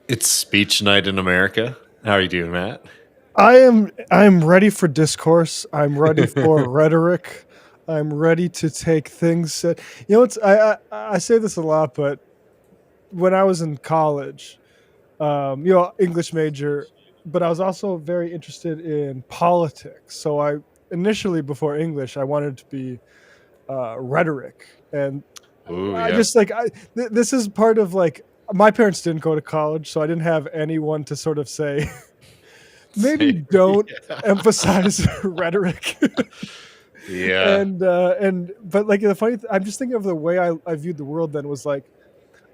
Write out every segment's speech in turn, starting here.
It's speech night in America. How are you doing, Matt? I am ready for discourse. I'm ready for rhetoric. I'm ready to take things. It's I say this a lot, but when I was in college, English major, but I was also very interested in politics. So I initially, before English, I wanted to be rhetoric, and Oh I yeah. just like this is part of like my parents didn't go to college, so I didn't have anyone to sort of say maybe Same. don't Yeah. emphasize rhetoric. Yeah. And but like I'm just thinking of the way I viewed the world then was like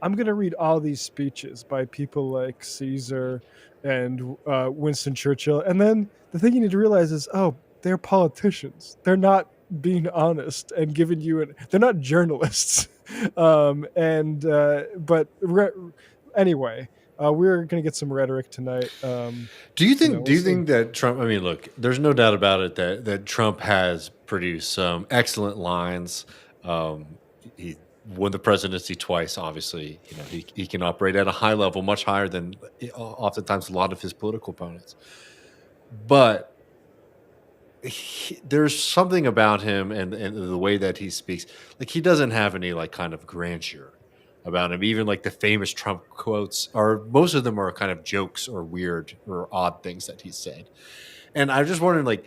I'm gonna read all these speeches by people like Caesar and Winston Churchill, and then the thing you need to realize is, oh, they're politicians. They're not being honest and giving you they're not journalists. And but anyway, we're gonna get some rhetoric tonight. Do you think? We'll Do you see. think that Trump? I mean, look, there's no doubt about it that Trump has produced some excellent lines. He won the presidency twice. Obviously, he can operate at a high level, much higher than oftentimes a lot of his political opponents. But there's something about him and the way that he speaks. Like he doesn't have any like kind of grandeur about him. Even like the famous Trump quotes are most of them are kind of jokes or weird or odd things that he said. And I'm just wondering, like,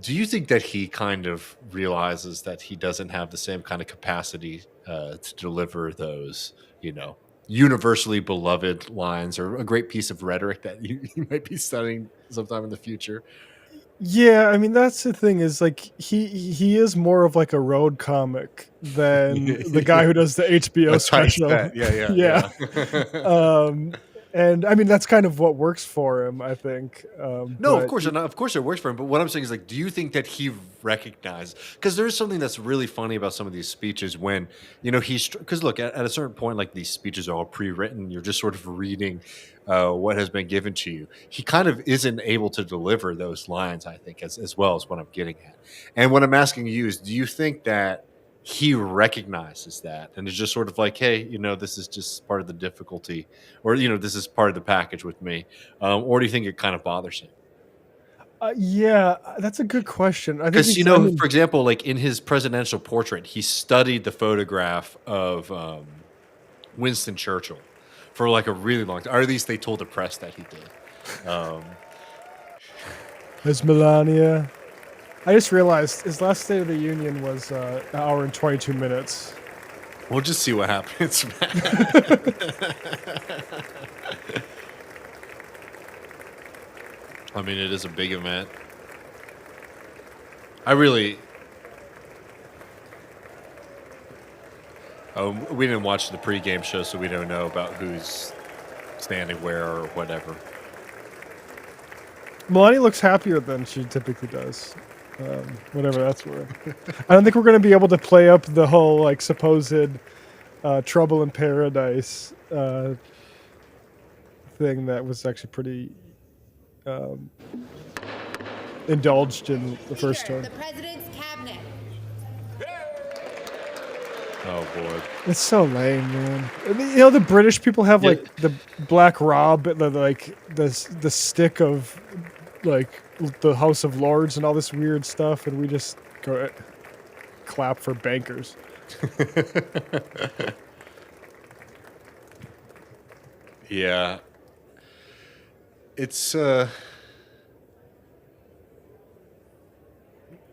do you think that he kind of realizes that he doesn't have the same kind of capacity to deliver those, universally beloved lines or a great piece of rhetoric that you might be studying sometime in the future? Yeah, I mean that's the thing is like he is more of like a road comic than the guy who does the HBO A special. typeset. Yeah, yeah, Yeah. yeah. Um and I mean that's kind of what works for him, I think. No, of But course, and of course it works for him. But what I'm saying is, like, do you think that he recognized? Because there's something that's really funny about some of these speeches when he's because look at a certain point, like these speeches are all pre-written. You're just sort of reading what has been given to you. He kind of isn't able to deliver those lines, I think, as well as what I'm getting at. And what I'm asking you is, do you think that he recognizes that and is just sort of like, hey, this is just part of the difficulty, or this is part of the package with me, or do you think it kind of bothers him? yeah, that's a good question. I think Because he's I for mean example, like in his presidential portrait, he studied the photograph of Winston Churchill for like a really long time, or at least they told the press that he did. there's Melania. I just realized his last State of the Union was an hour and 22 minutes. We'll just see what happens. I mean, it is a big event. I really. We didn't watch the pregame show, so we don't know about who's standing where or whatever. Melania looks happier than she typically does. Whatever that's worth. I don't think we're going to be able to play up the whole like supposed trouble in paradise thing that was actually pretty um, indulged in the first Speaker, time. the president's cabinet. Oh boy. It's so lame, man. The British people have Yeah. like the black rob, the stick of like the House of Lords and all this weird stuff, and we just go clap for bankers. Yeah. It's There's a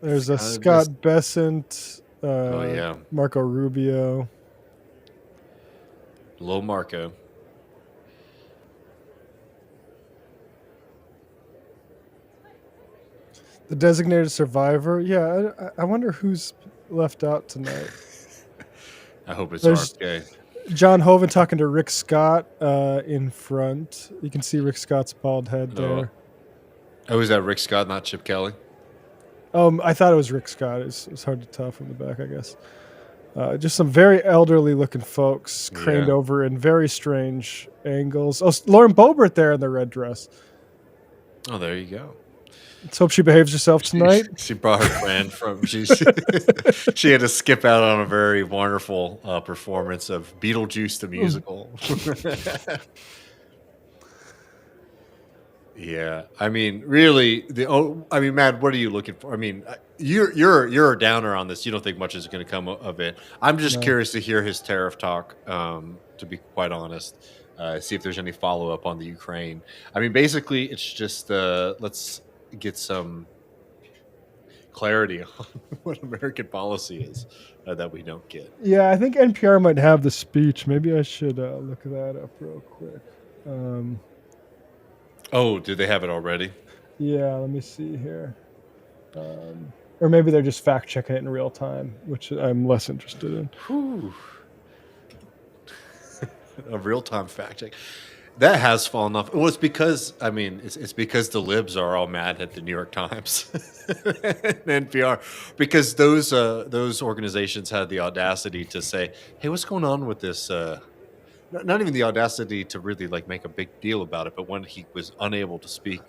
kind of just Scott Bessent, oh yeah. Marco Rubio. Low Marco. The designated survivor. Yeah, I wonder who's left out tonight. I hope it's There's RFK. John Hovan talking to Rick Scott in front. You can see Rick Scott's bald head Oh. there. Oh, is that Rick Scott, not Chip Kelly? I thought it was Rick Scott. It's hard to tell from the back, I guess. Just some very elderly looking folks craned Yeah. over in very strange angles. Oh, Lauren Boebert there in the red dress. Oh, there you go. Let's hope she behaves herself tonight. She brought her friend from. She had to skip out on a very wonderful performance of Beetlejuice the musical. Yeah, I mean, really, I mean, Matt, what are you looking for? I mean, you're a downer on this. You don't think much is going to come of it. I'm just No. curious to hear his tariff talk. To be quite honest, see if there's any follow up on the Ukraine. I mean, basically, it's just let's get some clarity on what American policy is that we don't get. Yeah, I think NPR might have the speech. Maybe I should look that up real quick. Oh, do they have it already? Yeah, let me see here. Or maybe they're just fact checking it in real time, which I'm less interested in. Whew. A real time fact check. That has fallen off. Well, it's because I mean, it's because the libs are all mad at the New York Times and NPR because those organizations had the audacity to say, "Hey, what's going on with this?" Not even the audacity to really like make a big deal about it, but when he was unable to speak,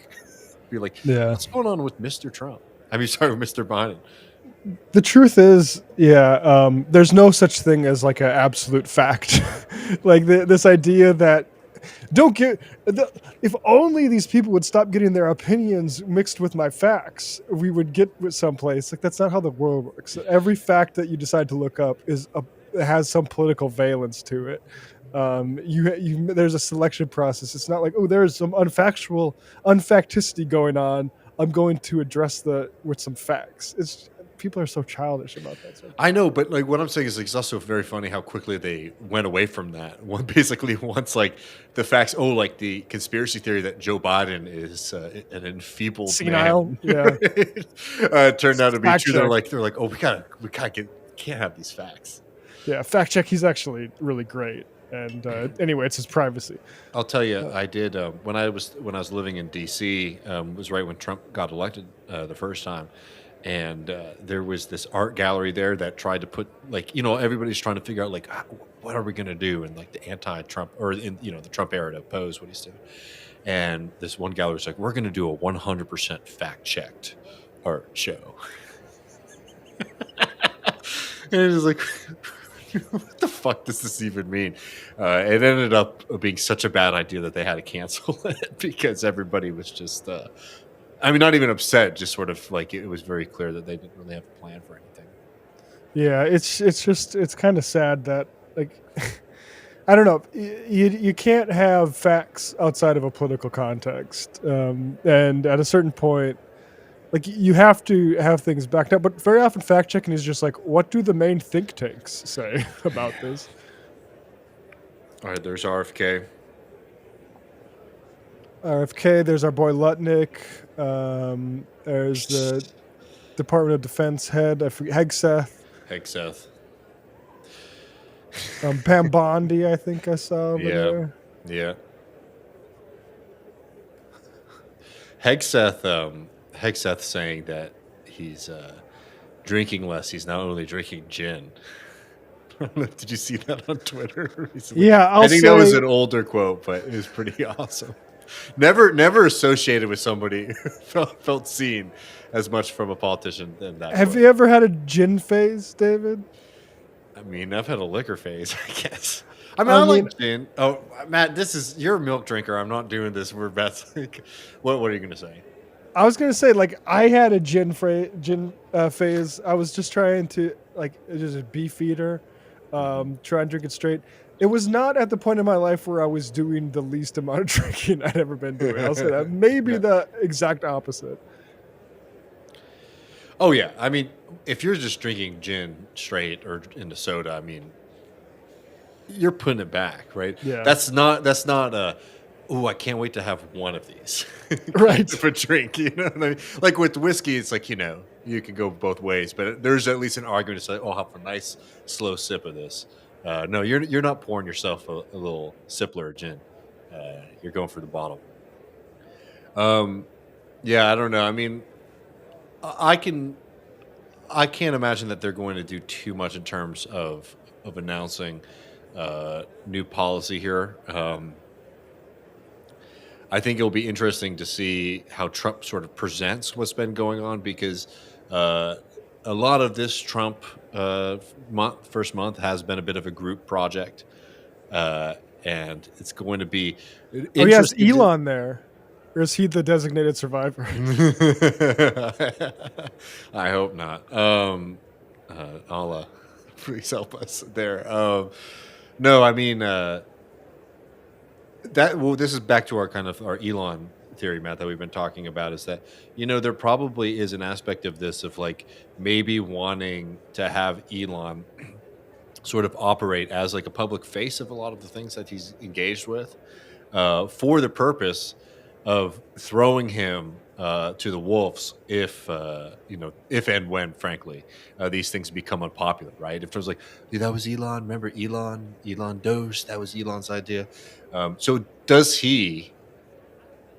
be like, Yeah. "What's going on with Mr. Trump?" I mean, sorry, Mr. Biden. The truth is, yeah, there's no such thing as like an absolute fact. Like this idea that don't get if only these people would stop getting their opinions mixed with my facts, we would get someplace. Like that's not how the world works. Every fact that you decide to look up has some political valence to it. There's a selection process. It's not like, oh, there's some unfacticity going on. I'm going to address with some facts. It's people are so childish about that sort of I know, but like what I'm saying is like, it's also very funny how quickly they went away from that. One basically once like the facts, oh, like the conspiracy theory that Joe Biden is an enfeebled senile. man, Yeah, turned out to be fact true. check. They're like, oh, we gotta can't have these facts. Yeah, fact check. He's actually really great. And anyway, it's his privacy. I'll tell you, I did when I was living in D.C. Was right when Trump got elected the first time, and there was this art gallery there that tried to put like everybody's trying to figure out like what are we gonna do in like the anti-Trump or in the Trump era to oppose what he's doing, and this one gallery was like we're gonna do a 100% fact checked art show, and it was like. What the fuck does this even mean? It ended up being such a bad idea that they had to cancel it because everybody was just, I mean, not even upset, just sort of like it was very clear that they didn't really have a plan for anything. Yeah, it's kind of sad that like I don't know, you can't have facts outside of a political context, and at a certain point, like you have to have things backed up. But very often, fact checking is just like, what do the main think tanks say about this? All right, there's RFK. RFK. There's our boy Lutnick. There's the Department of Defense head. I forget Hegseth. Hegseth. Pam Bondi. I think I saw over Yeah. there. Yeah. Hegseth saying that he's drinking less. He's not only drinking gin. Did you see that on Twitter recently? Yeah, I think that was an older quote, but it was pretty awesome. Never associated with somebody who felt seen as much from a politician than that. Have you ever had a gin phase, David? I mean, I've had a liquor phase, I guess. I mean, I like gin. Oh, Matt, you're a milk drinker. I'm not doing this. We're best. What are you going to say? I was gonna say, like, I had a gin phase. I was just trying to just a beef eater, try and drink it straight. It was not at the point in my life where I was doing the least amount of drinking I'd ever been doing. I'll say that. Maybe the exact opposite. Oh yeah, I mean, if you're just drinking gin straight or into soda, I mean, you're putting it back, right? Yeah. That's not a. Oh, I can't wait to have one of these. Right. For a drink, you know what I mean? Like with whiskey, it's like, you can go both ways, but there's at least an argument to say, oh, have a nice slow sip of this. No, you're not pouring yourself a little sipler of gin. You're going for the bottle. Yeah, I don't know. I mean, I can't imagine that they're going to do too much in terms of announcing new policy here. I think it'll be interesting to see how Trump sort of presents what's been going on because a lot of this Trump first month has been a bit of a group project, and it's going to be. Oh, he has Elon there. Or is he the designated survivor? I hope not. Allah, please help us there. No, I mean that. Well, this is back to our kind of our Elon theory, Matt, that we've been talking about. Is that there probably is an aspect of this of like maybe wanting to have Elon sort of operate as like a public face of a lot of the things that he's engaged with, for the purpose of throwing him to the wolves if if and when, frankly, these things become unpopular, right? If there's like, "Dude, that was Elon, remember Elon Dose, that was Elon's idea." So does he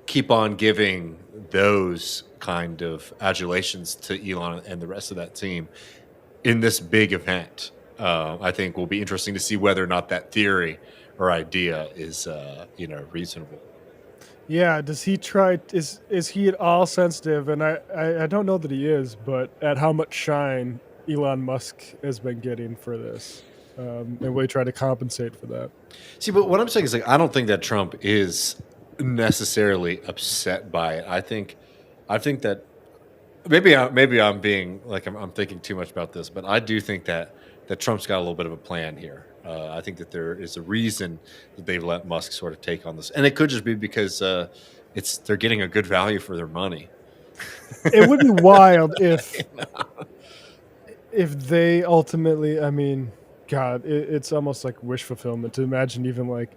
keep on giving those kind of adulations to Elon and the rest of that team in this big event? I think will be interesting to see whether or not that theory or idea is reasonable. Yeah, does he try is he at all sensitive, and I don't know that he is, but at how much shine Elon Musk has been getting for this. And will he try to compensate for that? See, but what I'm saying is like I don't think that Trump is necessarily upset by it. I think that maybe I'm being like I'm thinking too much about this, but I do think that Trump's got a little bit of a plan here. I think that there is a reason that they've let Musk sort of take on this, and it could just be because they're getting a good value for their money. It would be wild You if they ultimately, I mean, God, it's almost like wish fulfillment to imagine even like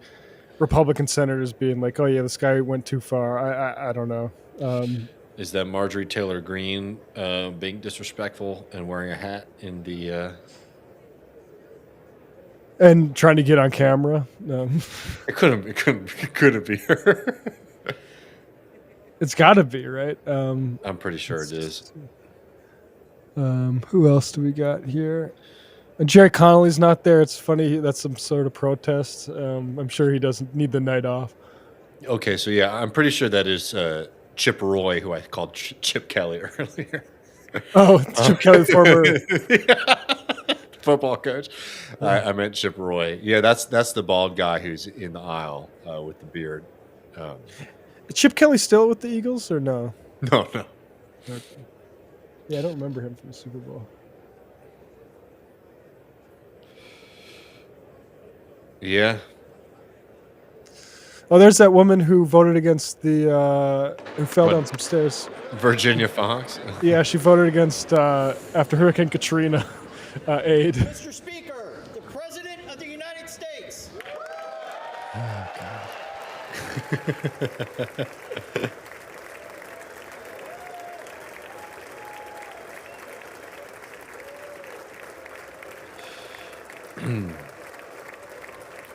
Republican senators being like, "Oh yeah, this guy went too far." I don't know. Is that Marjorie Taylor Greene being disrespectful and wearing a hat in the? And trying to get on camera. It couldn't be her. It's got to be right. I'm pretty sure it is. Who else do we got here? And Jerry Connolly's not there. It's funny. That's some sort of protest. I'm sure he doesn't need the night off. Okay, so yeah, I'm pretty sure that is Chip Roy, who I called Chip Kelly earlier. Oh, Chip Kelly, former. Football coach. I meant Chip Roy. Yeah, that's the bald guy who's in the aisle with the beard. Um, Chip Kelly still with the Eagles or no? no, no. Okay. Yeah, I don't remember him from the Super Bowl. Yeah. Oh, there's that woman who voted against the who fell down some stairs. Virginia Fox. Yeah, she voted against after Hurricane Katrina aid. Mr. Speaker, the President of the United States. Oh, God.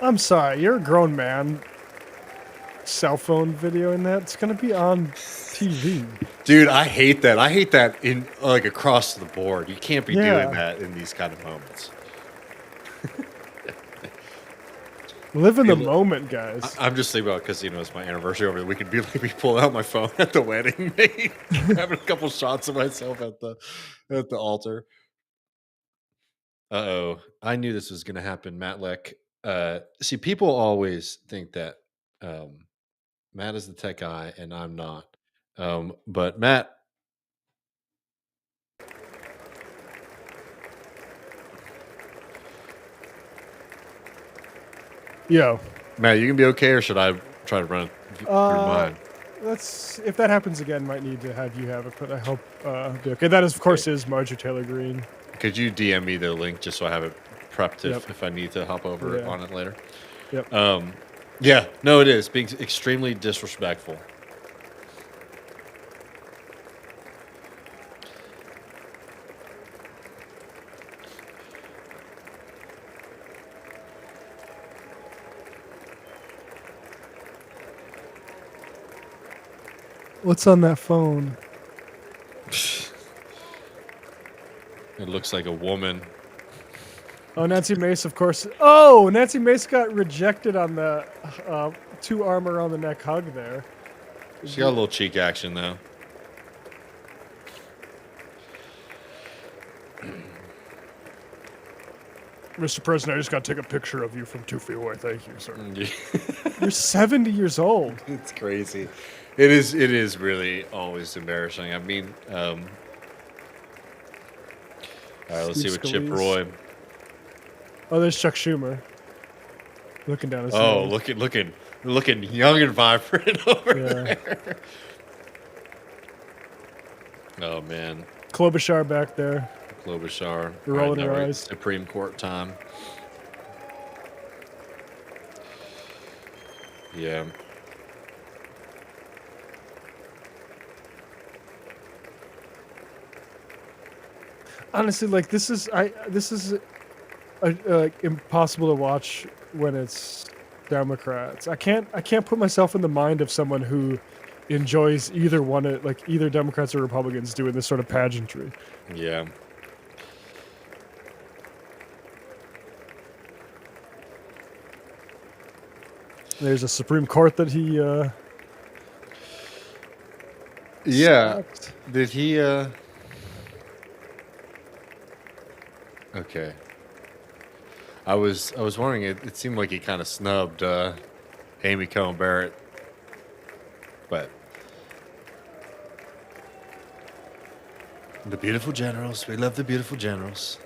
I'm sorry, you're a grown man. Cell phone videoing that, it's gonna be on TV. Dude, I hate that. I hate that in like across the board. You can't be Yeah. doing that in these kind of moments. Live in the Hey, look, moment, guys. I'm just thinking about because it's my anniversary over the weekend. Be like me pulling out my phone at the wedding, maybe having a couple shots of myself at the altar. Uh-oh. I knew this was gonna happen, Matt Lech. See, people always think that Matt is the tech guy and I'm not. But Yo, Matt, you can be okay, or should I try to run it through mine? let's if that happens again, might need to have you have it, but I hope be okay. That is, of course, is Marjorie Taylor Greene. Could you DM me the link just so I have it prepped Yep. if I need to hop over Yeah. on it later? Yep. Yeah, no, it is being extremely disrespectful. What's on that phone? It looks like a woman. Oh, Nancy Mace, of course. Oh, Nancy Mace got rejected on the two arm around the neck hug there. She got a little cheek action though. Mr. President, I just got to take a picture of you from 2 feet away. Thank you, sir. Yeah. You're 70 years old. It's crazy. It is. It is really always embarrassing. I mean, all right. Let's see Steve what Chip Scalise. Roy. Oh, there's Chuck Schumer. Looking down his Oh, nose. looking young and vibrant over Yeah. there. Oh man, Klobuchar back there. Klobuchar. You're rolling All your right, eyes. Supreme Court time. Yeah. Honestly, like this is like impossible to watch when it's Democrats. I can't put myself in the mind of someone who enjoys either one of like either Democrats or Republicans doing this sort of pageantry. Yeah. There's a Supreme Court that he Yeah. sacked. Did he? Okay. I was wondering. It seemed like he kind of snubbed Amy Coney Barrett, but the beautiful generals. We love the beautiful generals.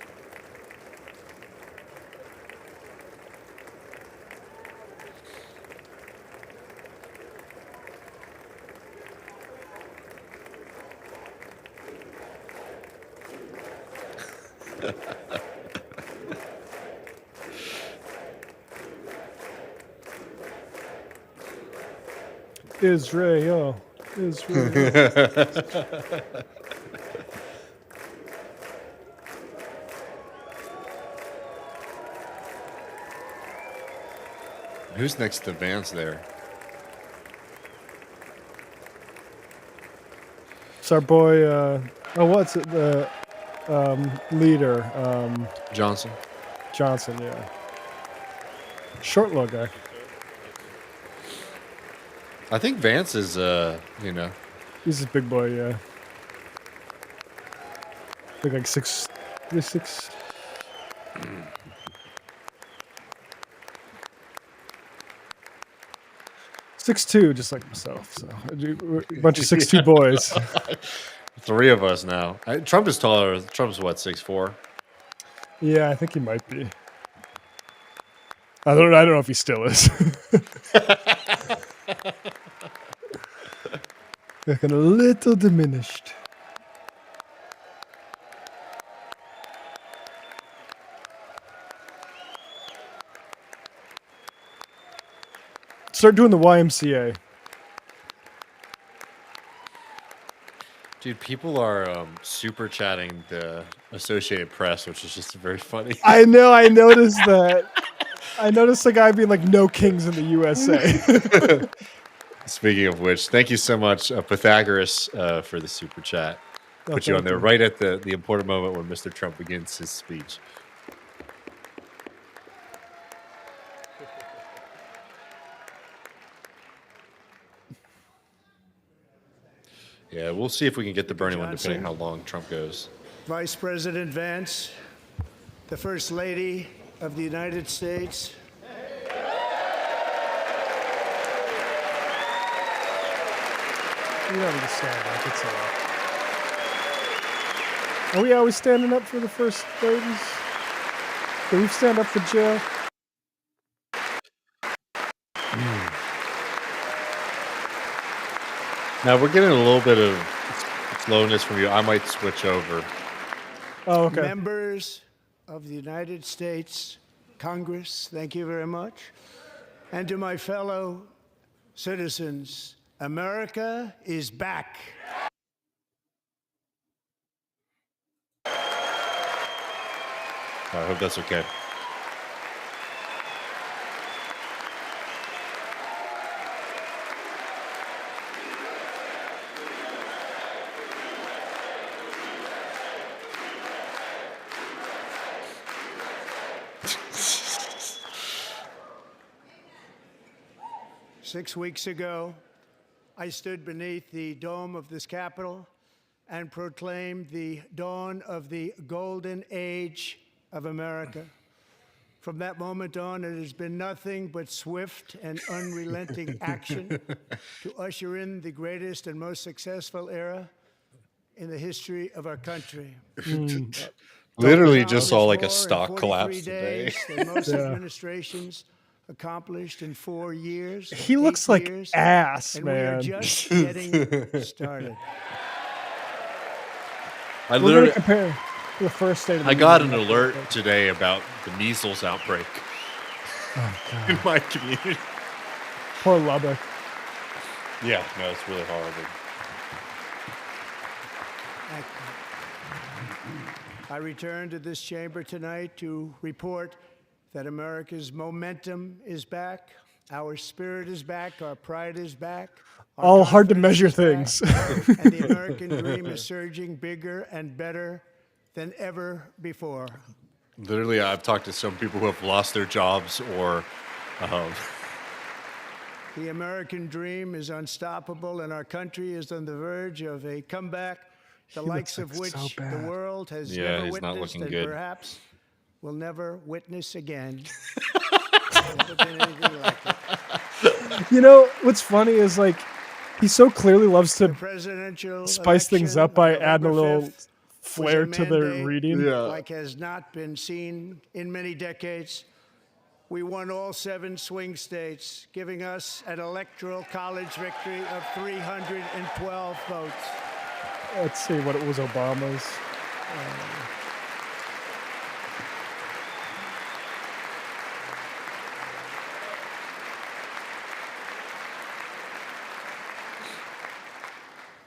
Israel. Who's next to Vance there? It's our boy. What's it? The leader, Johnson. Johnson. Yeah, short little guy. I think Vance is, you know, He's a big boy. Yeah, like 6. 6'2", just like myself. So we're a bunch of 6'2" boys. 3 of us now. Trump is taller. Trump's what, 6'4"? Yeah, I think he might be. I don't know if he still is. Looking a little diminished. Start doing the YMCA. Dude, people are super chatting the Associated Press, which is just very funny. I know. I noticed that. I noticed the guy being like, "No kings in the USA." Speaking of which, thank you so much, Pythagoras, for the super chat. Oh, Put you on thank there you. right at the important moment when Mr. Trump begins his speech. Yeah, we'll see if we can get the Bernie one, depending on how long Trump goes. Vice President Vance, the First Lady of the United States. You don't need to stand up. It's all right. Are we always standing up for the first ladies? Do we stand up for Jill? Now we're getting a little bit of slowness from you. I might switch over. Oh, okay. Members of the United States Congress, thank you very much. And to my fellow citizens, America is back. I hope that's okay. Six weeks ago, I stood beneath the dome of this Capitol and proclaimed the dawn of the golden age of America. From that moment on, it has been nothing but swift and unrelenting action to usher in the greatest and most successful era in the history of our country. Literally just saw Accomplished like a more in stock 43 collapse today. days than most Yeah. administrations accomplished in 4 years. He looks 8 like years, ass, and we are man. just getting started. I We're gonna literally, compare to the first State of the I got an Union. alert today about the measles outbreak Oh, God. in my community. Poor Lubbock. Yeah, no, it's really horrible. I return to this chamber tonight to report that America's momentum is back, our spirit is back, our pride is back. our All hard to confidence measure is back, things. and the American dream is surging bigger and better than ever before. Literally, I've talked to some people who have lost their jobs or The American dream is unstoppable, and our country is on the verge of a comeback, the He likes looks of like which so the bad. world has Yeah, never he's not witnessed looking and good. perhaps will never witness again. Never been anything like it. You know, what's funny is like he so clearly loves The to presidential spice things election up by of adding a November little 5th was a flair to their mandate reading. like has not been seen in many decades. We won all 7 swing states, giving us an electoral college victory of 312 votes. Let's see what it was Obama's.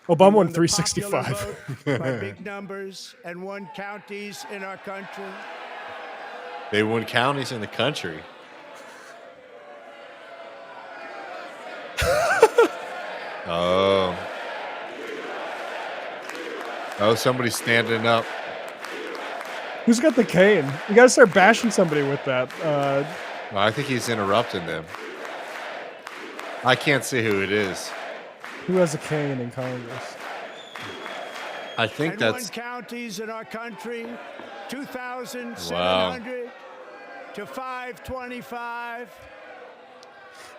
Obama won We the popular 365. vote by big numbers and won counties in our country. they won counties in the country. Oh. Oh, somebody's standing up. Who's got the cane? You gotta start bashing somebody with that. Well, I think he's interrupting them. I can't see who it is. Who has a cane in Congress? I think And that's won counties in our country, 2,700 to 525.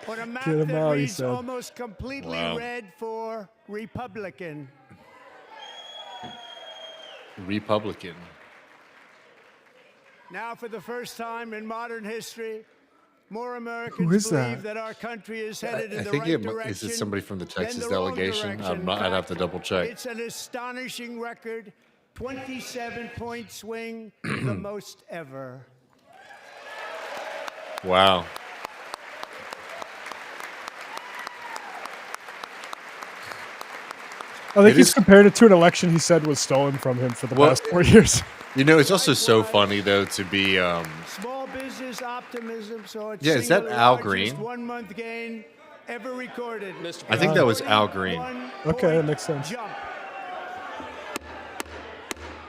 On a map Get 'em that out, he reads said. almost completely Wow. red for Republican. Republican. Now, for the first time in modern history, more Americans is believe that? that our country is headed I in the think right is direction. it somebody from the than Texas the wrong delegation? direction. I'd have to double check. It's an astonishing record, 27-point swing, the most ever. Wow. I think It he's is- compared it to an election he said was stolen from him for the Well, past 4 years. You know, it's also so funny though to be Small business optimism, so it's Yeah, is that single Al largest Green? 1-month gain ever recorded. I think that was Al Green. 41 Okay, that point makes sense. Jump.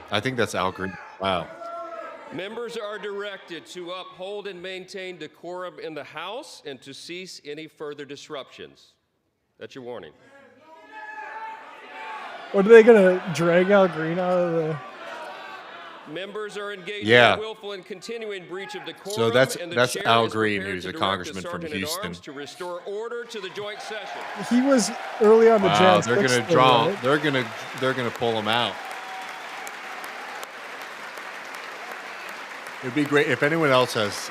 I think that's Al Green. Wow. Members are directed to uphold and maintain decorum in the House and to cease any further disruptions. That's your warning. What are they gonna drag Al Green out of the? Members are engaged Yeah. in willful and continuing breach of decorum. So that's- and the that's chair Al is Green, prepared who's to a direct the congressman from Sergeant at Houston. Arms to restore order to the joint session. He was early on the Wow, Jan they're 6 gonna thing, draw. right? They're gonna pull him out. It'd be great if anyone else has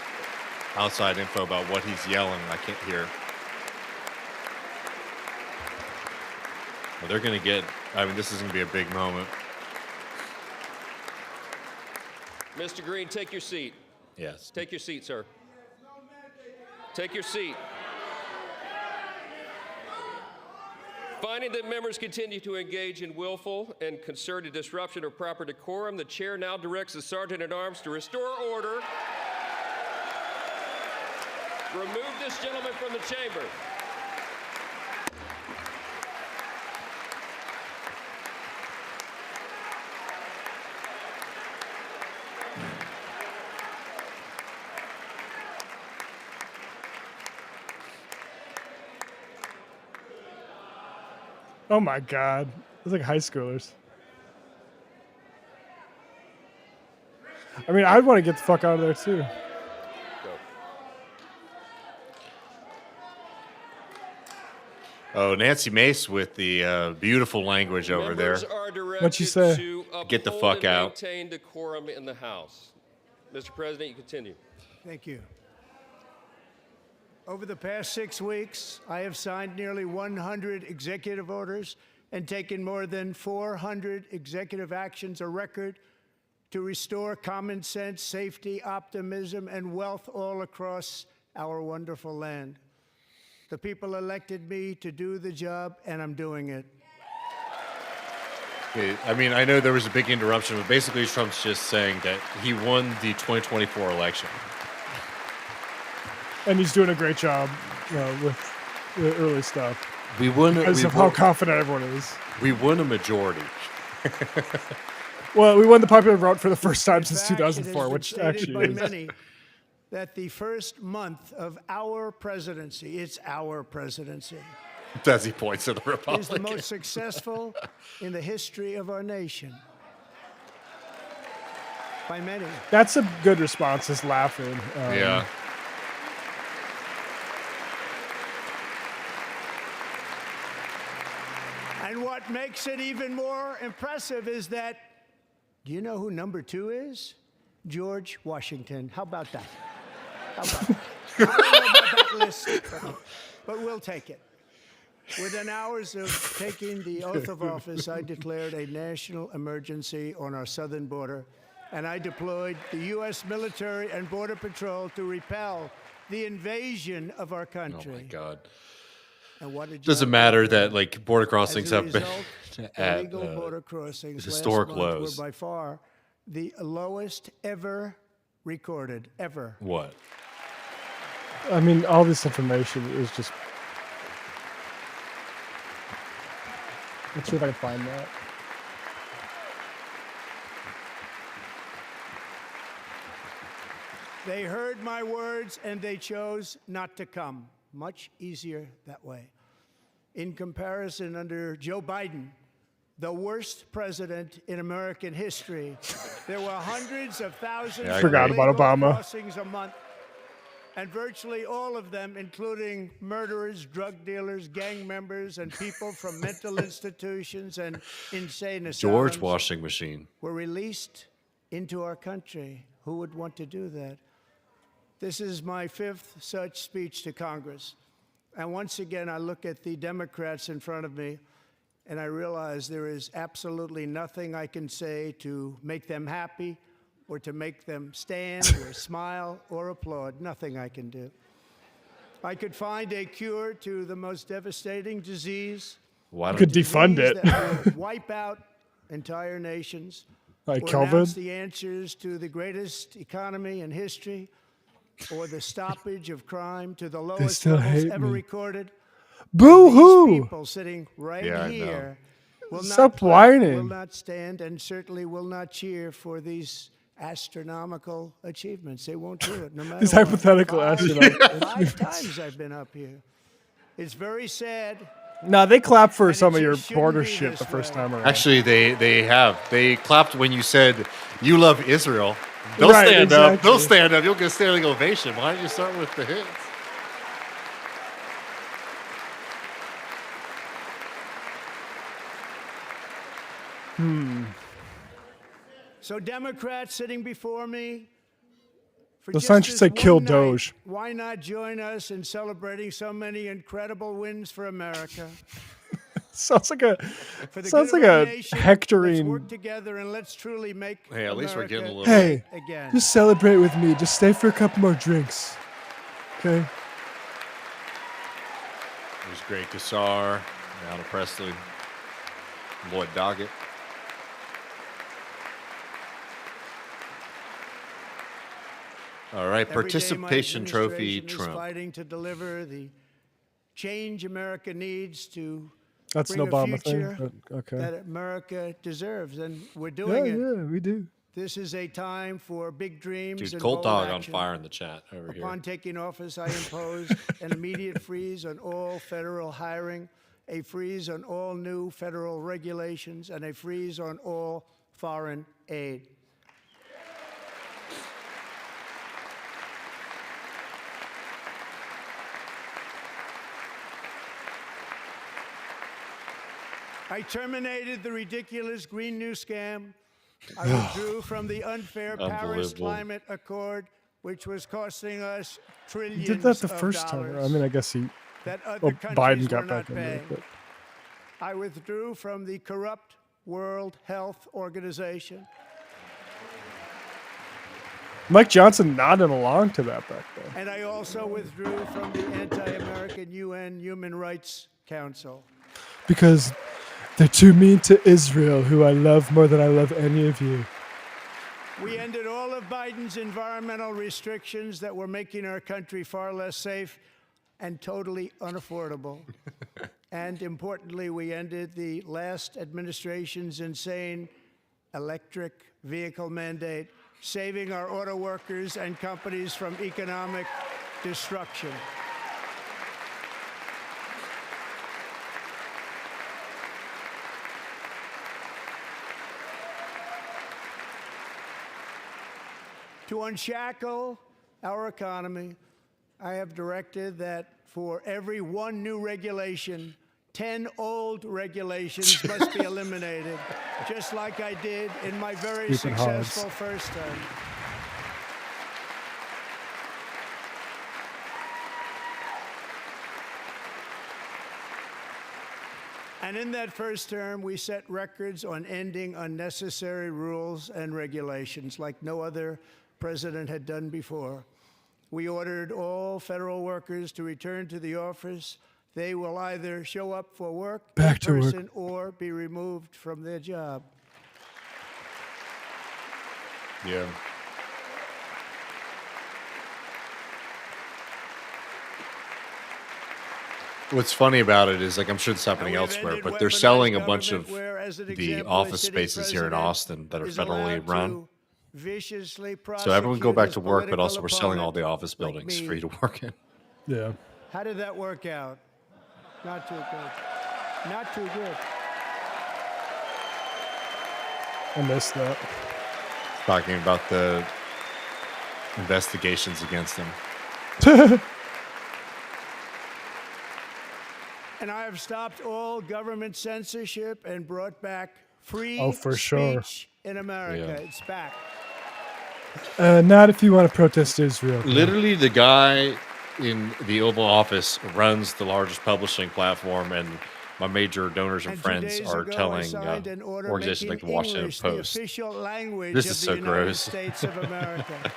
outside info about what he's yelling. I can't hear. Well, they're gonna get. I mean, this is gonna be a big moment. Mr. Green, take your seat. Yes. Take your seat, sir. Take your seat. Finding that members continue to engage in willful and concerted disruption of proper decorum, the chair now directs the Sergeant at Arms to restore order. Remove this gentleman from the chamber. Oh my god, it's like high schoolers. I mean, I'd want to get the fuck out of there too. Oh, Nancy Mace with the beautiful language over there. Members are What'd she directed say? to uphold Get the fuck and out. maintain decorum in the House. Mr. President, you continue. Thank you. Over the past 6 weeks, I have signed nearly 100 executive orders and taken more than 400 executive actions, a record to restore common sense, safety, optimism, and wealth all across our wonderful land. The people elected me to do the job, and I'm doing it. I mean, I know there was a big interruption, but basically Trump's just saying that he won the 2024 election. And he's doing a great job with the early stuff We won. because of how confident everyone is. We won a majority. Well, we won the popular vote for the first time In since fact, it has 2004, been which stated actually by is. many that the first month of our presidency, it's our presidency, As he points to the is the Republican. most successful in the history of our nation. By many. That's a good response, is laughing. Yeah. And what makes it even more impressive is that, do you know who number 2 is? George Washington. How about that? How about that? I don't know about that list, but we'll take it. Within hours of taking the oath of office, I declared a national emergency on our southern border, and I deployed the U.S. military and Border Patrol to repel the invasion of our Oh country. my God. And what did Doesn't you matter know? that like border crossings As a have been result, at illegal border crossings historic last month lows. were by far the lowest ever recorded, ever. What? I mean, all this information is just. Let's see if I can find that. They heard my words and they chose not to come. Much easier that way. In comparison, under Joe Biden, the worst president in American history, there were hundreds of thousands Yeah, I of forgot about illegal Obama. crossings a month, and virtually all of them, including murderers, drug dealers, gang members, and people from mental institutions and insane asylums, George washing machine. were released into our country. Who would want to do that? This is my 5th such speech to Congress. And once again, I look at the Democrats in front of me, and I realize there is absolutely nothing I can say to make them happy or to make them stand or smile or applaud. Nothing I can do. I could find a cure to the most devastating disease. Why Could don't defund disease it. that would wipe out entire nations. Like Or Kelvin. announce the answers to the greatest economy in history, or the stoppage of crime to the lowest still levels hate ever me. recorded. Boo These hoo! people sitting right Yeah, I know. here will Stop not clap, whining. will not stand, and certainly will not cheer for these astronomical achievements. They won't do it, no matter These what. hypothetical astronomical 5 times I've been up here. It's very sad. No, they clapped for And some it of your shouldn't border be shit this the first way. time around. Actually, they clapped when you said you love Israel. They'll Right, stand up. exactly. They'll stand up. You'll get a standing ovation. Why don't you start with the hits? So Democrats sitting before me, for The just sign should this say kill one night, Doge. why not join us in celebrating so many incredible wins for America? Sounds like a For the sounds good like of our a nation, Let's hectoring. work together and let's truly make Hey, at least we're getting a America little. Hey, great again. just celebrate with me. Just stay for a couple more drinks. Okay. There's Greg Casar, Alan Presley, Lloyd Doggett. All right, Every day, my participation trophy, administration is Trump. fighting to deliver the change America needs to That's bring an a Obama future thing. But okay. that America deserves, and we're Yeah, doing it. yeah, we do. This is a time for big dreams Dude, and Colt bold Dog on action. fire in the chat over here. Upon taking office, I imposed an immediate freeze on all federal hiring, a freeze on all new federal regulations, and a freeze on all foreign aid. I terminated the ridiculous Green New Scam. I withdrew from the unfair Paris Unbelievable. Climate Accord, which was costing us trillions He did that the of first time. dollars I mean, I guess he. that other Well, countries Biden got were not back into it. paying. But I withdrew from the corrupt World Health Organization. Mike Johnson nodded along to that back then. And I also withdrew from the anti-American UN Human Rights Council. Because they're too mean to Israel, who I love more than I love any of you. We ended all of Biden's environmental restrictions that were making our country far less safe and totally unaffordable. And importantly, we ended the last administration's insane electric vehicle mandate, saving our auto workers and companies from economic destruction. To unshackle our economy, I have directed that for every one new regulation, 10 old regulations must be eliminated, just like I did in my very Stupid hogs. successful first term. And in that first term, we set records on ending unnecessary rules and regulations like no other president had done before. We ordered all federal workers to return to the office. They will either show up for work Back in to work. person or be removed from their job. Yeah. What's funny about it is, like, I'm sure it's happening And we've elsewhere, ended but they're weaponized selling a bunch of government where, as an the example, a office city spaces here in president Austin that are is federally allowed run. to viciously So everyone go prosecute back his to work, but political also we're selling all the opponent office like buildings me. for you to work in. Yeah. How did that work out? Not too good. Not too good. I missed that. Talking about the investigations against him. And I have stopped all government censorship and brought back free Oh, for sure. speech in America. Yeah. It's back. Not if you want to protest Israel. Literally, the guy in the Oval Office runs the largest publishing platform, and my major donors and And 2 friends days are ago, I telling signed an order organizations like making the Washington English the Post. official language This of is the so United gross. States of America.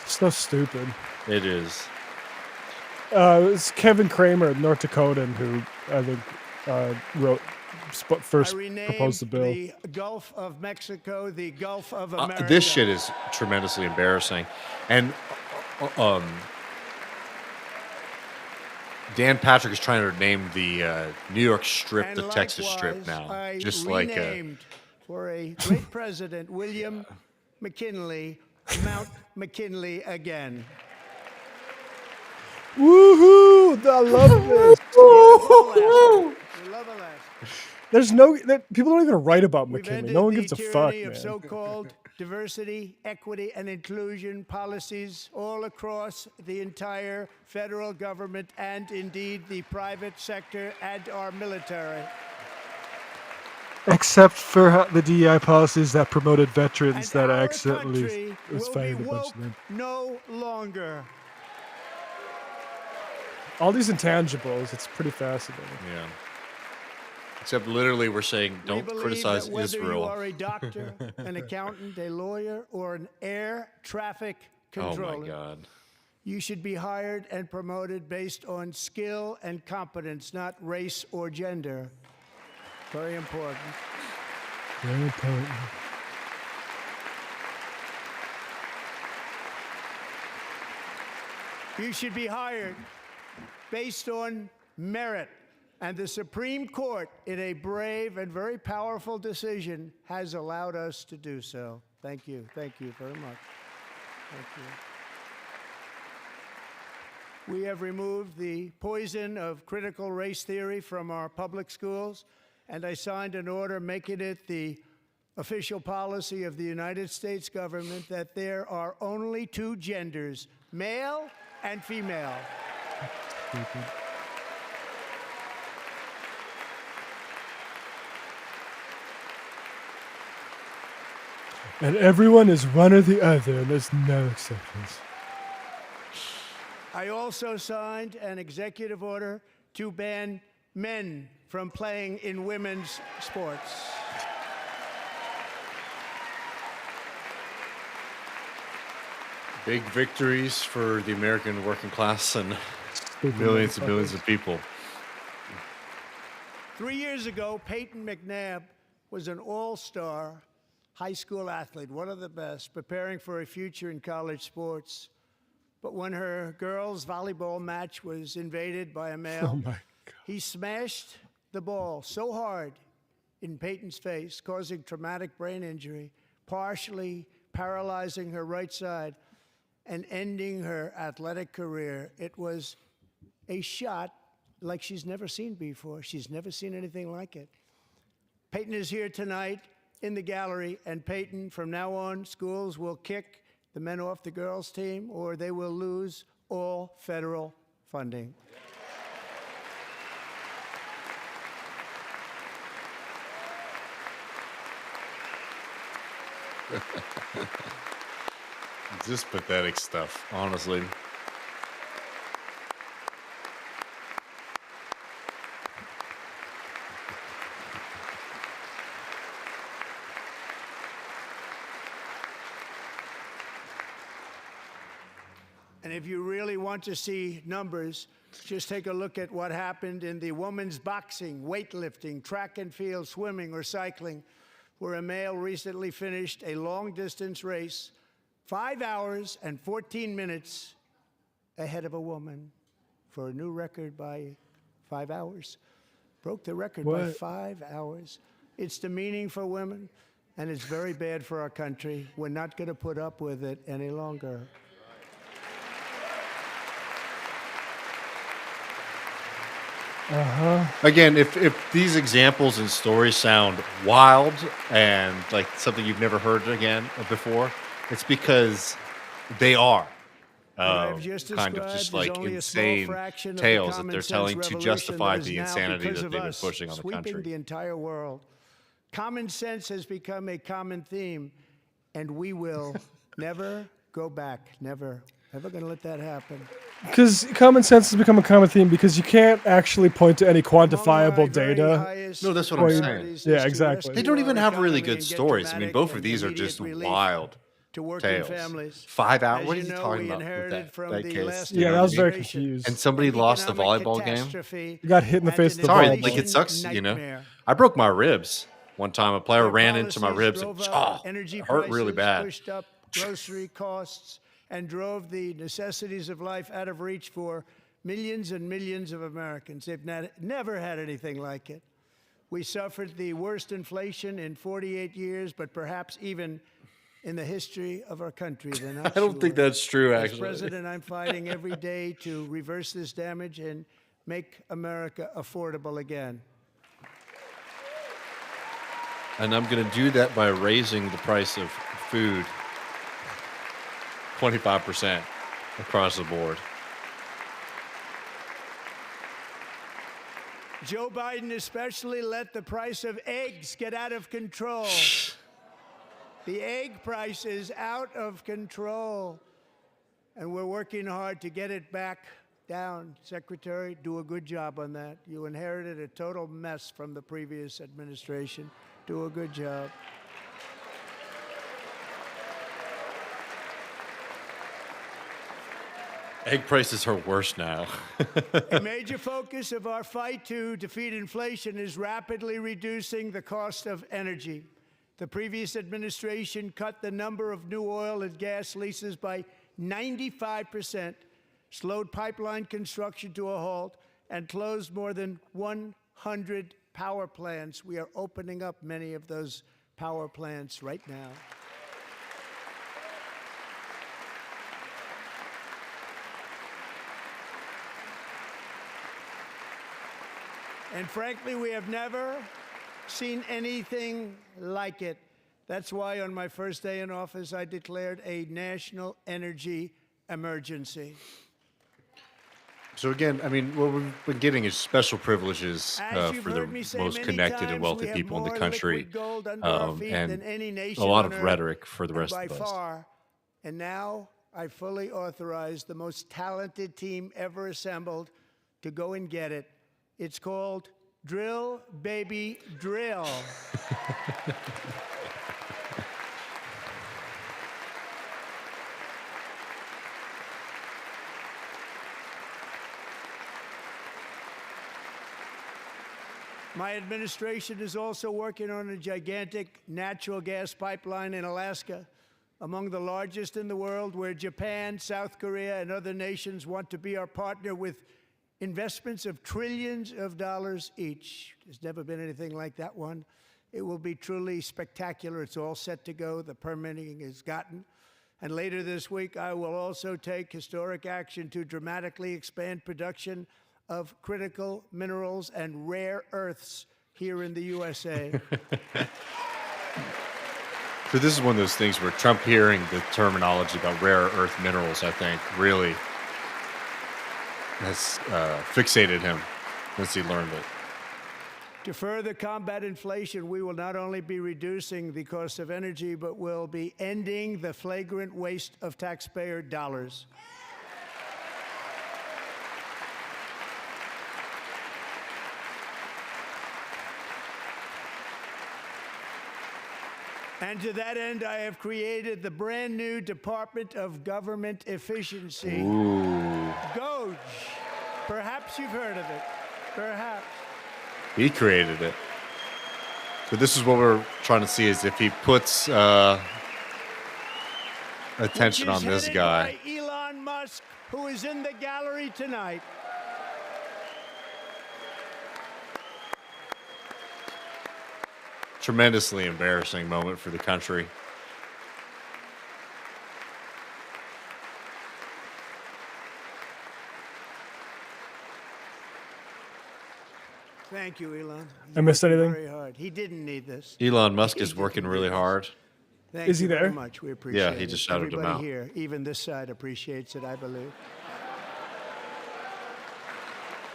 So stupid. It is. It's Kevin Kramer, North Dakotan, who I think first I renamed proposed the bill. the Gulf of Mexico the Gulf of America. This shit is tremendously embarrassing. And Dan Patrick is trying to name the New York Strip And the Texas Strip likewise, now. I Just like renamed for a great president, William McKinley, Mount McKinley again. Woohoo! I love this. We love Alaska. There's people don't even write about We've McKinley. ended No one the gives a fuck, tyranny of man. so-called diversity, equity, and inclusion policies all across the entire federal government and indeed the private sector and our military. Except for the DEI policies that promoted And veterans that our accidentally country was will be fired a bunch woke of them. no longer. All these intangibles, it's pretty fascinating. Yeah. Except literally we're saying We don't believe criticize that whether you Israel. are a doctor, an accountant, a lawyer, or an air traffic Oh controller, my God. you should be hired and promoted based on skill and competence, not race or gender. Very important. Very important. You should be hired based on merit. And the Supreme Court, in a brave and very powerful decision, has allowed us to do so. Thank you. Thank you very much. Thank you. We have removed the poison of critical race theory from our public schools, and I signed an order making it the official policy of the United States government that there are only two genders, male and female. And everyone is one or the other, and there's no exceptions. I also signed an executive order to ban men from playing in women's sports. Big victories for the American working class and Stupid millions and motherfuckers. millions of people. 3 years ago, Peyton McNabb was an all-star high school athlete, one of the best, preparing for a future in college sports. But when her girls' volleyball match was invaded by a male, Oh my God. he smashed the ball so hard in Peyton's face, causing traumatic brain injury, partially paralyzing her right side, and ending her athletic career. It was a shot like she's never seen before. She's never seen anything like it. Peyton is here tonight in the gallery, and Peyton, from now on, schools will kick the men off the girls' team, or they will lose all federal funding. Just pathetic stuff, honestly. And if you really want to see numbers, just take a look at what happened in the women's boxing, weightlifting, track and field, swimming, or cycling, where a male recently finished a long-distance race 5 hours and 14 minutes ahead of a woman for a new record by 5 hours. Broke the record by What? 5 hours. It's demeaning for women, and it's very bad for our country. We're not going to put up with it any longer. Again, if these examples and stories sound wild and like something you've never heard again before, it's because they are I've just kind of described just is like only a small insane fraction of the tales that common they're sense telling to revolution justify that is the now, insanity because that of they've been us, pushing on the sweeping country. the entire world. Common sense has become a common theme, and we will never go back. Never. Never going to let that happen. Because common sense has become a common theme because you can't actually point to any Among my quantifiable very data. highest No, that's what I'm saying. priorities Yeah, is to exactly. They rescue don't even our have really economy good and get stories. I mean, dramatic both of and these are immediate just relief wild to working tales. families. 5 hours? As What are you you know, talking we about with inherited from that the case? last You Yeah, know that what was I very mean? confused. And somebody an lost the economic volleyball game? catastrophe You got hit in the and face an with the Sorry, volleyball. like it inflation sucks, you know. nightmare. I broke my ribs one time. A player Their ran into my policies ribs and drove up it energy hurt really prices, bad. pushed up grocery costs, and drove the necessities of life out of reach for millions and millions of Americans. They've never had anything like it. We suffered the worst inflation in 48 years, but perhaps even in the history of our country. They're not I don't think sure. that's true, As actually. president, I'm fighting every day to reverse this damage and make America affordable again. And I'm going to do that by raising the price of food 25% across the board. Joe Biden especially let the price of eggs get out of control. The egg price is out of control, and we're working hard to get it back down. Secretary, do a good job on that. You inherited a total mess from the previous administration. Do a good job. Egg prices are worse now. A major focus of our fight to defeat inflation is rapidly reducing the cost of energy. The previous administration cut the number of new oil and gas leases by 95%, slowed pipeline construction to a halt, and closed more than 100 power plants. We are opening up many of those power plants right now. And frankly, we have never seen anything like it. That's why on my first day in office, I declared a national energy emergency. So again, I mean, what we've been getting is special privileges As you've for the heard me say most many connected and times, wealthy we have people in the more country, liquid gold under our feet and than any a nation lot on of earth, rhetoric for the and rest by of us. far. And now I fully authorize the most talented team ever assembled to go and get it. It's called Drill, Baby, Drill. My administration is also working on a gigantic natural gas pipeline in Alaska, among the largest in the world, where Japan, South Korea, and other nations want to be our partner with investments of trillions of dollars each. There's never been anything like that one. It will be truly spectacular. It's all set to go. The permitting is gotten. And later this week, I will also take historic action to dramatically expand production of critical minerals and rare earths here in the USA. So this is one of those things where Trump hearing the terminology about rare earth minerals, I think, really has fixated him once he learned it. To further combat inflation, we will not only be reducing the cost of energy, but will be ending the flagrant waste of taxpayer dollars. And to that end, I have created the brand new Department of Government Efficiency. Ooh. GOG. Perhaps you've heard of it. Perhaps. He created it. So this is what we're trying to see is if he puts attention Which on is this headed guy. by Elon Musk, who is in the gallery tonight. Tremendously embarrassing moment for the country. Thank you, Elon. I missed He's working anything? Very hard. He didn't need this. Elon Musk is He working didn't really need this. hard. Thank Is he you very there? much. We appreciate it. he just shouted him Everybody out. here, even this side, appreciates it, I believe.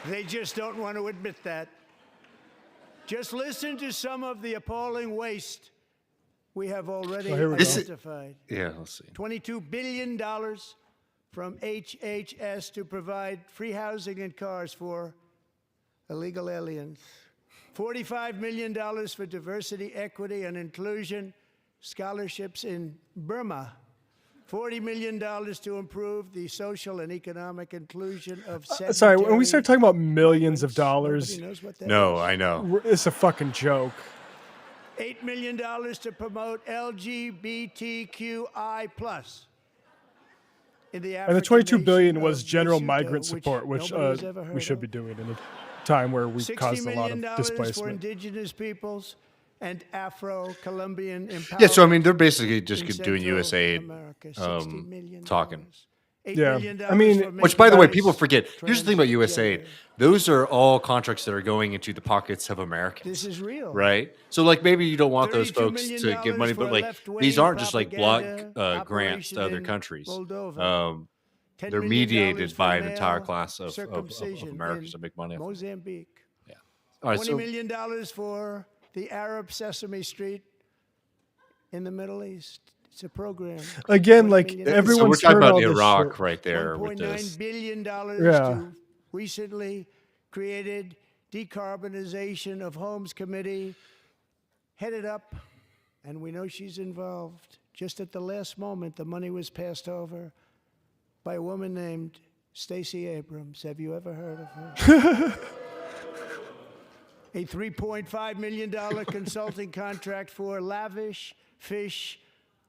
They just don't want to admit that. Just listen to some of the appalling waste we have already Oh, here we go. identified. Yeah, let's see. $22 billion from HHS to provide free housing and cars for illegal aliens. $45 million for diversity, equity, and inclusion scholarships in Burma. $40 million to improve the social and economic inclusion of Sorry, when we sedentary start talking about millions of migrants. dollars, Nobody knows what that No, is. I know. it's a fucking joke. $8 million to promote LGBTQI+. In the And the African 22 billion nation was of general Lesotho, migrant support, which nobody has ever heard we should of. be doing in a time where we $60 caused a lot million of for displacement. indigenous peoples and Afro-Colombian empowerment. Yeah, so I mean, they're basically just in doing Central USAID America, $60 million. talking. $8 Yeah, million I mean- for Which, by the way, mixed people race, forget. Here's the thing about USAID. transgender. Those are all contracts that are going into the pockets of Americans. This is real. Right? So, like, maybe you don't want those $32 folks to million give money, for but, like, left-wing these aren't just, like, block propaganda grants to operation other in countries. Moldova. $10 They're million mediated for by an male entire class of circumcision Americans in that make money off of it. Mozambique. All right, $20 so million for the Arab Sesame Street in the Middle East. It's a program. Again, $20 like million. so everyone's we're talking heard about all this Iraq shit. right there with this. $1.9 billion Yeah. to recently created Decarbonization of Homes Committee, headed up, and we know she's involved. Just at the last moment, the money was passed over by a woman named Stacey Abrams. Have you ever heard of her? A $3.5 million consulting contract for lavish fish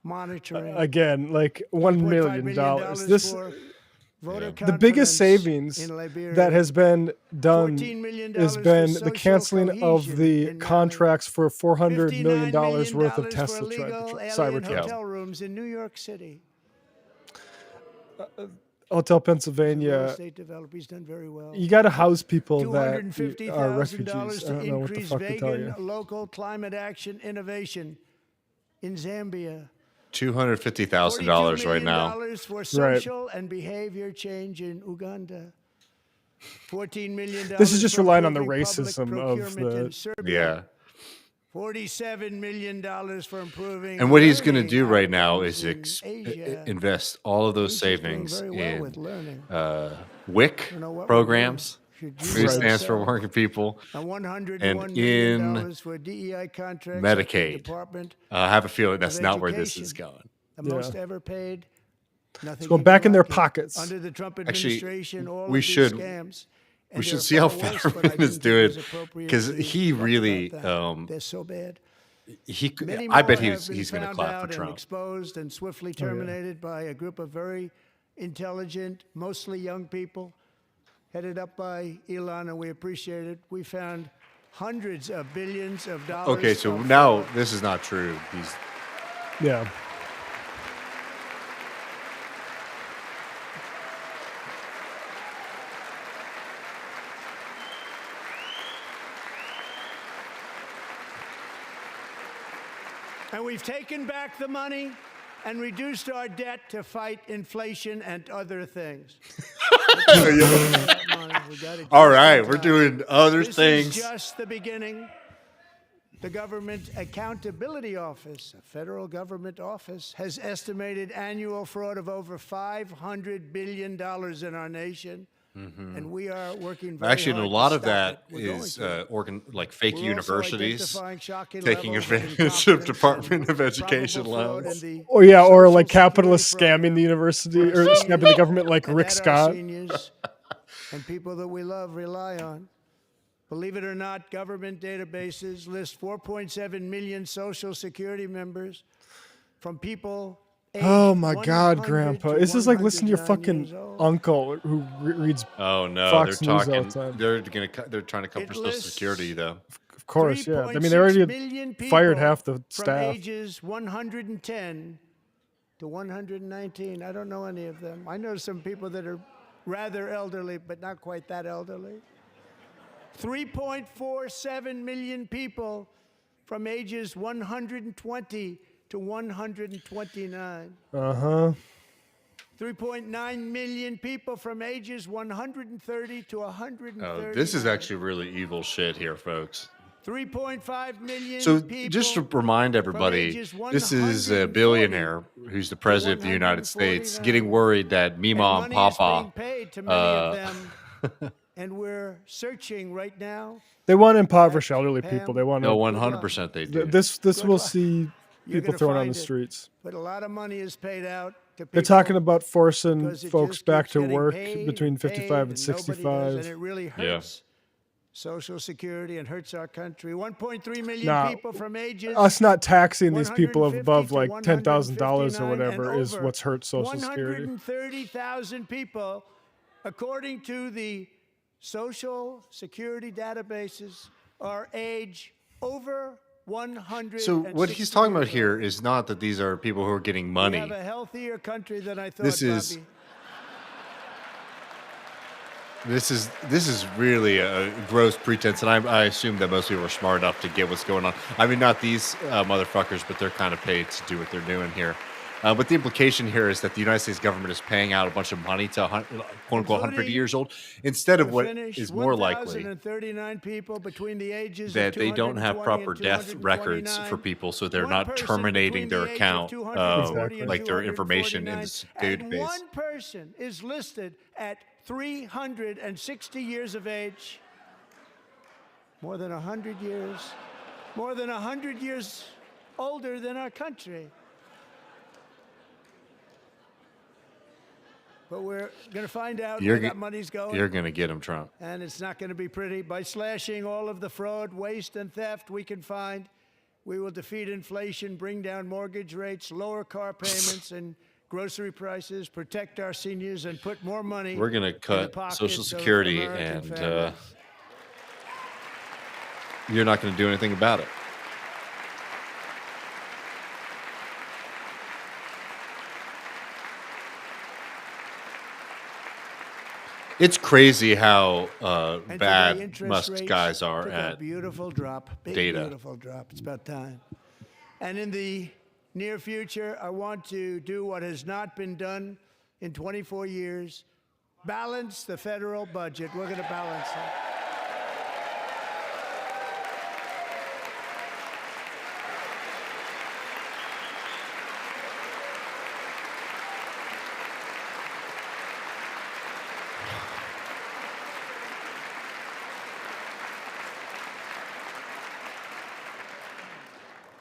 monitoring. Again, like $1 $1.5 million. This for voter the biggest confidence savings in Liberia. that has been done $14 million has for been the social canceling of cohesion the in Mali. contracts for $400 million $59 worth of for Tesla illegal cyber alien trucks. hotel rooms in New York City. Hotel Real Pennsylvania. estate developer's done very well. You got to house people that are $250,000 refugees. I to don't know what the increase fuck to tell vegan you. local climate action innovation in Zambia. $250,000 right now. $42 million for social and behavior change in Uganda. $14 million. This is just for relying on the improving public racism of procurement in the. Serbia. Yeah. $47 million for improving. And what he's going to learning do right now outcomes is in Asia. invest all of those Asia's doing savings very well with in learning. WIC don't know what we're programs, doing. Should who use stands for ourselves. working people, And $101 and million in for DEI contracts at the Medicaid. Department I have a feeling that's of not where this Education. is going. The Yeah. most ever paid. Nothing It's going can back be in their like it. pockets. Under the Trump Actually, administration, all we of should- these scams. We And should they're see how far worse, but I Fetterman is didn't think it doing, was appropriate because to he talk really, about that. They're so bad. Many I bet more have he's been going to found clap out for and Trump. exposed and swiftly terminated by a group of very intelligent, mostly young people, headed up by Elon, and we appreciate it. We found hundreds of billions of dollars. Okay, so of now fraud. this is not true. He's Yeah. And we've taken back the money and reduced our debt to fight inflation and other things. all right. We're doing other This things. is just the beginning. The Government Accountability Office, a federal government office, has estimated annual fraud of over $500 billion in our nation. And we are working very Actually, and a hard lot to of stop that it. We're going is to. like fake We're also universities identifying shocking taking levels advantage of incompetence Department of and Education probable fraud loans. in the Or yeah, or Social like capitalists Security scamming program the university for or our scamming the seniors government, like and Rick that our Scott. seniors and people that we love rely on. Believe it or not, government databases list 4.7 million Social Security members from people. Oh aged my God, 100 Grandpa! to This is like listening to your 109 years fucking old. uncle who reads. Oh no, Fox they're News all talking. the time. They're trying to cover It Social lists Security though. Of course, yeah. I mean, they 3.6 already million fired people half the from staff. ages 110 to 119. I don't know any of them. I know some people that are rather elderly, but not quite that elderly. 3.47 million people from ages 120 to 129. 3.9 million people from ages 130 to 130. Oh, this is actually really evil shit here, folks. 3.5 million So people just to remind everybody, ages this is a 140 billionaire who's the president of the United States 149. getting worried that Mima and money is being Papa. paid to many of them, and we're searching right now. They want to impoverish elderly Pam, people. They want No, to. 100% they do. This Good will luck. see You're people gonna thrown on find the it. streets. But a lot of money is paid out to people. They're talking about forcing because it folks just back keeps to getting work paid between and 55 paid, and nobody does, 65. and it really Yeah. hurts Social Security and hurts our country. 1.3 million Nah, people from ages. Us not taxing these people 150 above to like $10,000 or 159 whatever and is over. what's hurt Social Security. 130,000 people, according to the Social Security databases, are age over 100. So what he's talking about here is not that these are people who are getting We money. have a healthier country than I thought. This is- Bobby. This is really a gross pretense, and I assume that most people are smart enough to get what's going on. I mean, not these motherfuckers, but they're kind of paid to do what they're doing here. But the implication here is that the United States government is paying out a bunch of money to quote unquote 100 Including, years old, instead of to what finish, is more likely 1,039 people between the ages of that they don't have 220 proper and death records 229. for people, so they're One not person terminating their between the age of account, 240 and like their information in 249, this and database. one person is listed at 360 years of age. More than 100 years. More than 100 years older than our country. But we're going to find out where that money's going. You're going to get him, Trump. And it's not going to be pretty. By slashing all of the fraud, waste, and theft we can find, we will defeat inflation, bring down mortgage rates, lower car payments and grocery prices, protect our seniors, and put more money. We're going to in the cut pockets Social of Security, American and families. you're not going to do anything about it. It's crazy how And today, bad interest Musk's rates guys are took a at beautiful drop, big data. beautiful drop. It's about time. And in the near future, I want to do what has not been done in 24 years. balance the federal budget. We're going to balance it.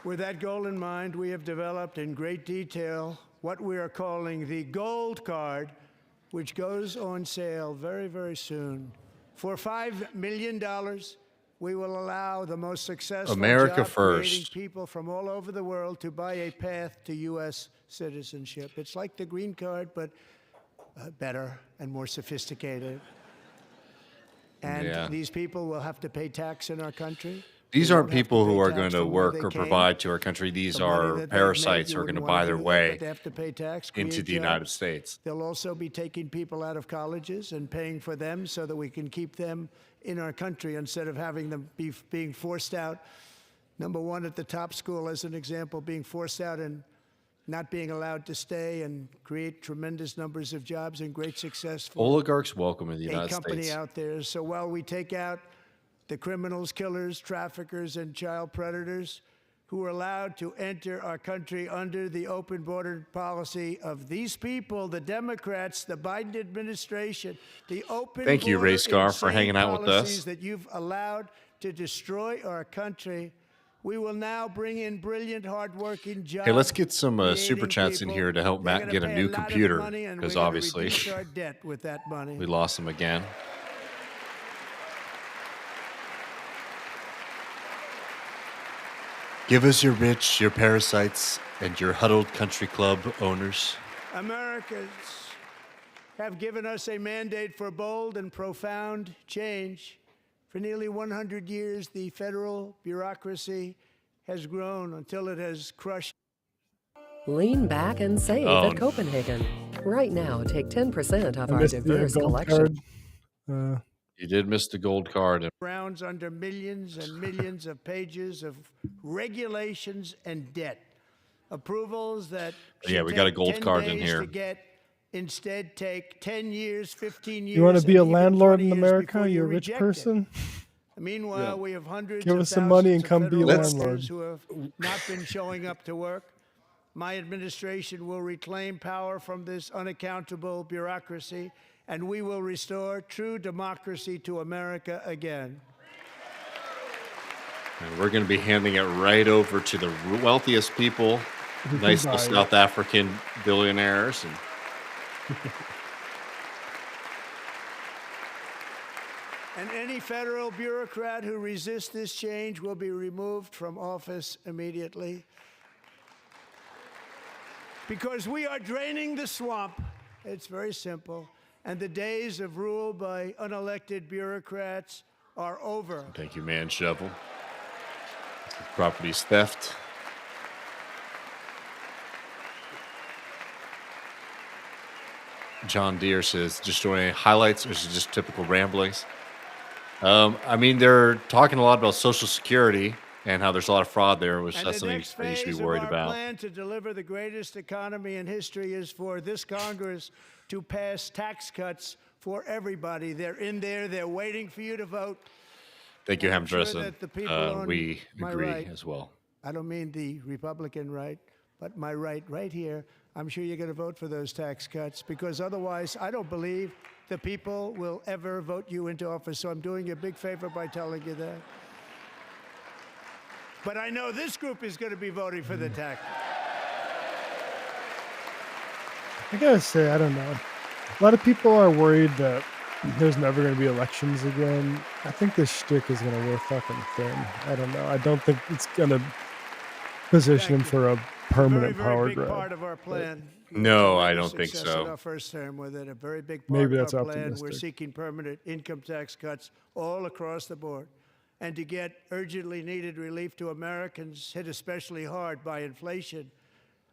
With that goal in mind, we have developed in great detail what we are calling the Gold Card, which goes on sale very, very soon. For $5 million, we will allow the most successful America job-creating first. people from all over the world to buy a path to U.S. citizenship. It's like the green card, but better and more sophisticated. And these people will have to pay tax in our country. These They aren't won't have people pay who are tax going to from where work they or came. provide to our country. These The money are that they've made, parasites you who are going to wouldn't buy wanna their do that, way but they have to pay tax, into create the United jobs. States. They'll also be taking people out of colleges and paying for them so that we can keep them in our country instead of having them being forced out. Number one, at the top school, as an example, being forced out and not being allowed to stay and create tremendous numbers of jobs and great success for Oligarchs welcome in the a United company States. out there. So while we take out the criminals, killers, traffickers, and child predators who are allowed to enter our country under the open border policy of these people, the Democrats, the Biden administration, the open Thank you, border Rayscar, for insane hanging out with policies us. that you've allowed to destroy our country. We will now bring in brilliant, hardworking jobs. Hey, let's get some super chats in here to help Matt get a new computer, because obviously our debt with that money. we lost him again. Give us your rich, your parasites, and your huddled country club owners. Americans have given us a mandate for bold and profound change. For nearly 100 years, the federal bureaucracy has grown until it has crushed. Lean back and save Oh. at Copenhagen. Right now, take 10% off I our missed the diverse gold collection. card. You did miss the gold card. Rounds under millions and millions of pages of regulations and debt. Approvals that Yeah, should we got a take gold 10 card in days here. to get, instead take 10 years, 15 years. You want to be and a even landlord 20 in years America? before You're a you rich reject it. person. Meanwhile, we have hundreds Give of us some money and thousands of come be a federal landlord. workers who have not been showing up to work. My administration will reclaim power from this unaccountable bureaucracy, and we will restore true democracy to America again. And we're going to be handing it right over to the wealthiest people, Who can nice little buy it. South African billionaires. And And any federal bureaucrat who resists this change will be removed from office immediately. Because we are draining the swamp. It's very simple. And the days of rule by unelected bureaucrats are over. thank you, man, shovel. Properties theft. John Deere says, just showing highlights, or is it just typical ramblings? I mean, they're talking a lot about Social Security and how there's a lot of fraud there, which And that's the something next that you should phase be of worried our about. plan to deliver the greatest economy in history is for this Congress to pass tax cuts for everybody. They're in there. They're waiting for you to vote. Thank you, I'm sure Hamdressa. that the people on We my agree right- as well. I don't mean the Republican right, but my right here. I'm sure you're going to vote for those tax cuts, because otherwise I don't believe the people will ever vote you into office. So I'm doing you a big favor by telling you that. But I know this group is going to be voting for the tax. I gotta say, I don't know. A lot of people are worried that there's never going to be elections again. I think this shtick is going to wear fucking thin. I don't know. I don't think it's going to position him Thank you. for a permanent very power big grab. part of our plan. No, I Tremendous don't think success so. In our first term with it, a very big part Maybe of that's our plan. We're optimistic. seeking permanent income tax cuts all across the board. And to get urgently needed relief to Americans hit especially hard by inflation,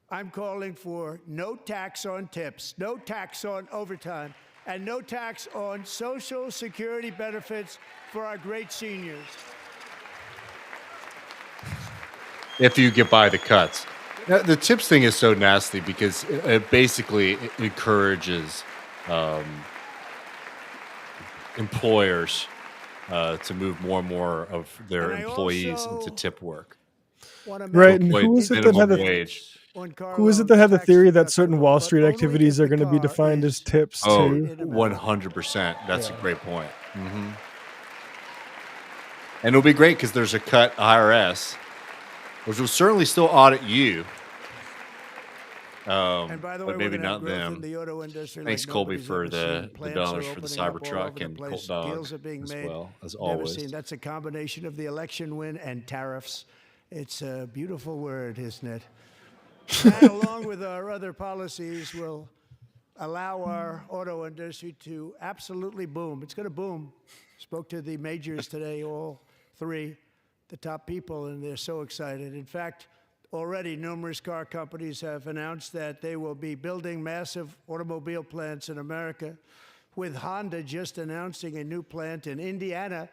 I'm calling for no tax on tips, no tax on overtime, and no tax on Social Security benefits for our great seniors. If you get by the cuts. Now, the tips thing is so nasty because it basically encourages employers to move more and more of their And I employees into also tip work. want to Right, make and Avoid who is it that had minimum the wage. on car who is it that loans had the tax theory that certain deductible, Wall but Street only activities if are the going to be car defined as is tips Oh, too? made in America. 100%. That's Yeah. a great point. And it'll be great because there's a cut IRS, which will certainly still audit you, And by the way, but we're maybe going to have not growth in them. the auto industry Thanks, like Colby, nobody's for ever seen. the Plants dollars are for the opening up all over Cybertruck the and place. Colt Dog Deals are being as made. well, as Never always. seen. That's a combination of the election win and tariffs. It's a beautiful word, isn't it? That, along with our other policies, will allow our auto industry to absolutely boom. It's going to boom. Spoke to the majors today, all three, the top people, and they're so excited. In fact, already numerous car companies have announced that they will be building massive automobile plants in America, with Honda just announcing a new plant in Indiana,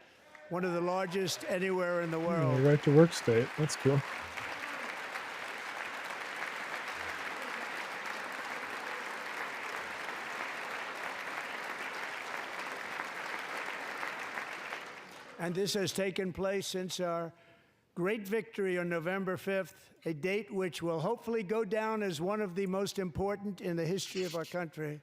one of the largest anywhere in the world. Right to work state. That's cool. And this has taken place since our great victory on November 5th, a date which will hopefully go down as one of the most important in the history of our country.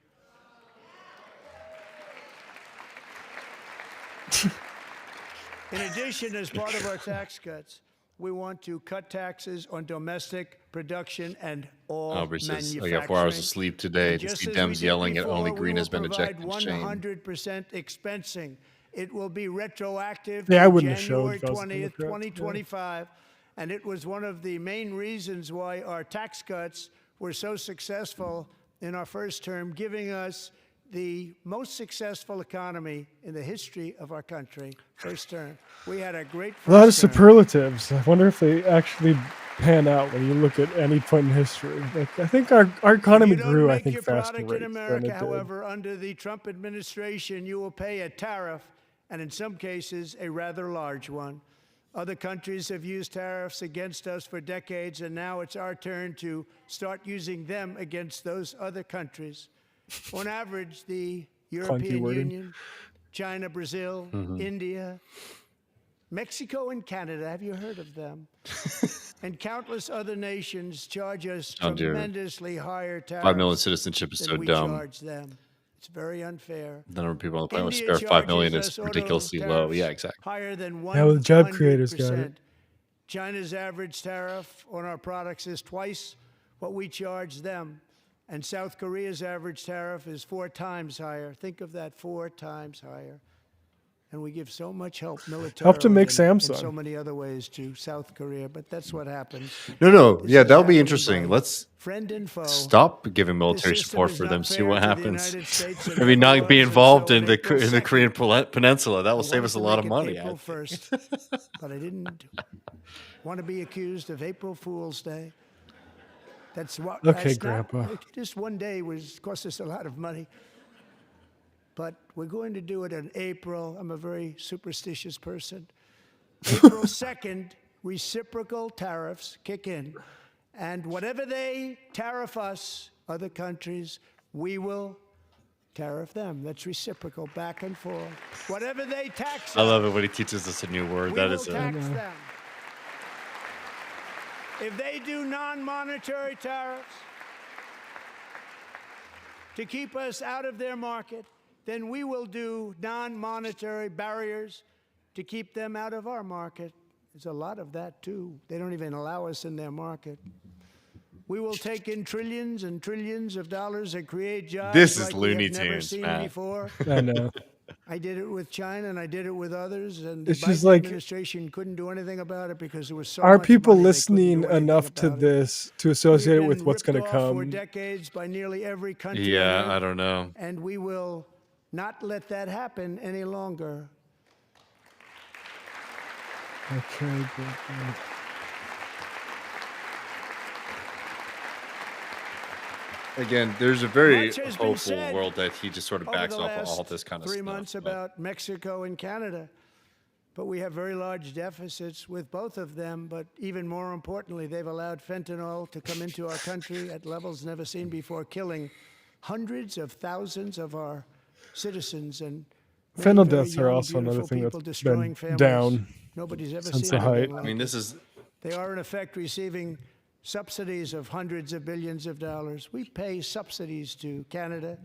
In addition, as part of our tax cuts, we want to cut taxes on domestic production and all Aubrey says, manufacturing. I got 4 hours of sleep today And to just see as we Dems did yelling at before, only we green will has been provide ejected. Shame. 100% expensing. It will be retroactive Yeah, I to wouldn't have January showed if I was a 20th, Democrat, yeah. 2025. And it was one of the main reasons why our tax cuts were so successful in our first term, giving us the most successful economy in the history of our country. First term. We had a great A lot of first term. superlatives. I wonder if they actually pan out when you look at any point in history. Like, I think our economy If you don't grew, I make think, your faster product rates in than America, it did. however, under the Trump administration, you will pay a tariff, and in some cases, a rather large one. Other countries have used tariffs against us for decades, and now it's our turn to start using them against those other countries. On average, the European wording. Union, China, Brazil, India, Mexico, and Canada, have you heard of them? And countless other nations charge us Oh, dear. tremendously higher 5 million tariffs citizenship is than so we dumb. charge them. It's very unfair. The number of people on the planet will India spare 5 million charges is us auto ridiculously low. tariffs Yeah, exactly. higher than 100%. Yeah, well, the job creators got it. China's average tariff on our products is twice what we charge them. And South Korea's average tariff is 4 times higher. Think of that, 4 times higher. And we give so much help militarily Help to make and Samsung. so many other ways to South Korea, but that's what happens. No. This Yeah, is that'll be happening interesting. by Let's friend and foe. stop giving This military system support is for not them. See fair what to the happens. United States and Maybe never not be was, and involved so in on the April in the 2nd, Korean Peninsula. That will I save wanted us a to lot of make it money. April 1st, but I didn't want to be accused of April Fool's Day. That's what. Okay, that's not- Grandpa. just one day cost us a lot of money. But we're going to do it in April. I'm a very superstitious person. April 2nd, reciprocal tariffs kick in. And whatever they tariff us, other countries, we will tariff them. That's reciprocal, back and forth. Whatever they tax us, I love it when he teaches us a new word. we That will is tax them. If they do non-monetary tariffs to keep us out of their market, then we will do non-monetary barriers to keep them out of our market. There's a lot of that, too. They don't even allow us in their market. We will take in trillions and trillions of dollars and create jobs This is like we have Looney never Tunes, seen Matt. before. I know. I did it with China and I did it with others, and the It's just Biden like- administration couldn't do anything about it because there was so Are much people money they couldn't do listening anything enough to about it. this to We've associate it been with what's going to ripped off for come? decades by nearly every country. on Yeah, Earth, I don't know. and we will not let that happen any longer. Okay, Grandpa. Again, there's a very Much has been hopeful said world that he just sort of Over backs the off of all last this kind of 3 stuff. months but- about Mexico and Canada. But we have very large deficits with both of them. But even more importantly, they've allowed fentanyl to come into our country at levels never seen before, killing hundreds of thousands of our citizens and Fentanyl very deaths are young, also another beautiful thing people that's destroying been families. down Nobody's ever since seen the height. anything I like mean, it. this is They are, in effect, receiving subsidies of hundreds of billions of dollars. We pay subsidies to Canada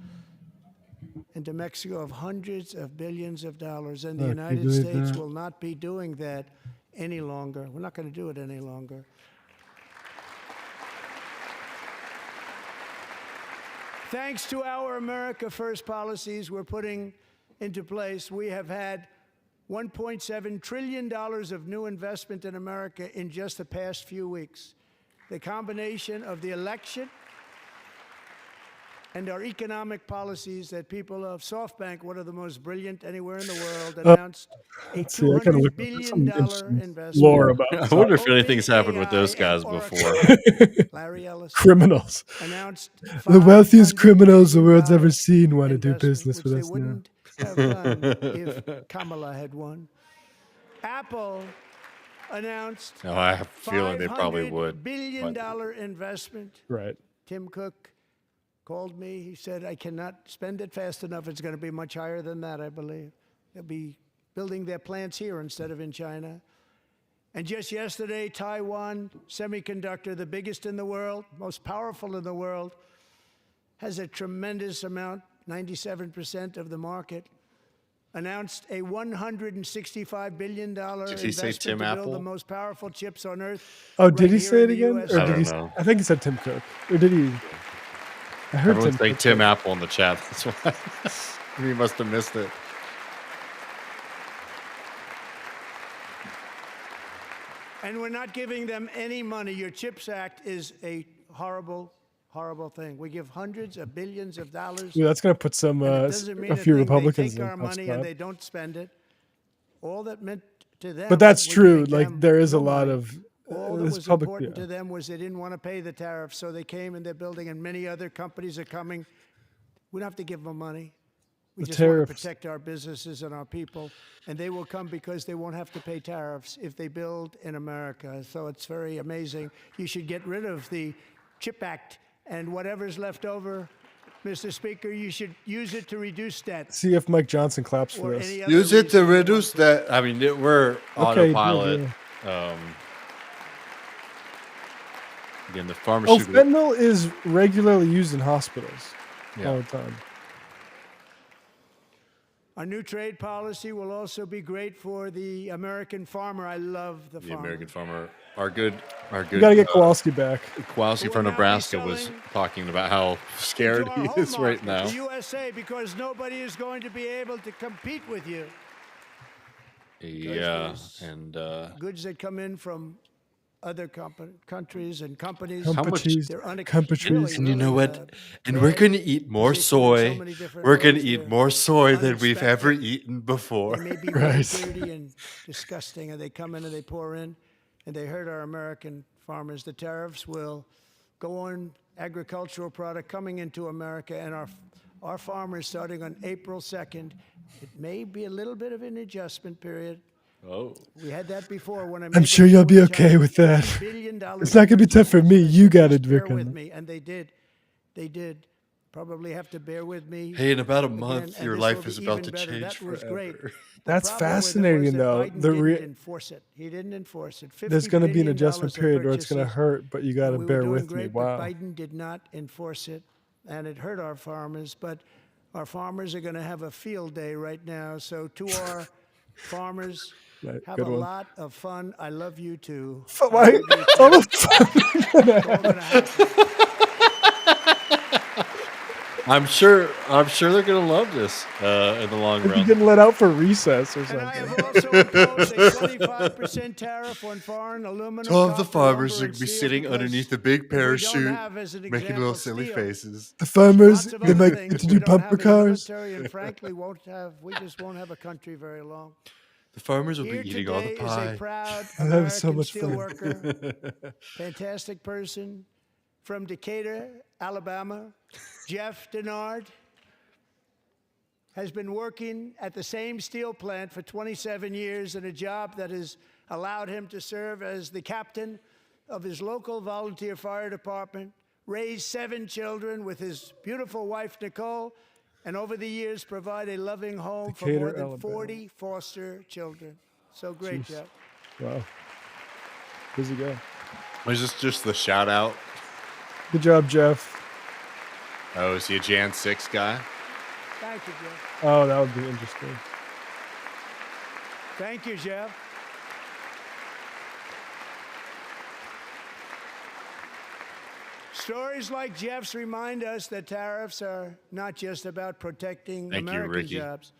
and to Mexico of hundreds of billions of dollars, and the Look, you United believe States that? will not be doing that any longer. We're not going to do it any longer. Thanks to our America First policies we're putting into place, we have had $1.7 trillion of new investment in America in just the past few weeks. The combination of the election and our economic policies that people of SoftBank, one of the most brilliant anywhere in the world, announced a Let's see, I gotta $200 look up billion some interesting investment. lore about I wonder if anything's OpenAI happened with those and guys Oracle, before. Larry Ellis criminals. announced The wealthiest $500 criminals the billion world's ever seen want to do investment, business which with they us now. wouldn't have done if Kamala had won. Apple announced No, I have a feeling they probably $500 would. billion but- investment. Right. Tim Cook called me. He said, I cannot spend it fast enough. It's going to be much higher than that, I believe. They'll be building their plants here instead of in China. And just yesterday, Taiwan Semiconductor, the biggest in the world, most powerful in the world, has a tremendous amount, 97% of the market, announced a $165 billion Did he say investment Tim to build Apple? the most powerful chips on Earth. Oh, did right he here say in it the again? US. Or I did don't he? know. I think he said Tim Cook. Or did he? I heard Everyone's Tim saying Cook. Tim Apple in the chat. That's why he must have missed it. And we're not giving them any money. Your CHIPS Act is a horrible, horrible thing. We give hundreds of billions of dollars. Yeah, that's gonna put some and it doesn't mean a few thing. Republicans They in take our a tough money spot. and they don't spend it. All that meant to them. But that's we're true. giving Like them there is a no lot money. of All that this was public. important Yeah. to them was they didn't want to pay the tariffs, so they came and they're building, and many other companies are coming. We don't have to give them money. We The just want to tariffs. protect our businesses and our people, and they will come because they won't have to pay tariffs if they build in America. So it's very amazing. You should get rid of the CHIP Act, and whatever's left over, Mr. Speaker, you should use it to reduce debt. See if Mike Johnson claps for Or this. any other Use it to reason you want reduce to. that. I mean, we're Okay, good, autopilot. yeah. Again, the Oh, pharmaceutical. fentanyl is regularly used in hospitals Yeah. all the time. Our new trade policy will also be great for the American farmer. I love the The farmer. American farmer, our good. You got to get Kowalski back. Kowalski Who from will now be Nebraska was selling talking about how scared to our he home is right market, now. the USA, because nobody is going to be able to compete with you. Yeah, there's and Goods that come in from other countries and companies. much- Countries, They're countries. and you know really, what? And we're bad. going to eat more They come in so soy. many different We're going to ways. eat They're more soy than we've ever unexpected. eaten before. They may be Right. very dirty and disgusting, and they come in and they pour in, and they hurt our American farmers. The tariffs will go on agricultural product coming into America, and our farmers, starting on April 2nd, it may be a little bit of an adjustment period. Oh, We had that before when I made I'm the sure you'll be deal with okay China, with that. $50 billion It's not gonna be tough for me. You got it, Bear Vic. with me, and they did. They did. Probably have to bear with me. hey, in about a again, month, and your this life will be is about even to better. change That was forever. great. The That's problem with it was fascinating, that though. Biden The didn't enforce it. He didn't enforce it. There's $50 going to be an billion adjustment of period where it's going to purchases, hurt, but you got to and we were bear doing with me. great, Wow. But Biden did not enforce it, and it hurt our farmers. But our farmers are going to have a field day right now. So to our farmers, Right, have good a one. lot of fun. I love you too. Why- It's all gonna happen. I'm sure they're going to love this in the long You're run. getting let out for recess or And I something. have also imposed a 25% tariff on foreign aluminum. All of the copper, farmers lumber, are and going to be steel sitting because underneath the big we don't parachute, have, as an making little example, silly steel. faces. The farmers, Lots of they other might things get to we do don't have bumper in the cars. military, and frankly, we just won't have a country very long. The farmers will Here be eating all the today is a pie. proud That was so American much fun. steelworker, fantastic person from Decatur, Alabama, Jeff Denard. Has been working at the same steel plant for 27 years in a job that has allowed him to serve as the captain of his local volunteer fire department, raise 7 children with his beautiful wife, Nicole, and over the years provide a loving home for more Decatur, than Alabama. 40 foster children. So great, Jeez. Jeff. Wow. Busy guy. Was this just the shout out? Good job, Jeff. Oh, is he a Jan 6 guy? Thank you, Jeff. Oh, that would be interesting. Thank you, Jeff. Stories like Jeff's remind us that tariffs are not just about protecting Thank you, American Ricky. jobs.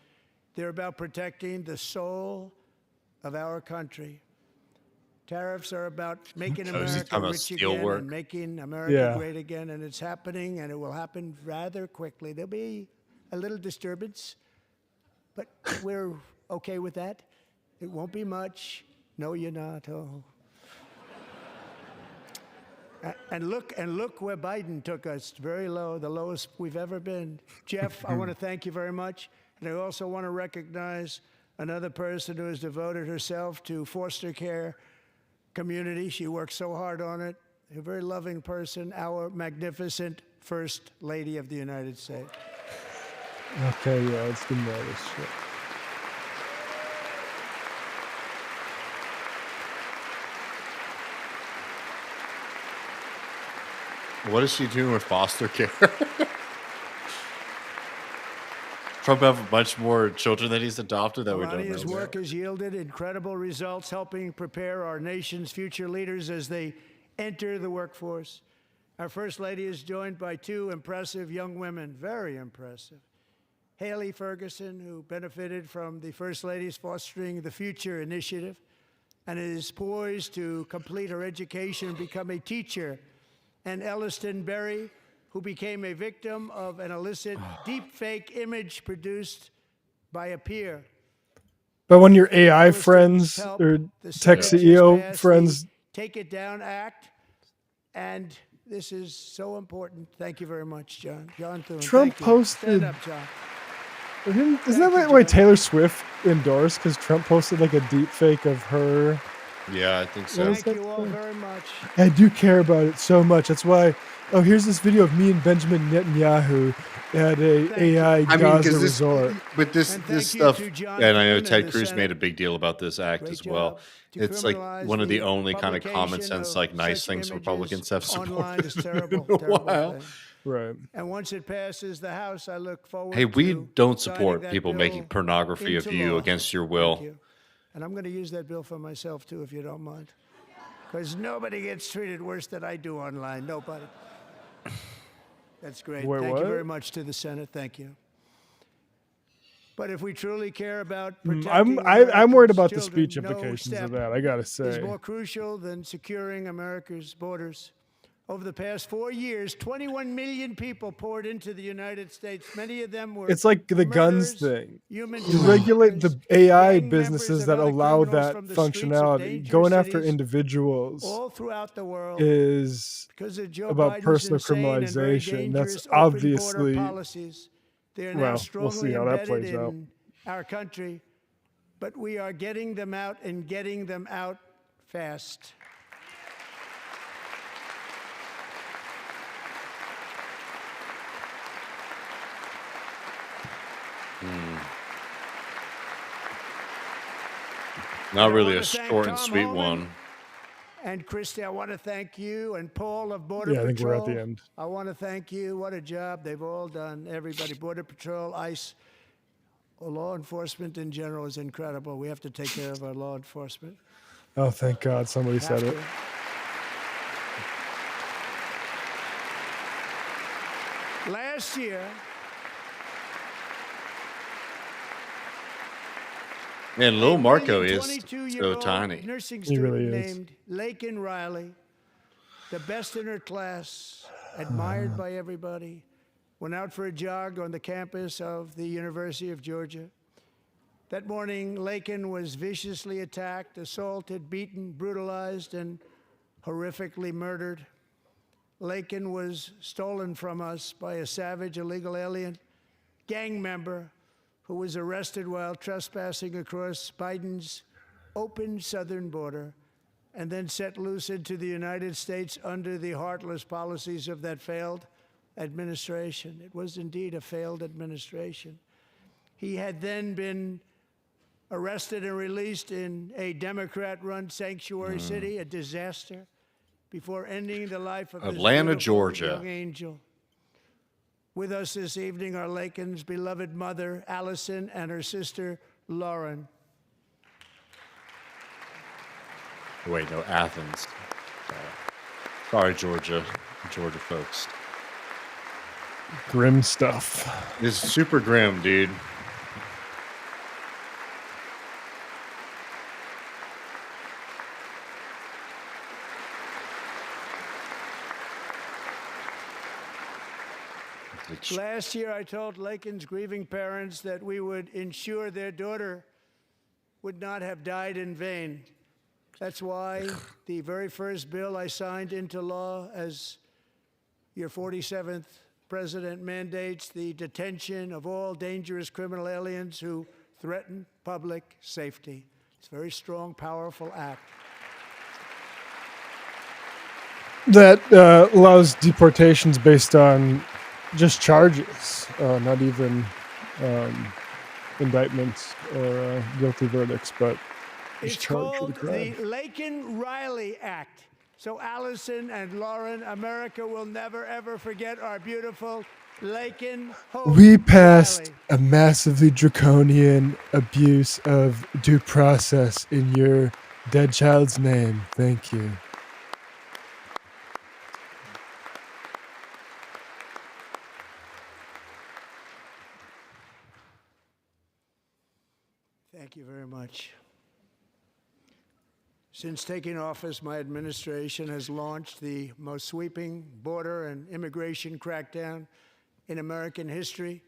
They're about protecting the soul of our country. Tariffs are about making Oh, is he America talking about rich steel again work? and making America Yeah. great again, and it's happening, and it will happen rather quickly. There'll be a little disturbance, but we're okay with that. It won't be much. No, you're not. Oh. And look where Biden took us, very low, the lowest we've ever been. Jeff, I want to thank you very much. And I also want to recognize another person who has devoted herself to foster care community. She works so hard on it. A very loving person, our magnificent First Lady of the United States. Okay, yeah, let's do more of this shit. What is she doing with foster care? Trump have a bunch more children that he's adopted that we don't Melania's know work about. has yielded incredible results, helping prepare our nation's future leaders as they enter the workforce. Our First Lady is joined by two impressive young women, very impressive. Haley Ferguson, who benefited from the First Lady's Fostering the Future initiative and is poised to complete her education and become a teacher. And Elliston Berry, who became a victim of an illicit deepfake image produced by a peer. But when your AI Elliston's friends help, or the tech Senate just CEO passed friends, the Take It Down Act, and this is so important. Thank you very much, John. John Thune. Trump thank you. posted- Stand up, John. isn't Thank that you, why John. Taylor Swift endorsed? Because Trump posted like a deep fake of her. Yeah, I think so. What was Thank that you all thing? very much. I do care about it so much. That's why. Oh, here's this video of me and Benjamin Netanyahu at a Thank you. AI I mean, Gaza because this, resort. but this And this thank you stuff, to John and I know Thune Ted and the Cruz Senate. made a big deal about this act Great as well. job to It's like criminalize one of the the only kind of common publication sense, of like nice such things images Republicans have online supported is terrible, in a terrible while. thing. Right. And once it passes the House, I look forward Hey, we to don't signing support that people bill making pornography of into you law. against your Thank will. you. And I'm going to use that bill for myself, too, if you don't mind. Because nobody gets treated worse than I do online. Nobody. That's great. Wait, Thank what? you very much to the Senate. Thank you. But if we truly care about I'm protecting I'm worried America's about the children, speech no implications step of that. I gotta is say. more crucial than securing America's borders. Over the past 4 years, 21 million people poured into the United States. Many of them were It's like the guns murderers, thing. human You regulate the traffickers, AI gang members, businesses and that other allow criminals that from the streets of functionality. dangerous Going after cities individuals all throughout the world is because of Joe about Biden's personal insane and very criminalization. That's dangerous open obviously- border policies. They are now well, we'll strongly see how that embedded plays out. in our country, but we are getting them out and getting them out fast. Not I really a wanna thank short and Tom sweet Homan. one. And Christy, I want to thank you and Paul of Border Yeah, I Patrol. think we're at the end. I want to thank you. What a job they've all done. Everybody, Border Patrol, ICE, law enforcement in general is incredible. We have to take care of our law enforcement. Oh, thank God somebody said Have it. to. Last year, Man, little Marco is so 22-year-old tiny. nursing He student really is. named Lech Riley, the best in her class, admired by everybody, went out for a jog on the campus of the University of Georgia. That morning, Lakin was viciously attacked, assaulted, beaten, brutalized, and horrifically murdered. Lakin was stolen from us by a savage illegal alien gang member who was arrested while trespassing across Biden's open southern border and then set loose into the United States under the heartless policies of that failed administration. It was indeed a failed administration. He had then been arrested and released in a Democrat-run sanctuary city, a disaster, before ending the life of Atlanta, this beautiful Georgia. young angel. With us this evening are Laken's beloved mother, Allison, and her sister, Lauren. Wait, no, Athens. Sorry, Georgia folks. Grim stuff. It's super grim, dude. Last year, I told Laken's grieving parents that we would ensure their daughter would not have died in vain. That's why the very first bill I signed into law as your 47th president mandates the detention of all dangerous criminal aliens who threaten public safety. It's a very strong, powerful act. That allows deportations based on just charges, not even indictments or guilty verdicts, but just It's charged called with a crime. the Laken-Riley Act. So Allison and Lauren, America will never, ever forget our beautiful Laken Hope We passed Riley. a massively draconian abuse of due process in your dead child's name. Thank you. Thank you very much. Since taking office, my administration has launched the most sweeping border and immigration crackdown in American history,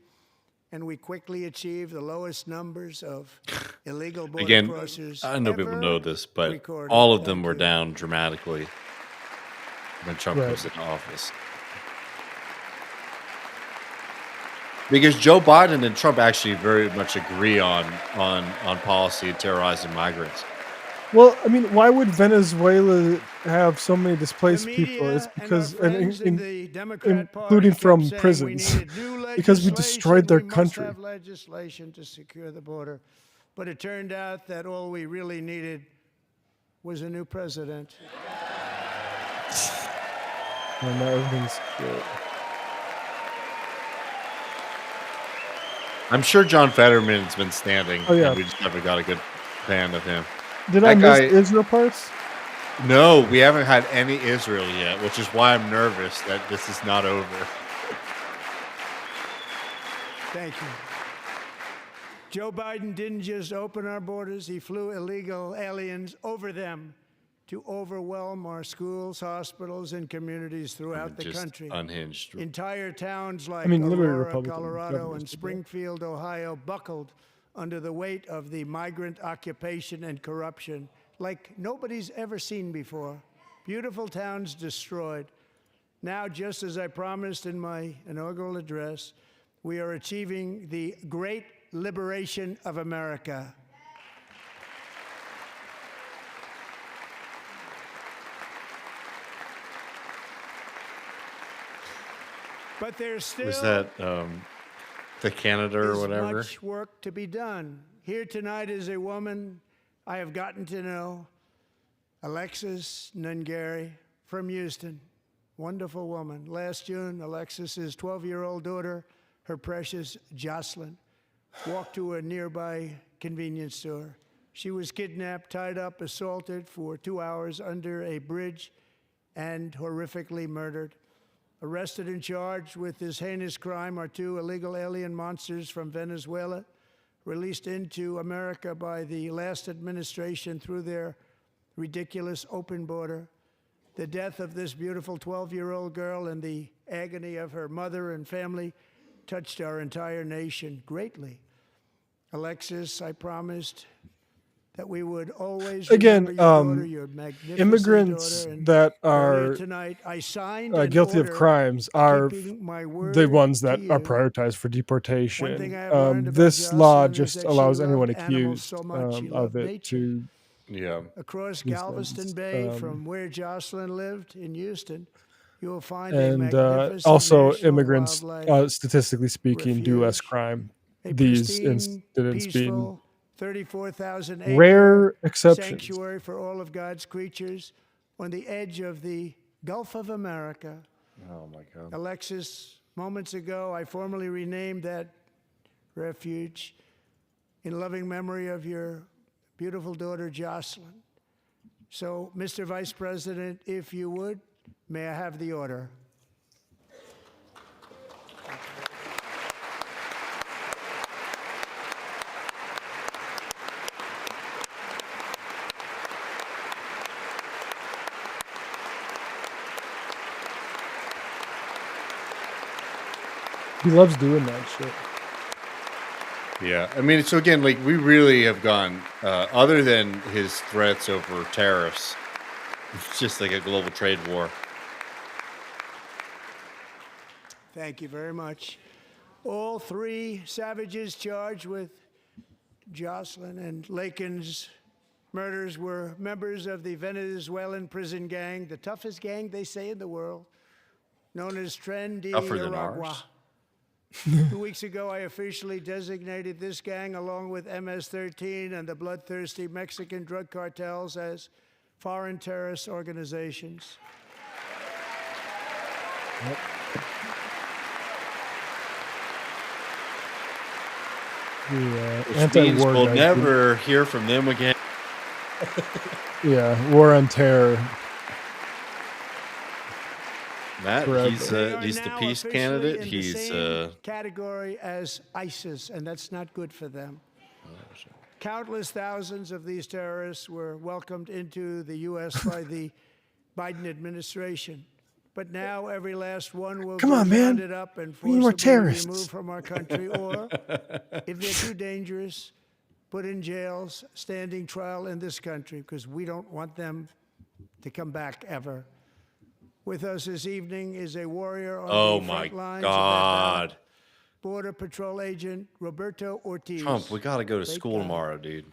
and we quickly achieved the lowest numbers of illegal border Again, crossers I know people ever know this, but recorded. all of them Thank were you. down dramatically when Trump Right. was in office. Because Joe Biden and Trump actually very much agree on policy terrorizing migrants. Well, I mean, why would Venezuela have so many displaced The people? It's media because, and our friends in the Democrat Party including kept from saying we prisons, needed new because we destroyed legislation, their we must country. have legislation to secure the border. But it turned out that all we really needed was a new president. And now everything's good. I'm sure John Fetterman's been standing. Oh, yeah. And we just haven't got a good fan of him. Did I That miss guy- Israel parts? No, we haven't had any Israel yet, which is why I'm nervous that this is not over. Thank you. Joe Biden didn't just open our borders, he flew illegal aliens over them to overwhelm our schools, hospitals, and communities throughout the Just country. unhinged. Entire towns like literally Aurora, Republican Colorado, governors and did that. Springfield, Ohio, buckled under the weight of the migrant occupation and corruption like nobody's ever seen before. Beautiful towns destroyed. Now, just as I promised in my inaugural address, we are achieving the great liberation of America. But there's still Was that the Canada or is whatever? much work to be done. Here tonight is a woman I have gotten to know, Alexis Nungary from Houston. Wonderful woman. Last June, Alexis's 12-year-old daughter, her precious Jocelyn, walked to a nearby convenience store. She was kidnapped, tied up, assaulted for 2 hours under a bridge, and horrifically murdered. Arrested and charged with this heinous crime are two illegal alien monsters from Venezuela, released into America by the last administration through their ridiculous open border. The death of this beautiful 12-year-old girl and the agony of her mother and family touched our entire nation greatly. Alexis, I promised that we would always Again, remember your daughter, your magnificent immigrants daughter, and that earlier are tonight, I signed an guilty of order crimes are keeping my word the ones that to are you. prioritized for One deportation. thing I have learned about This law Jocelyn is just that she allows anyone loved animals accused so much. She of loved it nature. to Yeah. Across These Galveston things, Bay from where Jocelyn lived in Houston, You will find a And magnificent also, national immigrants, wildlife statistically speaking, do less refuge, crime. a These pristine, incidents being peaceful, 34,000 acre rare exceptions. sanctuary for all of God's creatures on the edge of the Gulf of America. Oh my God. Alexis, moments ago, I formally renamed that refuge in loving memory of your beautiful daughter, Jocelyn. So, Mr. Vice President, if you would, may I have the order? He loves doing that shit. Yeah, I mean, so again, like we really have gone, other than his threats over tariffs, it's just like a global trade war. Thank you very much. All three savages charged with Jocelyn and Lakin's murders were members of the Venezuelan prison gang, the toughest gang, they say, in the world, known as Tren de Tougher than Aragua. ours. 2 weeks ago, I officially designated this gang, along with MS-13 and the bloodthirsty Mexican drug cartels, as foreign terrorist organizations. Yep. Which Anti-war means we'll guy, never hear from them again. Yeah, war on terror. Matt, Forever. he's They are the now peace officially candidate. in the He's same category as ISIS, and that's not good for them. Countless thousands of these terrorists were welcomed into the U.S. by the Biden administration. But now every last one will Come be on, man. rounded up and We need more forcibly terrorists. removed from our country, or if they're too dangerous, put in jails, standing trial in this country, because we don't want them to come back ever. With us this evening is a warrior on oh the my front lines of that battle, God, Border Patrol Agent Roberto Ortiz. Trump, we got to go to Great school guy. tomorrow, dude.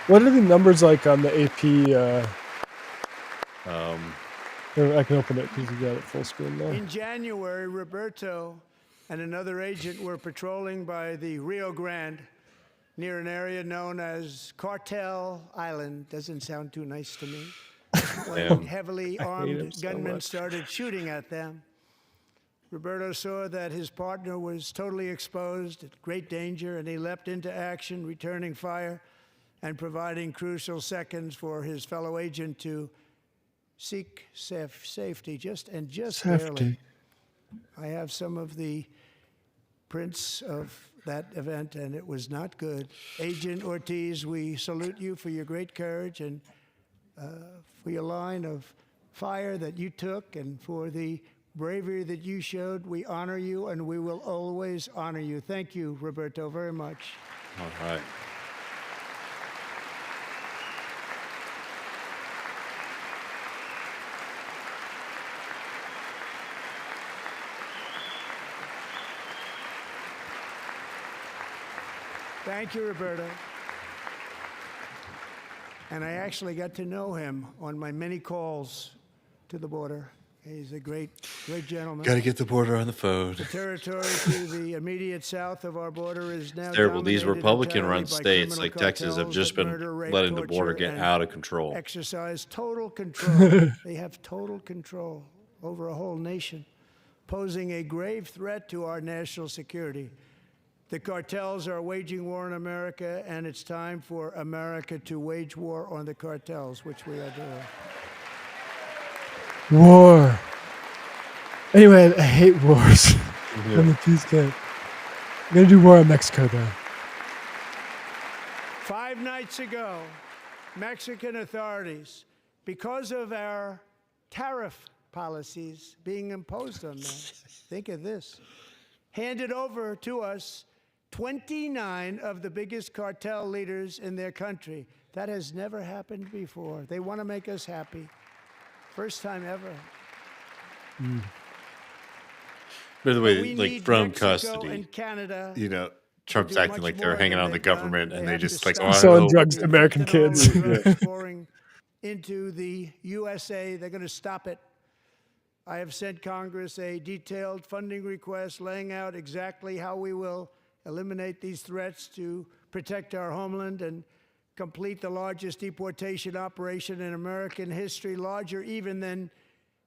What are the numbers like on the AP? Um, I can open it because you got it full screen now. In January, Roberto and another agent were patrolling by the Rio Grande near an area known as Cartel Island. Doesn't sound too nice to me. When Damn. heavily him armed so gunmen much. started shooting at them. Roberto saw that his partner was totally exposed, at great danger, and he leapt into action, returning fire and providing crucial seconds for his fellow agent to seek safety, just barely. I have some of the prints of that event, and it was not good. Agent Ortiz, we salute you for your great courage and for your line of fire that you took, and for the bravery that you showed. We honor you, and we will always honor you. Thank you, Roberto, very much. all right. Thank you, Roberto. And I actually got to know him on my many calls to the border. He's a great gentleman. Got to get the border on the phone. The territory to the immediate south of our border is now Terrible. These dominated Republican-run entirely by states criminal like Texas have cartels just that been murder, rape, letting the border torture, get and out of control. exercise total control. They have total control over a whole nation, posing a grave threat to our national security. The cartels are waging war in America, and it's time for America to wage war on the cartels, which we are doing. War. Anyway, I hate wars. I'm the peace camp. I'm gonna do war on Mexico though. 5 nights ago, Mexican authorities, because of our tariff policies being imposed on them, think of this, handed over to us 29 of the biggest cartel leaders in their country. That has never happened before. They want to make us happy. First time ever. By the But way, we like need from Mexico custody, and Canada you know, Trump's do acting much like they're more hanging than on the they've done. government, They and they have to just like, stop oh, I Selling hope. drugs to American fentanyl kids. and drugs pouring into the USA. They're going to stop it. I have sent Congress a detailed funding request laying out exactly how we will eliminate these threats to protect our homeland and complete the largest deportation operation in American history, larger even than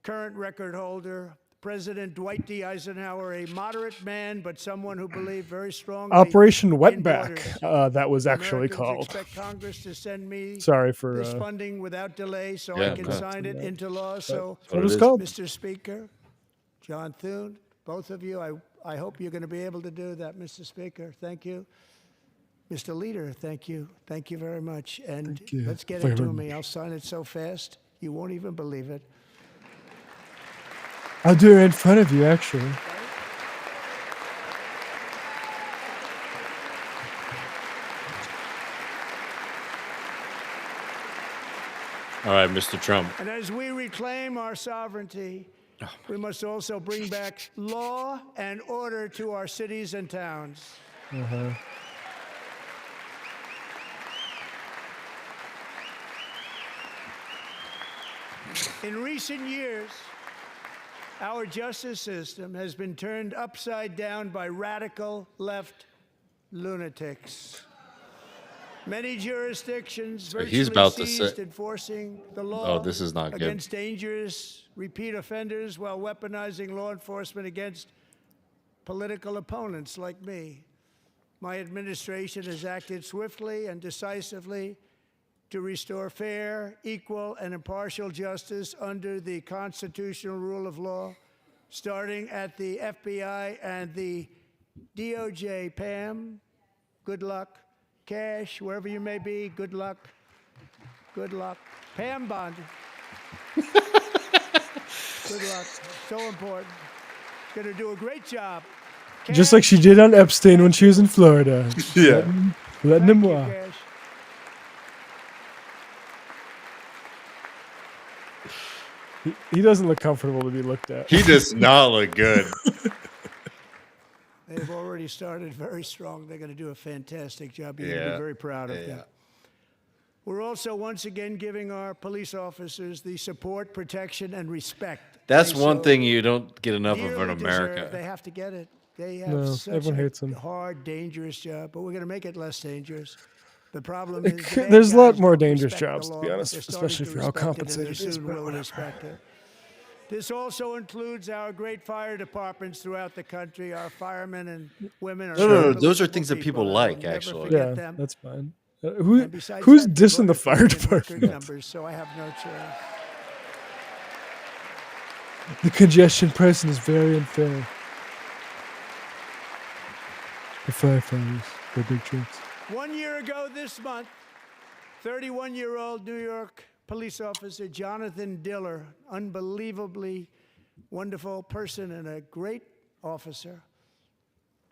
current record holder President Dwight D. Eisenhower, a moderate man, but someone who believed very strongly Operation in Wetback, borders. that was actually Americans called. expect Congress to send me Sorry for this funding without delay so I Yeah, can no. sign it into law. So, that's what it was is. called. Mr. Speaker, John Thune, both of you, I hope you're going to be able to do that, Mr. Speaker. Thank you. Mr. Leader, thank you. Thank you very much. And Thank you let's get very it to much. me. I'll sign it so fast, you won't even believe it. I'll do it in front of you, actually. All right, Mr. Trump. And as we reclaim our sovereignty, we must also bring back law and order to our cities and towns. In recent years, our justice system has been turned upside down by radical left lunatics. Many jurisdictions he's virtually about to ceased say- enforcing the law Oh, this is not good. against dangerous repeat offenders while weaponizing law enforcement against political opponents like me. My administration has acted swiftly and decisively to restore fair, equal, and impartial justice under the constitutional rule of law, starting at the FBI and the DOJ. Pam, good luck. Cash, wherever you may be, good luck. Good luck. Pam Bond. Good luck. So important. Going to do a great job. Just like she did on Epstein when she was in Florida. Yeah. Letting him Thank you, walk. Cash. He doesn't look comfortable to be looked at. He does not look good. They've already started very strong. They're going to do a fantastic job. You're going to Yeah. be very proud of them. We're also once again giving our police officers the support, protection, and respect. That's they one so thing you don't get enough of dearly in America. deserve. They have to get it. They have No, such everyone a hates them. hard, dangerous job, but we're going to make it less dangerous. The problem is the bad There's a lot guys more don't dangerous respect the jobs, to law, be but honest, they're starting especially to if you're all respect it, and compensated. they soon But will whatever. respect it. This also includes our great fire departments throughout the country. Our firemen and women are No, those are unbelievable things that people I will like, never actually. forget Yeah, them. that's fine. And besides Who's that, they dissing the voted for fire me in record department? numbers, so I have no choice. The congestion pricing is very unfair. The firefighters, the big trucks. 1 year ago this month, 31-year-old New York police officer Jonathan Diller, unbelievably wonderful person and a great officer,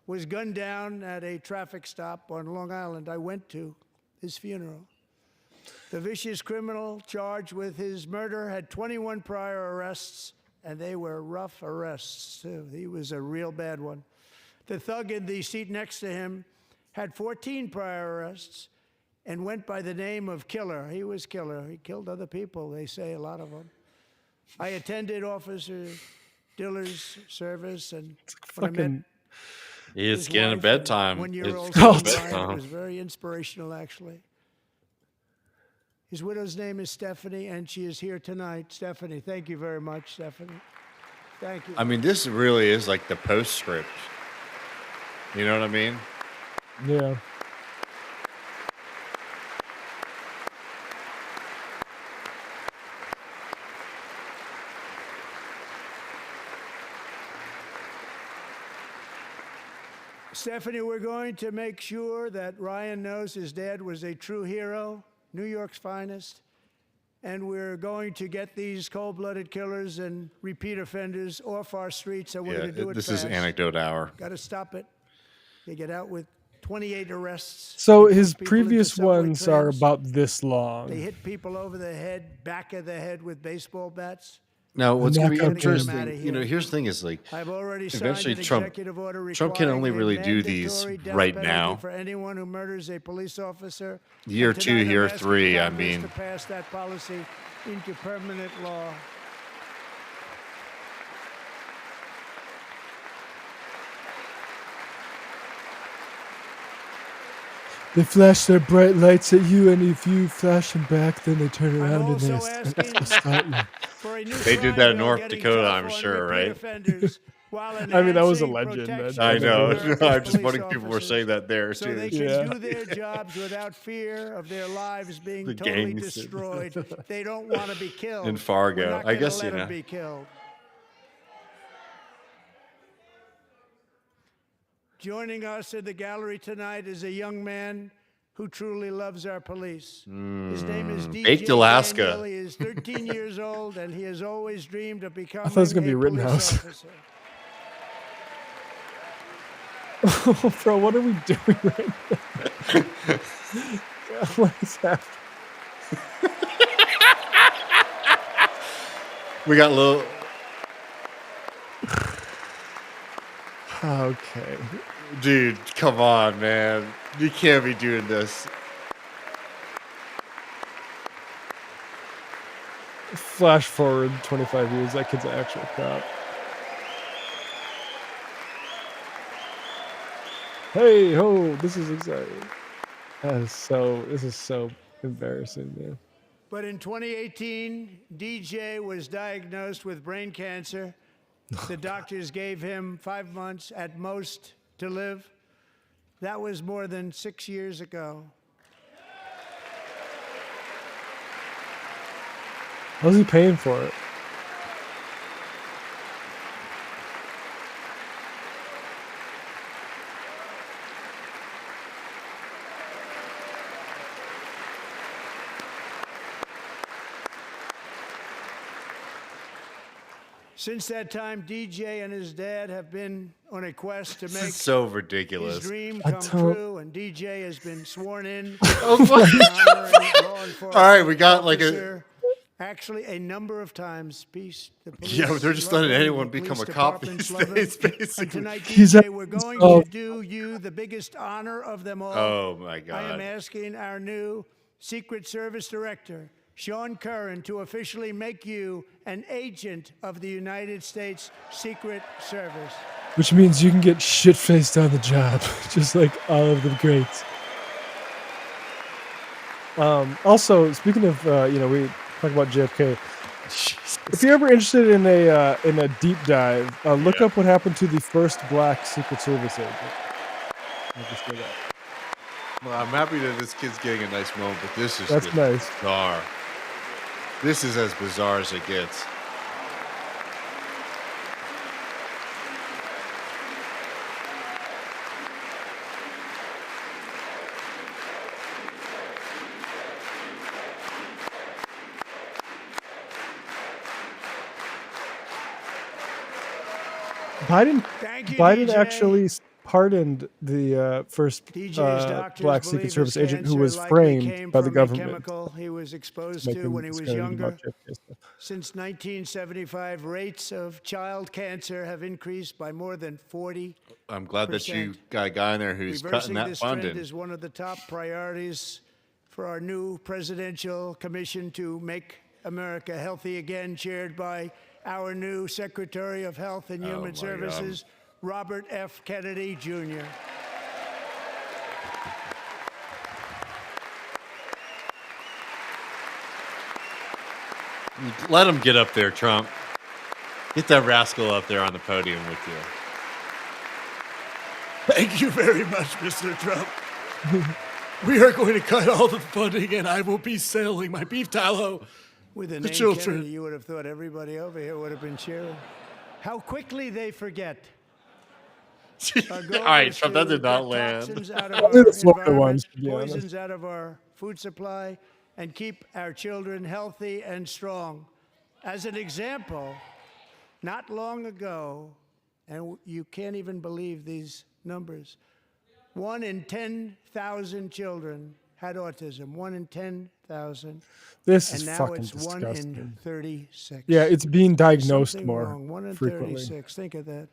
was gunned down at a traffic stop on Long Island. I went to his funeral. The vicious criminal charged with his murder had 21 prior arrests, and they were rough arrests, too. He was a real bad one. The thug in the seat next to him had 14 prior arrests and went by the name of Killer. He was Killer. He killed other people, they say, a lot of them. I attended Officer Diller's service, and when I met Fucking It's his getting wife bedtime. and 1-year-old It's son, getting Ryan, it bedtime. was very inspirational, actually. His widow's name is Stephanie, and she is here tonight. Stephanie, thank you very much, Stephanie. Thank you. I mean, this really is like the postscript. You know what I mean? yeah. Stephanie, we're going to make sure that Ryan knows his dad was a true hero, New York's finest, and we're going to get these cold-blooded killers and repeat offenders off our streets, and we're Yeah, going to do it this fast. is anecdote hour. Got to stop it. They get out with 28 arrests. So They his put people into previous subway ones are trains. about this They long. hit people over the head, back of the head with baseball bats. Now, what's going to be knockout game. interesting, you know, here's the thing is like, I've already signed eventually an Trump executive order Trump can only requiring really a do these mandatory death right penalty now. for anyone who murders a police officer. Year And 2, tonight I'm year asking 3, I Congress mean, to pass that policy into permanent law. They flash their bright lights at you, and if you flash them back, then they turn I'm around and also they asking start you. for a new They did crime that in bill North getting Dakota, tougher I'm on sure, repeat right? offenders while I mean, that was a enhancing legend. protection I of know. America's I'm just police funny people were saying that there so too. they can Yeah. do their jobs without fear of their lives being The totally gangs. destroyed. They don't want to be killed. In Fargo. We're not I gonna guess, let you them know. be killed. Joining us in the gallery tonight is a young man who truly loves our police. His name is DJ Baked Alaska. Daniel. He is 13 years old, and he has always dreamed of becoming it was gonna be a police Rittenhouse. officer. Bro, what are we doing right now? What is happening? We got a little. Okay. Dude, come on, man. You can't be doing this. Flash forward 25 years, that kid's an actual cop. Hey ho, this is exciting. This is so embarrassing, man. But in 2018, DJ was diagnosed with brain cancer. The doctors gave him 5 months at most to live. That was more than 6 years ago. How's he paying for it? Since that time, DJ and his dad have been on a quest to This make is so his ridiculous. dream I come don't- true, and DJ has been sworn in. Oh, what? All right, we got like a. officer. Actually, a number of times, the police Yeah, they're just love letting him, anyone the become a police cop departments these love him. days, And basically. tonight, He's DJ, at- we're going oh. to do you the biggest honor of them all. Oh my I am God. asking our new Secret Service Director, Sean Curran, to officially make you an agent of the United States Secret Service. Which means you can get shit-faced on the job, just like all of the greats. Also, speaking of, we talk about JFK. If you're ever interested in a deep dive, look up what happened to the first black Secret Service agent. I'll just say that. Well, I'm happy that this kid's getting a nice moment, but this is That's just nice. bizarre. This is as bizarre as it gets. Thank you, Biden DJ. actually pardoned the first DJ's black doctors Secret believe Service his agent who cancer was likely framed came by the from a government. chemical he was exposed Make to him when he was discredited younger. about JFK stuff. Since 1975, rates of child cancer have increased by more than 40%. I'm glad that you got a guy in there who's Reversing cutting that this trend funding. is one of the top priorities for our new presidential commission to make America healthy again, chaired by our new Secretary of Health and Human my God. Services, Robert F. Kennedy, Jr. Let him get up there, Trump. Get that rascal up there on the podium with you. Thank you very much, Mr. Trump. We are going to cut all the funding, and I will be selling my beef tallow. With the The name children. Kennedy, you would have thought everybody over here would have been cheering. How quickly they forget. Our goal All right, is Trump, to that did not get land. toxins out of I our knew the Florida environment, ones, to be honest. poisons out of our food supply, and keep our children healthy and strong. As an example, not long ago, and you can't even believe these numbers, 1 in 10,000 children had autism. 1 in 10,000. This is And now fucking it's 1 disgusting. in 36. Yeah, it's being There's diagnosed something more wrong. 1 in frequently. 36. Think of that.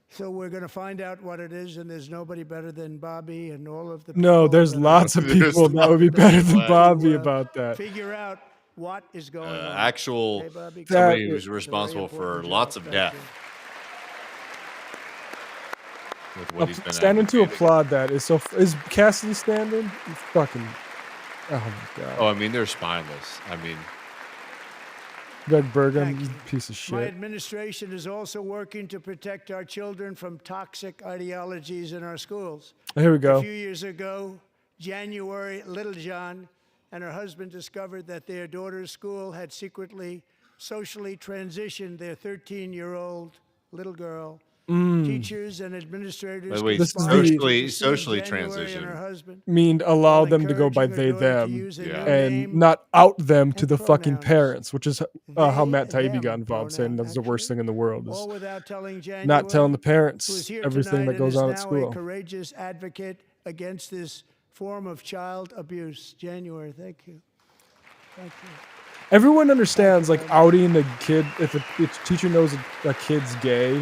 So we're going to find out what it is, and there's nobody better than Bobby and all of the people. No, there's that lots of There's people that would be lots of better than people Bobby to, about that. figure out what is going on. Actual Hey, Bobby, somebody That who's it's a very responsible for important lots job. of Thank death. you. With what he's been Standing to advocating. applaud that is so. Is Cassidy standing? He's fucking. Oh my god. Oh, I mean, they're spineless. I mean, Greg Bergen, Thank you. piece of My shit. administration is also working to protect our children from toxic ideologies in our schools. Here we A go. few years ago, January, Littlejohn and her husband discovered that their daughter's school had secretly socially transitioned their 13-year-old little girl. Teachers and administrators wait, This is conspired the- to socially deceive January transitioned. and her husband, Mean allow while them to go by encouraging they her daughter to them use a Yeah. new and name not out them to and the fucking pronouns. parents, which is how They, Matt Taibbi got them involved, saying pronoun, that's the worst actually. thing in the world all is without telling January, not telling the who is parents here everything tonight that and goes is on at now school. a courageous advocate against this form of child abuse. January, thank you. Thank you. Everyone understands like outing a kid if a teacher knows a kid's gay,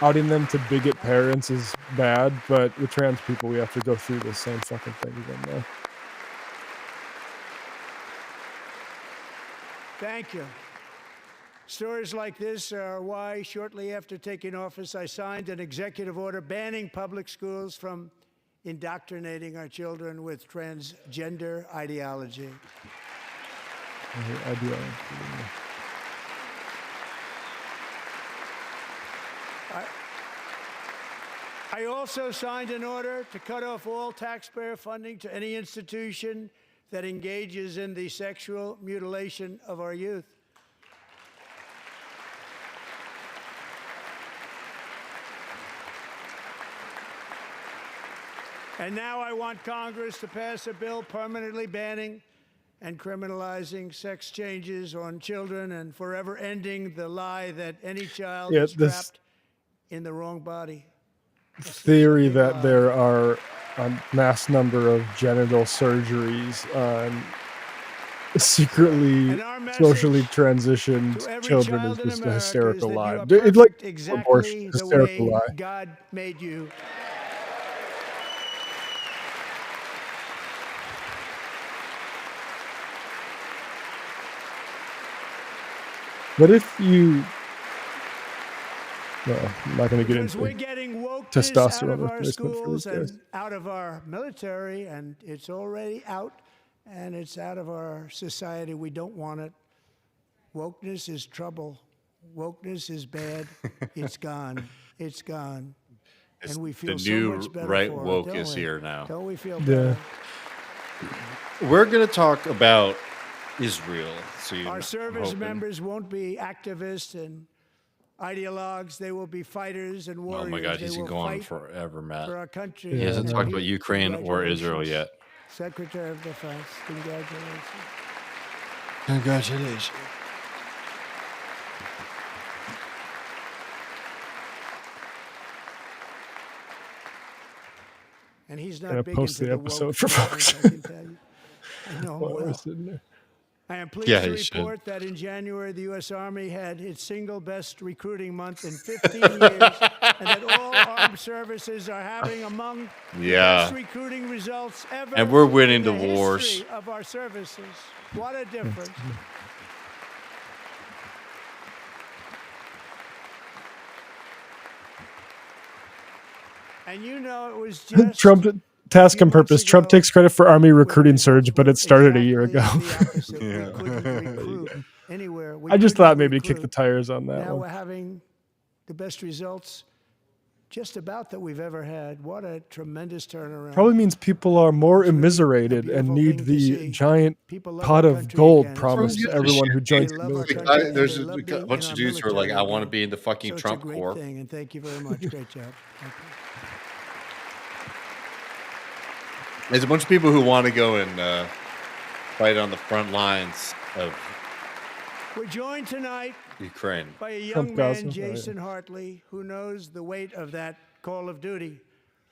outing them to bigot parents is bad, but with trans people we have to go through the same fucking thing again now. Thank you. Stories like this are why, shortly after taking office, I signed an executive order banning public schools from indoctrinating our children with transgender ideology. I also signed an order to cut off all taxpayer funding to any institution that engages in the sexual mutilation of our youth. And now I want Congress to pass a bill permanently banning and criminalizing sex changes on children and forever ending the lie that any child is trapped in the wrong body. Theory that there are a mass number of genital surgeries on secretly And our socially message transitioned to every children child is in just a America is hysterical that you lie. are It's like perfect exactly abortion, the hysterical way lie. God made you. What if you? No, I'm not going to get Because we're into getting wokeness out testosterone of our replacement for these schools guys. and out of our military, and it's already out, and it's out of our society. We don't want it. Wokeness is trouble. Wokeness is bad. It's gone. It's gone. It's And we feel the so new much better right for it, woke don't is we? here now. Don't we feel Yeah. better? We're gonna talk about Israel. So Our service members won't be activists and ideologues. They will be fighters and warriors. Oh my God, They he's will going fight forever, Matt. for our country. He hasn't and talked you. about Ukraine or Israel Congratulations. yet. Secretary of Defense, congratulations. Congratulations. And he's not Gonna big post into the woke episode for movement, folks. I can tell you. I know him while we're well. sitting there. I am pleased Yeah, to he should. report that in January, the U.S. Army had its single best recruiting month in 15 years, and that all armed services are having among the Yeah. best recruiting results ever. And we're winning in the history wars. of our services. What a difference! And you know, it was just Trump task few on purpose. months Trump ago, takes credit for Army when the recruiting results surge, but were it started a year ago. exactly the opposite. Yeah. We couldn't recruit anywhere. We I just couldn't thought maybe to kick the recruit. tires on that Now we're one. having the best results just about that we've ever had. What a tremendous turnaround. Probably means people are more It's really a immiserated and beautiful need thing to the see. giant People love pot our of country gold again. It's promised really to good to everyone share. who They joins the love our military. country, and There's they a love being bunch in of our dudes who are like, military I want to again. be in the fucking So Trump it's a great Corps. thing, and thank you very much. Great job. Thank you. There's a bunch of people who want to go and fight on the front lines of We're joined tonight Ukraine. by a Trump young Gaza? man, Oh, yeah. Jason Hartley, who knows the weight of that call of duty.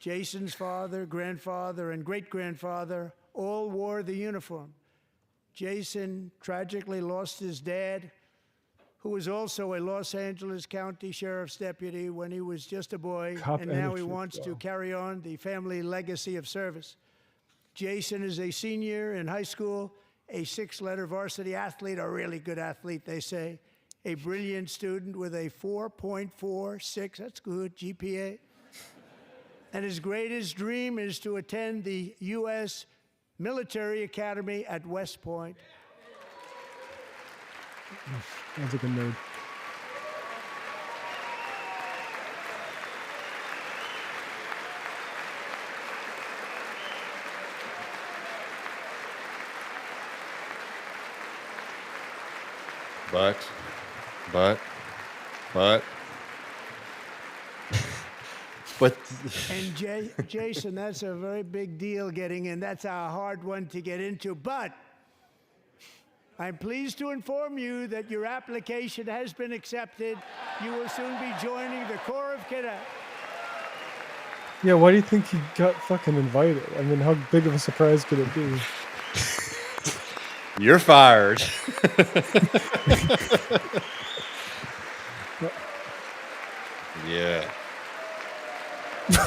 Jason's father, grandfather, and great-grandfather all wore the uniform. Jason tragically lost his dad, who was also a Los Angeles County Sheriff's deputy when he was just a boy, Cop and and a now he troop, wants to wow. carry on the family legacy of service. Jason is a senior in high school, a 6-letter varsity athlete, a really good athlete, they say, a brilliant student with a 4.46, that's good, GPA. And his greatest dream is to attend the U.S. Military Academy at West Point. Sounds like a nerd. But, but And Jason, that's a very big deal getting in. That's a hard one to get into. But I'm pleased to inform you that your application has been accepted. You will soon be joining the Corps of Cadets. Yeah, why do you think he got fucking invited? I mean, how big of a surprise could it be? you're fired. Yeah.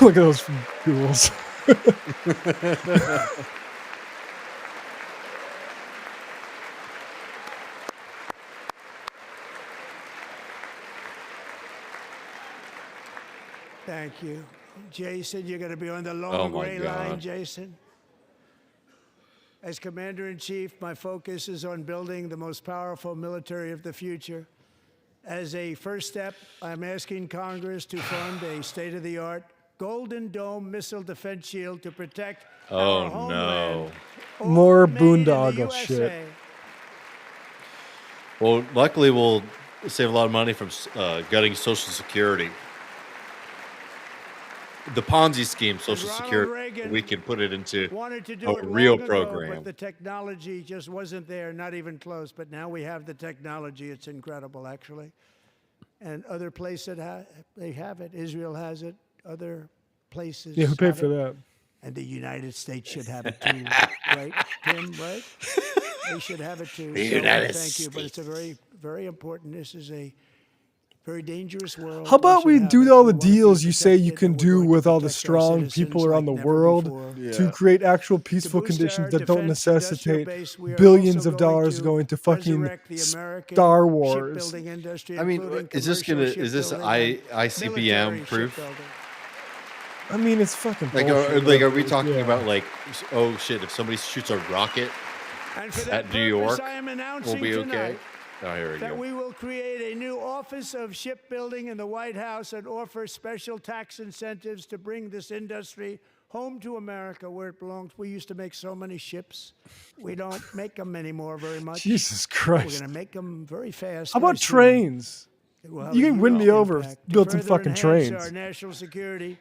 Look at those ghouls. Thank you. Jason, you're going to be on the Oh long my gray line, God. Jason. As Commander-in-Chief, my focus is on building the most powerful military of the future. As a first step, I'm asking Congress to fund a state-of-the-art Golden Dome missile defense shield to protect Oh our homeland. no. All More made in the boondoggle shit. USA. Well, luckily we'll save a lot of money from gutting Social Security. The Ponzi scheme, Social Ronald Security, Reagan we can put it into Wanted to do a it real long ago, program. but the technology just wasn't there, not even close. But now we have the technology. It's incredible, actually. And other places they have it. Israel has it. Other places. Yeah, who paid have for it. that? And the United States should have it too, right, Tim? Right? They should have it too. The So, United thank you, but it's a very, very important. This is a very dangerous world. How about should we have do it. all We the want to be deals you say you protected, can and we're do going to with all the protect our strong citizens people around the like never world before. to create actual peaceful boost conditions our that don't defense industrial necessitate base, we are billions also of dollars to going to fucking resurrect the American Star Wars. shipbuilding industry, I mean, including is this commercial is this shipbuilding and ICBM military proof? shipbuilding. I mean, it's fucking Like, bullshit. like, are we whatever. talking Yeah. about like, oh shit, if somebody shoots a rocket And for that at New purpose, York, I am we'll announcing be okay? tonight Oh, here we that go. we will create a new Office of Shipbuilding in the White House and offer special tax incentives to bring this industry home to America where it belongs. We used to make so many ships. We don't make them anymore very much. Jesus We're Christ. going to make them very fast. How very about soon. trains? It will have You a can win huge me over. impact. To Build some further fucking enhance trains. our national security,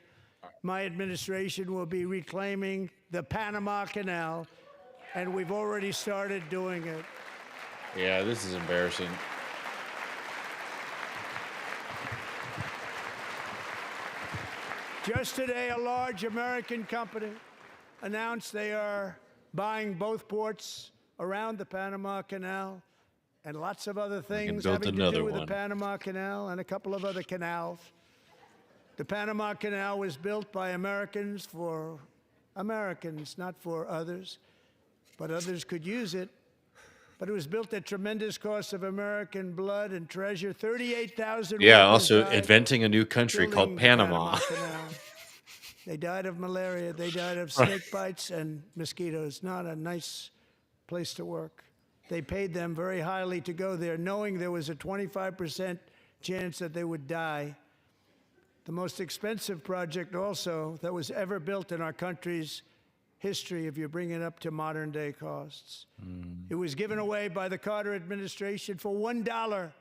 my administration will be reclaiming the Panama Canal, and we've already started doing it. Yeah, this is embarrassing. Just today, a large American company announced they are buying both ports around the Panama Canal and lots of other things build having to another do with one. the Panama Canal and a couple of other canals. The Panama Canal was built by Americans for Americans, not for others, but others could use it. But it was built at tremendous cost of American blood and treasure. 38,000 Yeah, workers also died inventing a new country building called the Panama. Canal. They died of malaria. They died of snake bites and mosquitoes. Not a nice place to work. They paid them very highly to go there, knowing there was a 25% chance that they would die. The most expensive project also that was ever built in our country's history, if you bring it up to modern day costs. It was given away by the Carter administration for $1,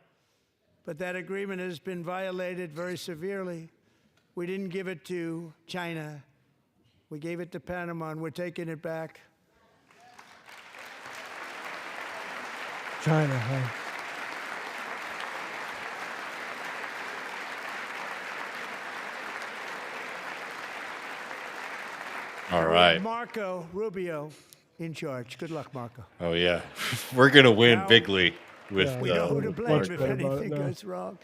but that agreement has been violated very severely. We didn't give it to China. We gave it to Panama, and we're taking it back. China, huh? All We have right. Marco Rubio in charge. Good luck, Marco. Oh yeah, we're gonna win Now- bigly with. Yeah. We know who to Much blame if better about it anything now. goes wrong.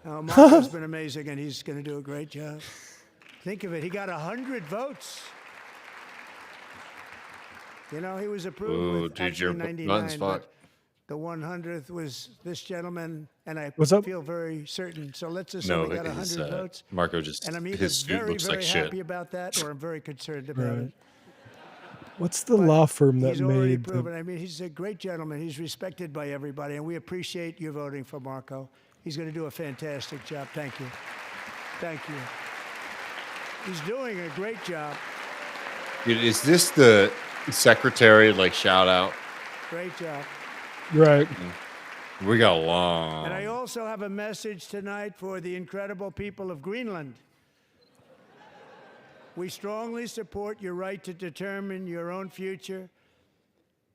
Marco's been amazing, and he's going to do a great job. Think of it. He got 100 votes. You know, he was approved Ooh, with dude, your actually button's 99, fucked. but the 100th was this gentleman, and I What's up? feel very certain. So let's assume No, he got his, 100 votes. Marco just And I'm either his suit very, looks very like happy shit. about that, or I'm very concerned about Right. it. What's the law firm that He's already made proven. I mean, he's a great gentleman. He's respected by everybody, and we appreciate you voting for Marco. He's going to do a fantastic job. Thank you. Thank you. He's doing a great job. Dude, is this the secretary like shout out? Great job. right? We got long. And I also have a message tonight for the incredible people of Greenland. We strongly support your right to determine your own future.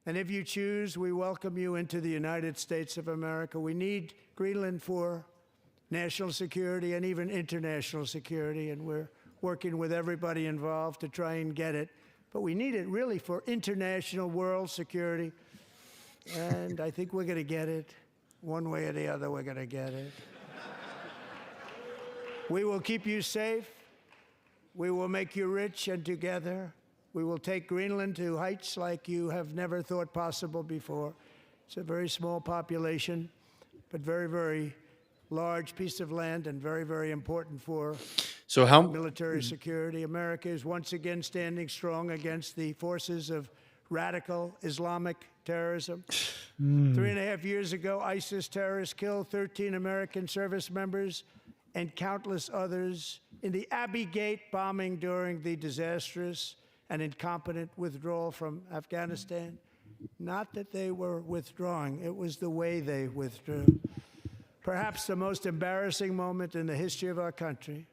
And if you choose, we welcome you into the United States of America. We need Greenland for national security and even international security, and we're working with everybody involved to try and get it. But we need it really for international world security. And I think we're going to get it. One way or the other, we're going to get it. We will keep you safe. We will make you rich, and together we will take Greenland to heights like you have never thought possible before. It's a very small population, but very, very large piece of land, and very, very important for So how military security. America is once again standing strong against the forces of radical Islamic terrorism. 3.5 years ago, ISIS terrorists killed 13 American service members and countless others in the Abbey Gate bombing during the disastrous and incompetent withdrawal from Afghanistan. Not that they were withdrawing, it was the way they withdrew. Perhaps the most embarrassing moment in the history of our country.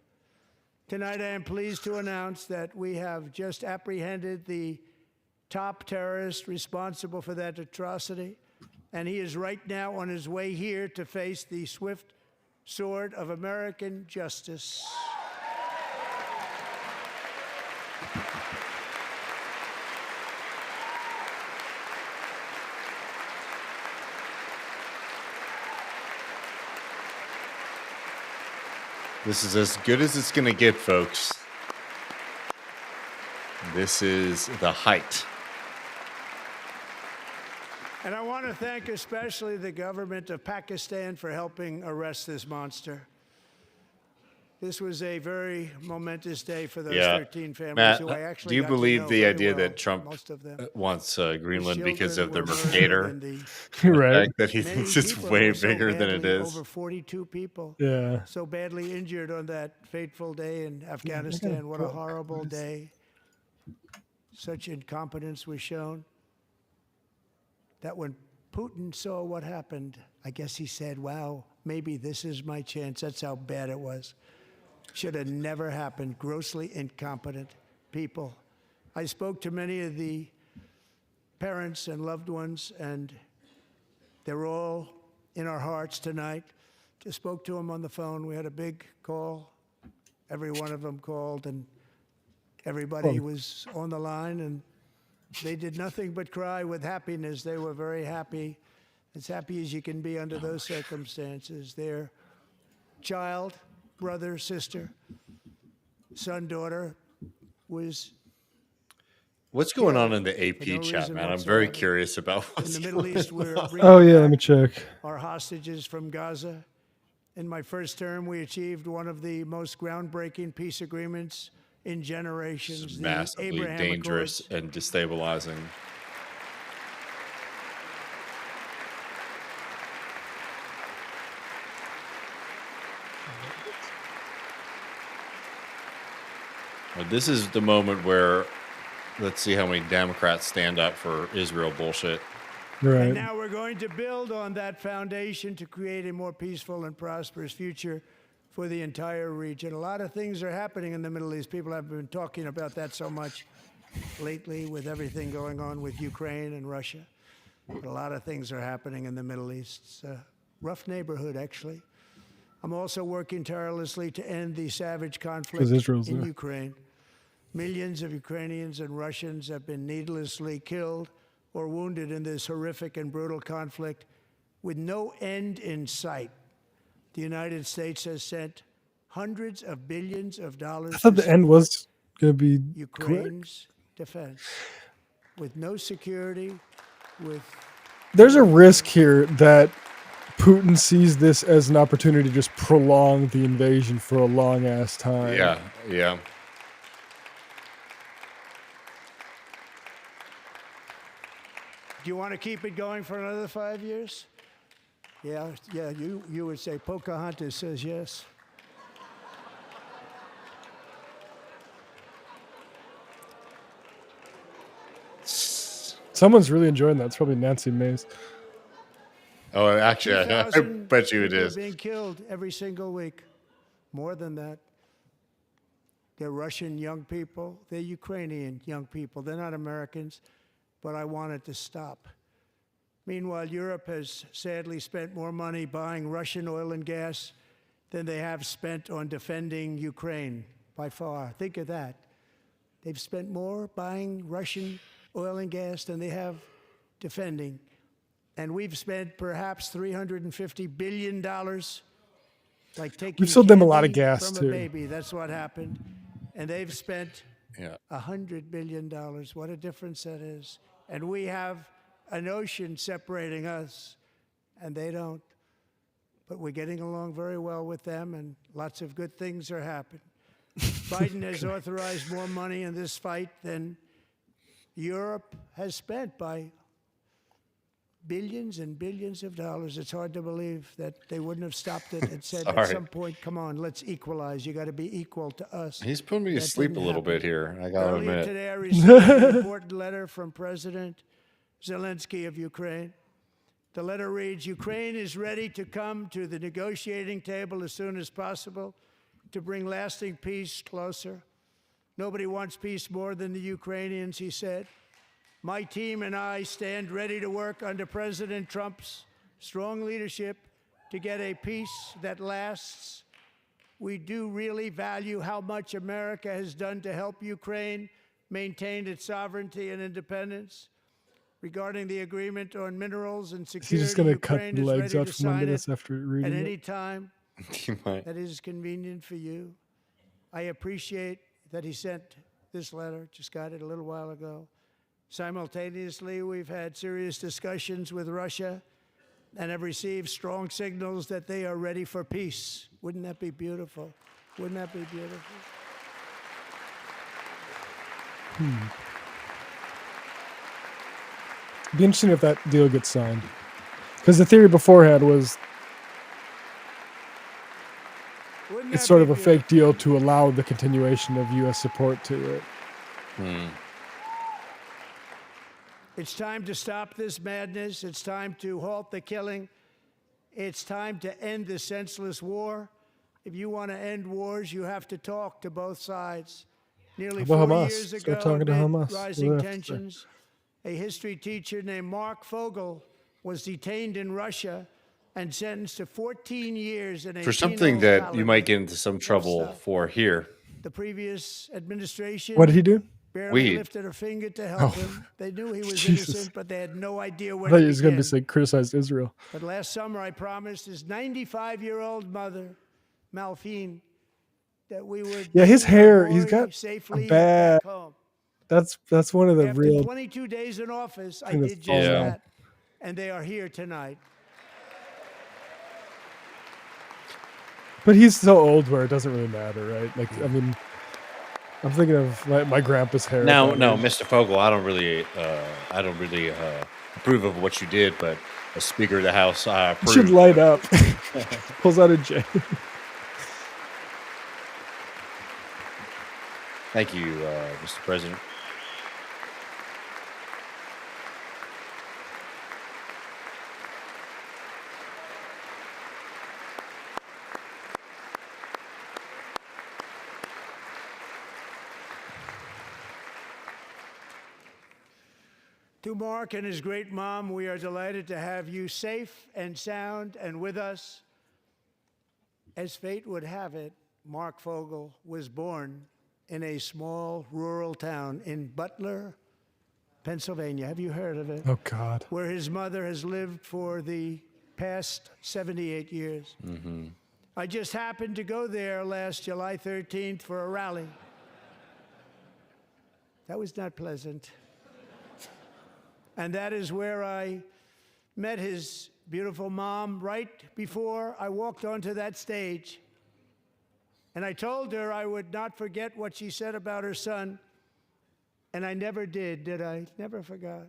Tonight, I am pleased to announce that we have just apprehended the top terrorist responsible for that atrocity, and he is right now on his way here to face the swift sword of American justice. This is as good as it's gonna get, folks. This is the height. And I want to thank especially the government of Pakistan for helping arrest this monster. This was a very momentous day for those Yeah. 13 families Matt, who I actually do you got to believe know the very idea well, that Trump most of them. wants Greenland His because of the children were Mercator? murdered, and the right. Fact that he many thinks it's people way were so bigger than it badly- is. Over 42 people Yeah. so badly injured on that fateful day in Afghanistan. What a book. horrible What is- day. Such incompetence was shown that when Putin saw what happened, I guess he said, wow, maybe this is my chance. That's how bad it was. Should have never happened. Grossly incompetent people. I spoke to many of the parents and loved ones, and they're all in our hearts tonight. Just spoke to them on the phone. We had a big call. Every one of them called, and everybody was on the line, and they did nothing but cry with happiness. They were very happy, as happy as you can be under those circumstances. Their child, brother, sister, son, daughter was What's going on in the for AP no chat, reason man? I'm very whatsoever. curious about In what's the Middle going East. We're on. bringing Oh yeah, back let me check. our hostages from Gaza. In my first term, we achieved one of the most groundbreaking peace agreements in generations. The Massively Abraham dangerous Accords. and destabilizing. Well, this is the moment where let's see how many Democrats stand up for Israel bullshit. And Right. now we're going to build on that foundation to create a more peaceful and prosperous future for the entire region. A lot of things are happening in the Middle East. People have been talking about that so much lately with everything going on with Ukraine and Russia. But a lot of things are happening in the Middle East. It's a rough neighborhood, actually. I'm also working tirelessly to end the savage conflict Israel's in there. Ukraine. Millions of Ukrainians and Russians have been needlessly killed or wounded in this horrific and brutal conflict with no end in sight. The United States has sent hundreds of billions of dollars I thought to the end support was going to be quick. Ukraine's defense. With no security, with There's a risk here that Putin sees this as an opportunity to just prolong the invasion for a long ass time. Yeah, yeah. Do you want to keep it going for another 5 years? Yeah, you would say Pocahontas says yes. Someone's really enjoying that. It's probably Nancy Mace. Oh, actually, I 2,000 bet you it people is. are being killed every single week. More than that. They're Russian young people. They're Ukrainian young people. They're not Americans, but I want it to stop. Meanwhile, Europe has sadly spent more money buying Russian oil and gas than they have spent on defending Ukraine, by far. Think of that. They've spent more buying Russian oil and gas than they have defending. And we've spent perhaps $350 billion, like taking We've sold them a lot of candy gas, from too. a baby. That's what happened. And they've spent Yeah. $100 billion. What a difference that is. And we have an ocean separating us, and they don't. But we're getting along very well with them, and lots of good things are happening. Biden has authorized more money in this fight than Europe has spent by billions and billions of dollars. It's hard to believe that they wouldn't have stopped it and said at Sorry. some point, come on, let's equalize. You got to be equal to us. He's putting me to That sleep a didn't little happen. bit here. I gotta Earlier admit. today, I received an important letter from President Zelensky of Ukraine. The letter reads, Ukraine is ready to come to the negotiating table as soon as possible to bring lasting peace closer. Nobody wants peace more than the Ukrainians, he said. My team and I stand ready to work under President Trump's strong leadership to get a peace that lasts. We do really value how much America has done to help Ukraine maintain its sovereignty and independence. Regarding the agreement on minerals and Is he security, just going to cut Ukraine the is legs ready out to from under sign it this after at reading any it? time He might. that is convenient for you. I appreciate that he sent this letter, just got it a little while ago. Simultaneously, we've had serious discussions with Russia and have received strong signals that they are ready for peace. Wouldn't that be beautiful? Wouldn't that be beautiful? It'd be interesting if that deal gets signed. Because the theory beforehand was Wouldn't it's that sort be of a beautiful? fake deal to allow the continuation of U.S. support to it. It's time to stop this madness. It's time to halt the killing. It's time to end the senseless war. If you want to end wars, you have to talk to both sides. Nearly How about 4 Hamas? years Start ago, talking to amid Hamas. What do rising they have to say? tensions, a history teacher named Mark Fogel was detained in Russia and sentenced to 14 years in a For something penal that you colony. might get into some trouble stuff. for here. The previous administration What did he do? barely Weed. lifted a finger to help him. They knew he was Jesus. innocent, but they had no idea I where thought to he was going to begin. be saying criticized Israel. But last summer, I promised his 95-year-old mother, Malphine, that we would Yeah, his bring our hair, he's boy got safely bad- back home. That's one of the After real. 22 days in office, I thing that's did just falling out. that, and they are here tonight. But he's so old where it doesn't really matter, right? Like, I mean, I'm thinking of my grandpa's hair. No, that no, age. Mr. Fogel, I don't really approve of what you did, but as Speaker of the House, I He should approve. light up. Pulls out a J. Thank you, Mr. President. To Mark and his great mom, we are delighted to have you safe and sound and with us. As fate would have it, Mark Fogel was born in a small rural town in Butler, Pennsylvania. Have you heard of it? Oh God. Where his mother has lived for the past 78 years. I just happened to go there last July 13th for a rally. That was not pleasant. And that is where I met his beautiful mom right before I walked onto that stage. And I told her I would not forget what she said about her son. And I never did I? Never forgot.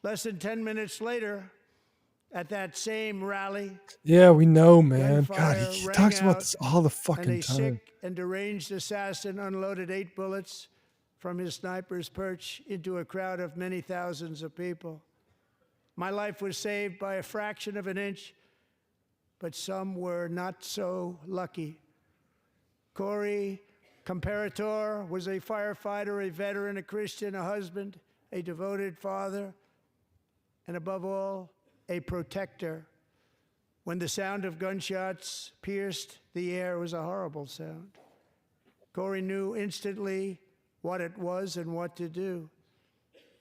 Less than 10 minutes later, at that same rally, Yeah, we know, man. God, gunfire he rang talks about out, this all the and fucking a time. sick and deranged assassin unloaded 8 bullets from his sniper's perch into a crowd of many thousands of people. My life was saved by a fraction of an inch, but some were not so lucky. Corey Comparator was a firefighter, a veteran, a Christian, a husband, a devoted father, and above all, a protector. When the sound of gunshots pierced the air, it was a horrible sound. Corey knew instantly what it was and what to do.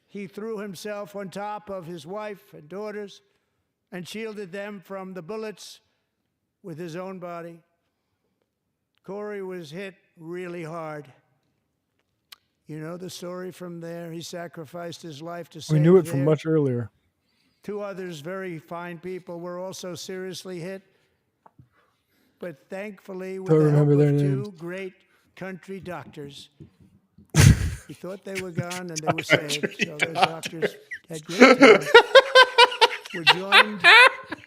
He threw himself on top of his wife and daughters and shielded them from the bullets with his own body. Corey was hit really hard. You know the story from there. He sacrificed his life to save We knew it from their much earlier. 2 others, very fine people, were also seriously hit. But thankfully, with Don't the help remember their of names. 2 great country doctors, he thought they were gone and they were saved. So those doctors had great talent. Were joined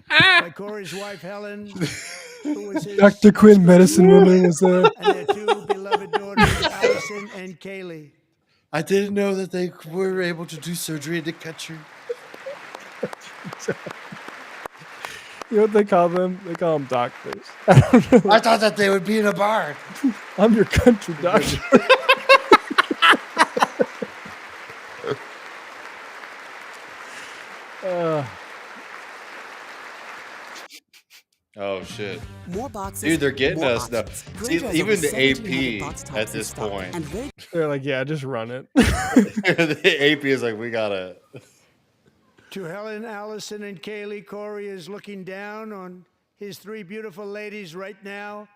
by Corey's wife, Helen, who was his Dr. Quinn, medicine woman, was there. and their 2 beloved daughters, Allison and Kaylee. I didn't know that they were able to do surgery in the country. You know what they call them? They call them doctors. I thought that they would be in a bar. I'm your country doctor. Oh shit. More boxes. Dude, they're getting more us now. options. See, Grainger has even over the 1,700 AP box tops at in this stock, point. and very They're like, yeah, just run it. The AP is like, we gotta. To Helen, Allison, and Kaylee, Corey is looking down on his 3 beautiful ladies right now,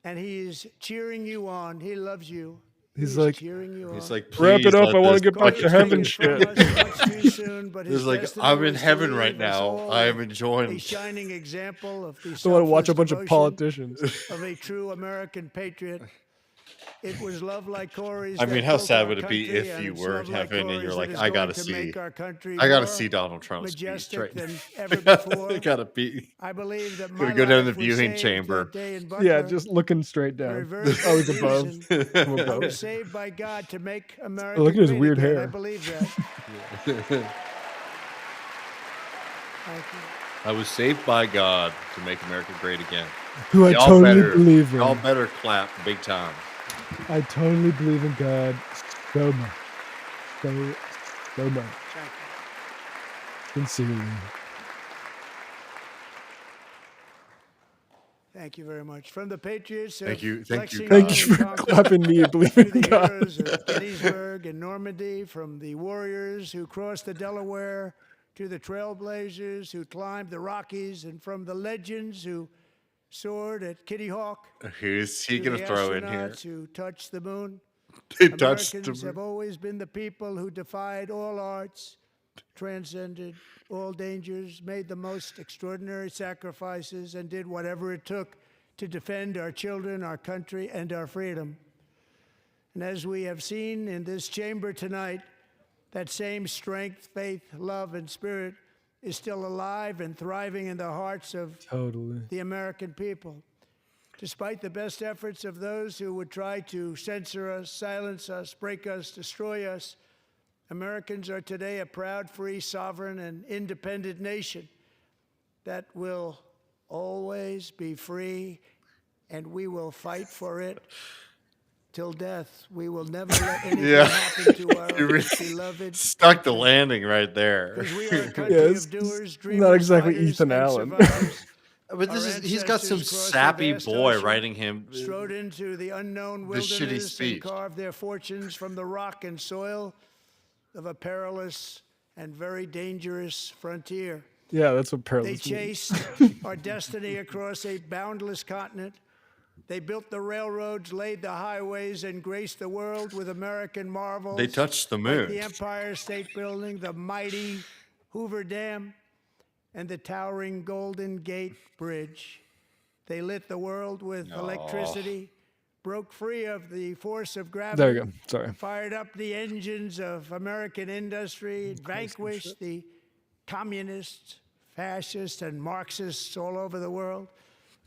and he is cheering you on. He loves you. He's like, cheering you He's on. like, wrap it "Please up. let I want to this get back to fucking heaven. finish." From Shit. us much too soon, but his He's like, destiny I'm in was to heaven leave right us now. all I am a enjoying. shining example of the I want to watch a selfless bunch of devotion politicians. of a true American patriot. It was love like Corey's. I mean, that how built sad our would it be country, if and you it's were love in like heaven and Corey's you're that like, is I going gotta to see, make our country I gotta more see Donald Trump's speech majestic right than now. ever before. I gotta be. I believe that Gonna my go down life the was viewing saved chamber. that day in Yeah, Butler just looking straight for a down. very Oh, he's good above. reason. I'm I above. was saved by God to make America look at his great weird again. hair. I believe that. Thank you. I was saved by God to make America great again. Who I Y'all totally better, believe in. y'all better clap big time. I totally believe in God so much. So much. Thank you. Sincerely. Thank you very much. From the Patriots of Thank you, Lexington Thank God. you and for Concord, clapping me and to believing the in God. heroes of Gettysburg and Normandy, from the warriors who crossed the Delaware to the trailblazers who climbed the Rockies, and from the legends who soared at Kitty Hawk Who's he to gonna the throw in here? astronauts who touched the moon. They touched Americans have him. always been the people who defied all odds, transcended all dangers, made the most extraordinary sacrifices, and did whatever it took to defend our children, our country, and our freedom. And as we have seen in this chamber tonight, that same strength, faith, love, and spirit is still alive and thriving in the hearts of Totally. the American people. Despite the best efforts of those who would try to censor us, silence us, break us, destroy us, Americans are today a proud, free, sovereign, and independent nation that will always be free, and we will fight for it till death. We will never let anything Yeah. happen to our You really beloved stuck the landing right there. because we are a country Yeah, it's of doers, not dreamers, exactly fighters, Ethan and Allen. survivors. But Our he's got some ancestors crossed the sappy vast boy ocean, writing him strode into the unknown the shitty wilderness, and speech. carved their fortunes from the rock and soil of a perilous and very dangerous frontier. Yeah, that's what They perilous means. chased our destiny across a boundless continent. They built the railroads, laid the highways, and graced the world with American marvels. They touched the like moon. the Empire State Building, the mighty Hoover Dam, and the towering Golden Gate Bridge. They lit the world with electricity, broke free of the force of gravity. There you go. Sorry. Fired up the engines of American industry, vanquished the communists, fascists, and Marxists all over the world,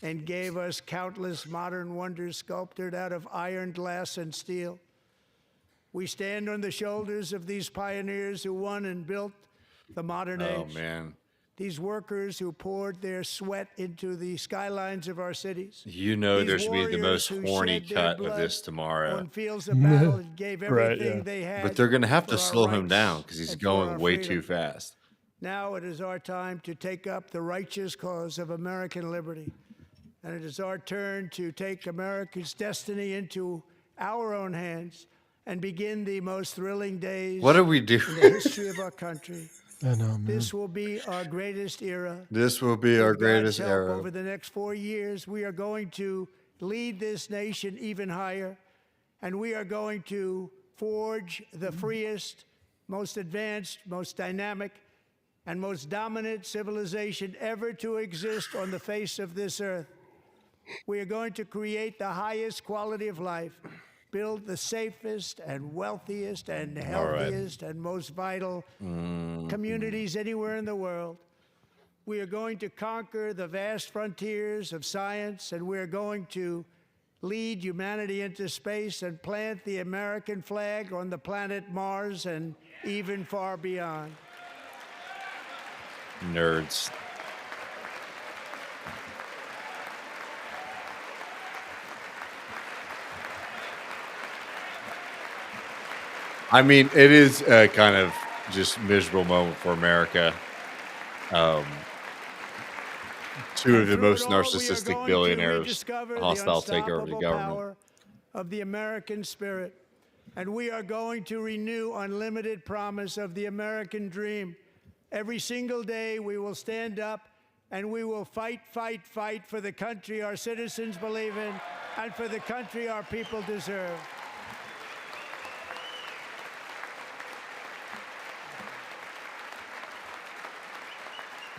and gave us countless modern wonders sculptured out of iron, glass, and steel. We stand on the shoulders of these pioneers who won and built the modern age. Oh man. These workers who poured their sweat into the skylines of our cities. You know These there should be the most warriors who horny shed their cut of blood this tomorrow. on fields of battle and gave Right, everything yeah. they had. But they're going to have for to our slow him rights down because he's and for going our way freedom. too fast. Now it is our time to take up the righteous cause of American liberty. And it is our turn to take America's destiny into our own hands and begin the most thrilling days What do we in do? the history of our country. I know, man. This will be our greatest era. This will be our With God's greatest help, era. over the next 4 years, we are going to lead this nation even higher, and we are going to forge the freest, most advanced, most dynamic, and most dominant civilization ever to exist on the face of this earth. We are going to create the highest quality of life, build the safest and wealthiest and healthiest and most vital communities anywhere in the world. We are going to conquer the vast frontiers of science, and we are going to lead humanity into space and plant the American flag on the planet Mars and even far beyond. Nerds. I mean, it is a kind of just miserable moment for America. Two of the Through most it all, we are narcissistic going to billionaires rediscover the hostile take over the unstoppable government. power of the American spirit. And we are going to renew unlimited promise of the American dream. Every single day we will stand up and we will fight, fight, fight for the country our citizens believe in and for the country our people deserve.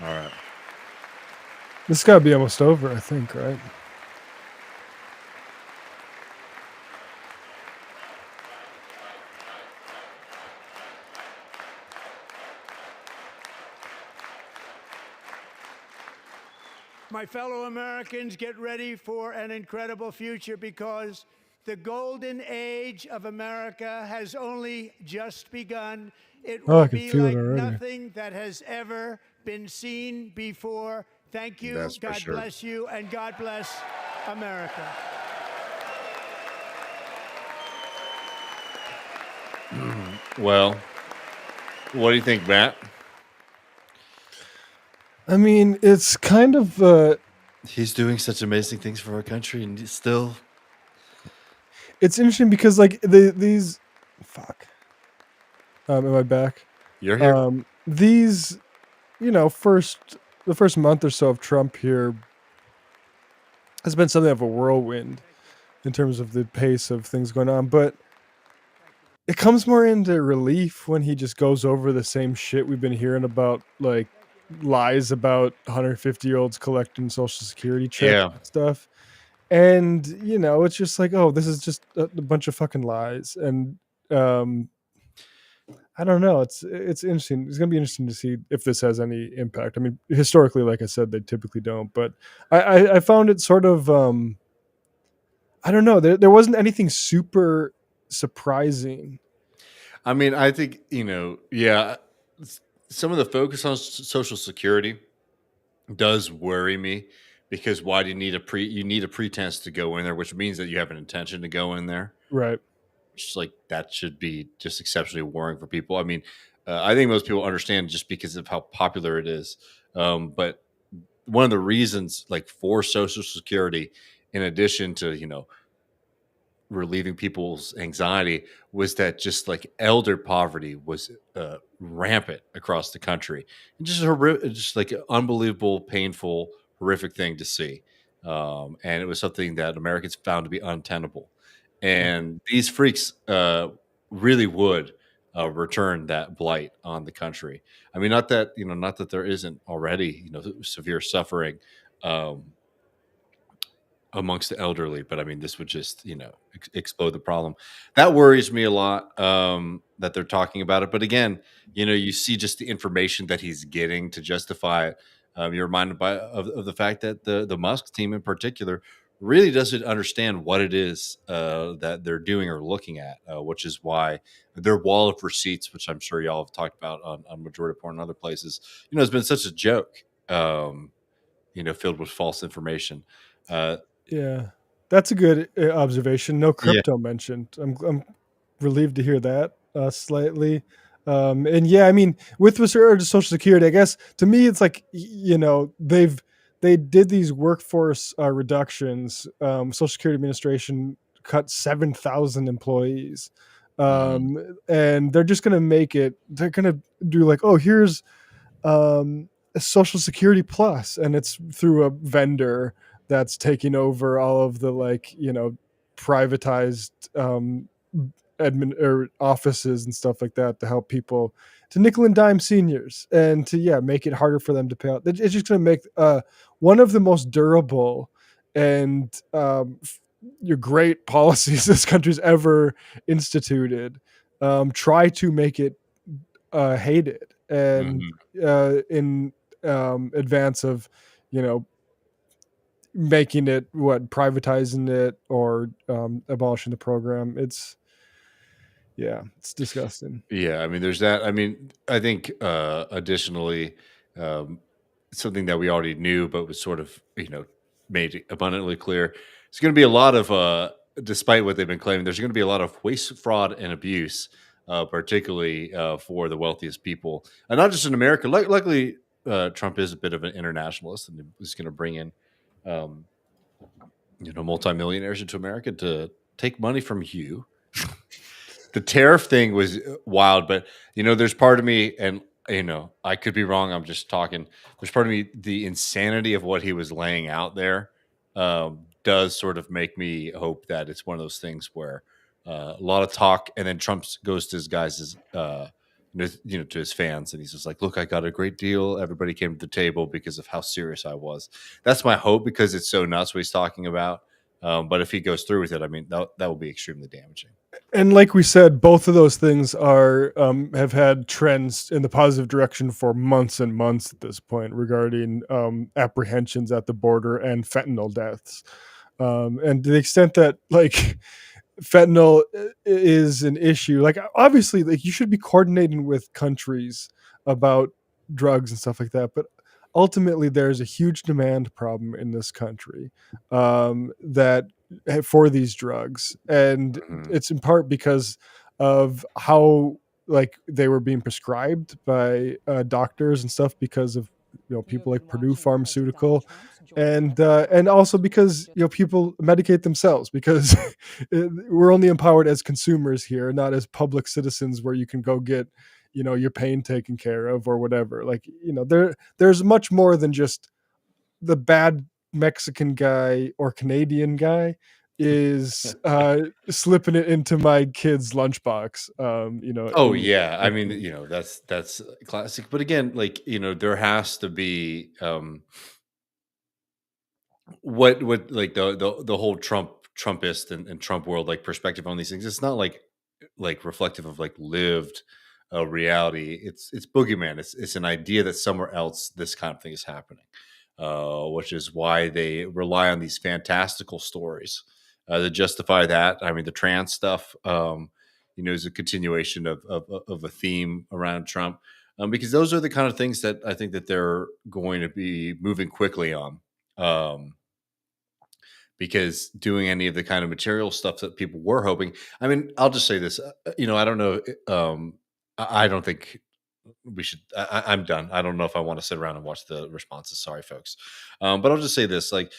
All right. This got to be almost over, I think, right? My fellow Americans, get ready for an incredible future because the golden age of America has only just begun. It Oh, I will can be feel it like already. nothing that has ever been seen before. Thank you. That's for God sure. bless you, and God bless America. Well, what do you think, Matt? I mean, it's kind of He's doing such amazing things for our country, and he's still. it's interesting because like these fuck. Am I back? You're here. These, the first month or so of Trump here has been something of a whirlwind in terms of the pace of things going on, but it comes more into relief when he just goes over the same shit we've been hearing about, like lies about 150-year-olds collecting Social Security checks Yeah. and stuff. And, it's just like, oh, this is just a bunch of fucking lies. And I don't know. It's interesting. It's going to be interesting to see if this has any impact. I mean, historically, like I said, they typically don't. But I found it sort of, I don't know. There wasn't anything super surprising. I mean, I think, some of the focus on Social Security does worry me because why do you need you need a pretense to go in there, which means that you have an intention to go in there. Right. Just like that should be just exceptionally worrying for people. I mean, I think most people understand just because of how popular it is. But one of the reasons like for Social Security, in addition to relieving people's anxiety, was that just like elder poverty was rampant across the country, and just like an unbelievable, painful, horrific thing to see. And it was something that Americans found to be untenable. And these freaks really would return that blight on the country. I mean, not that there isn't already severe suffering. Um, Amongst the elderly, but I mean, this would just, explode the problem. That worries me a lot, that they're talking about it. But again, you see just the information that he's getting to justify it. You're reminded of the fact that the Musk team in particular really doesn't understand what it is that they're doing or looking at, which is why their wall of receipts, which I'm sure y'all have talked about on Majority Report and other places, has been such a joke, filled with false information. Uh, Yeah, that's a good observation. No yeah. crypto mentioned. I'm relieved to hear that slightly. And yeah, I mean, with regard to Social Security, I guess to me, it's like they did these workforce reductions. Social Security Administration cut 7,000 employees, Mhm. and they're just gonna make it. They're gonna do like, oh, here's a Social Security Plus, and it's through a vendor that's taking over all of the like privatized admin or offices and stuff like that to help people, to nickel and dime seniors, and to make it harder for them to pay out. It's just going to make one of the most durable and your great policies this country's ever instituted. Try to make it hated and Mhm. in advance of you know making it privatizing it or abolishing the program. It's disgusting. Yeah, I mean, there's that. I mean, I think additionally, um, something that we already knew, but was sort of made abundantly clear. It's going to be a lot of, despite what they've been claiming, there's going to be a lot of waste, fraud, and abuse, particularly for the wealthiest people, and not just in America. Luckily, Trump is a bit of an internationalist, and is going to bring in, um, multimillionaires into America to take money from you. The tariff thing was wild, but there's part of me, and I could be wrong. I'm just talking. There's part of me, the insanity of what he was laying out there, does sort of make me hope that it's one of those things where a lot of talk, and then Trump goes to his guys' to his fans, and he's just like, "Look, I got a great deal. Everybody came to the table because of how serious I was." That's my hope, because it's so nuts what he's talking about. But if he goes through with it, I mean, that will be extremely damaging. And like we said, both of those things are have had trends in the positive direction for months and months at this point regarding apprehensions at the border and fentanyl deaths. And to the extent that like fentanyl is an issue, like obviously like you should be coordinating with countries about drugs and stuff like that, but ultimately there's a huge demand problem in this country that for these drugs, and Mhm. it's in part because of how like they were being prescribed by doctors and stuff because of people like Purdue Pharmaceutical, and also because people medicate themselves because we're only empowered as consumers here, not as public citizens where you can go get your pain taken care of or whatever. Like there's much more than just the bad Mexican guy or Canadian guy is slipping it into my kid's lunchbox. Oh yeah, I mean, that's classic. But again, like there has to be what like the whole Trumpist and Trump world like perspective on these things. It's not like reflective of like lived reality. It's boogeyman. It's an idea that somewhere else this kind of thing is happening, which is why they rely on these fantastical stories to justify that. I mean, the trans stuff, is a continuation of a theme around Trump, because those are the kind of things that I think that they're going to be moving quickly on. Um, because doing any of the kind of material stuff that people were hoping. I mean, I'll just say this. I don't know. I don't think. we should. I'm done. I don't know if I want to sit around and watch the responses. Sorry, folks. But I'll just say this: like,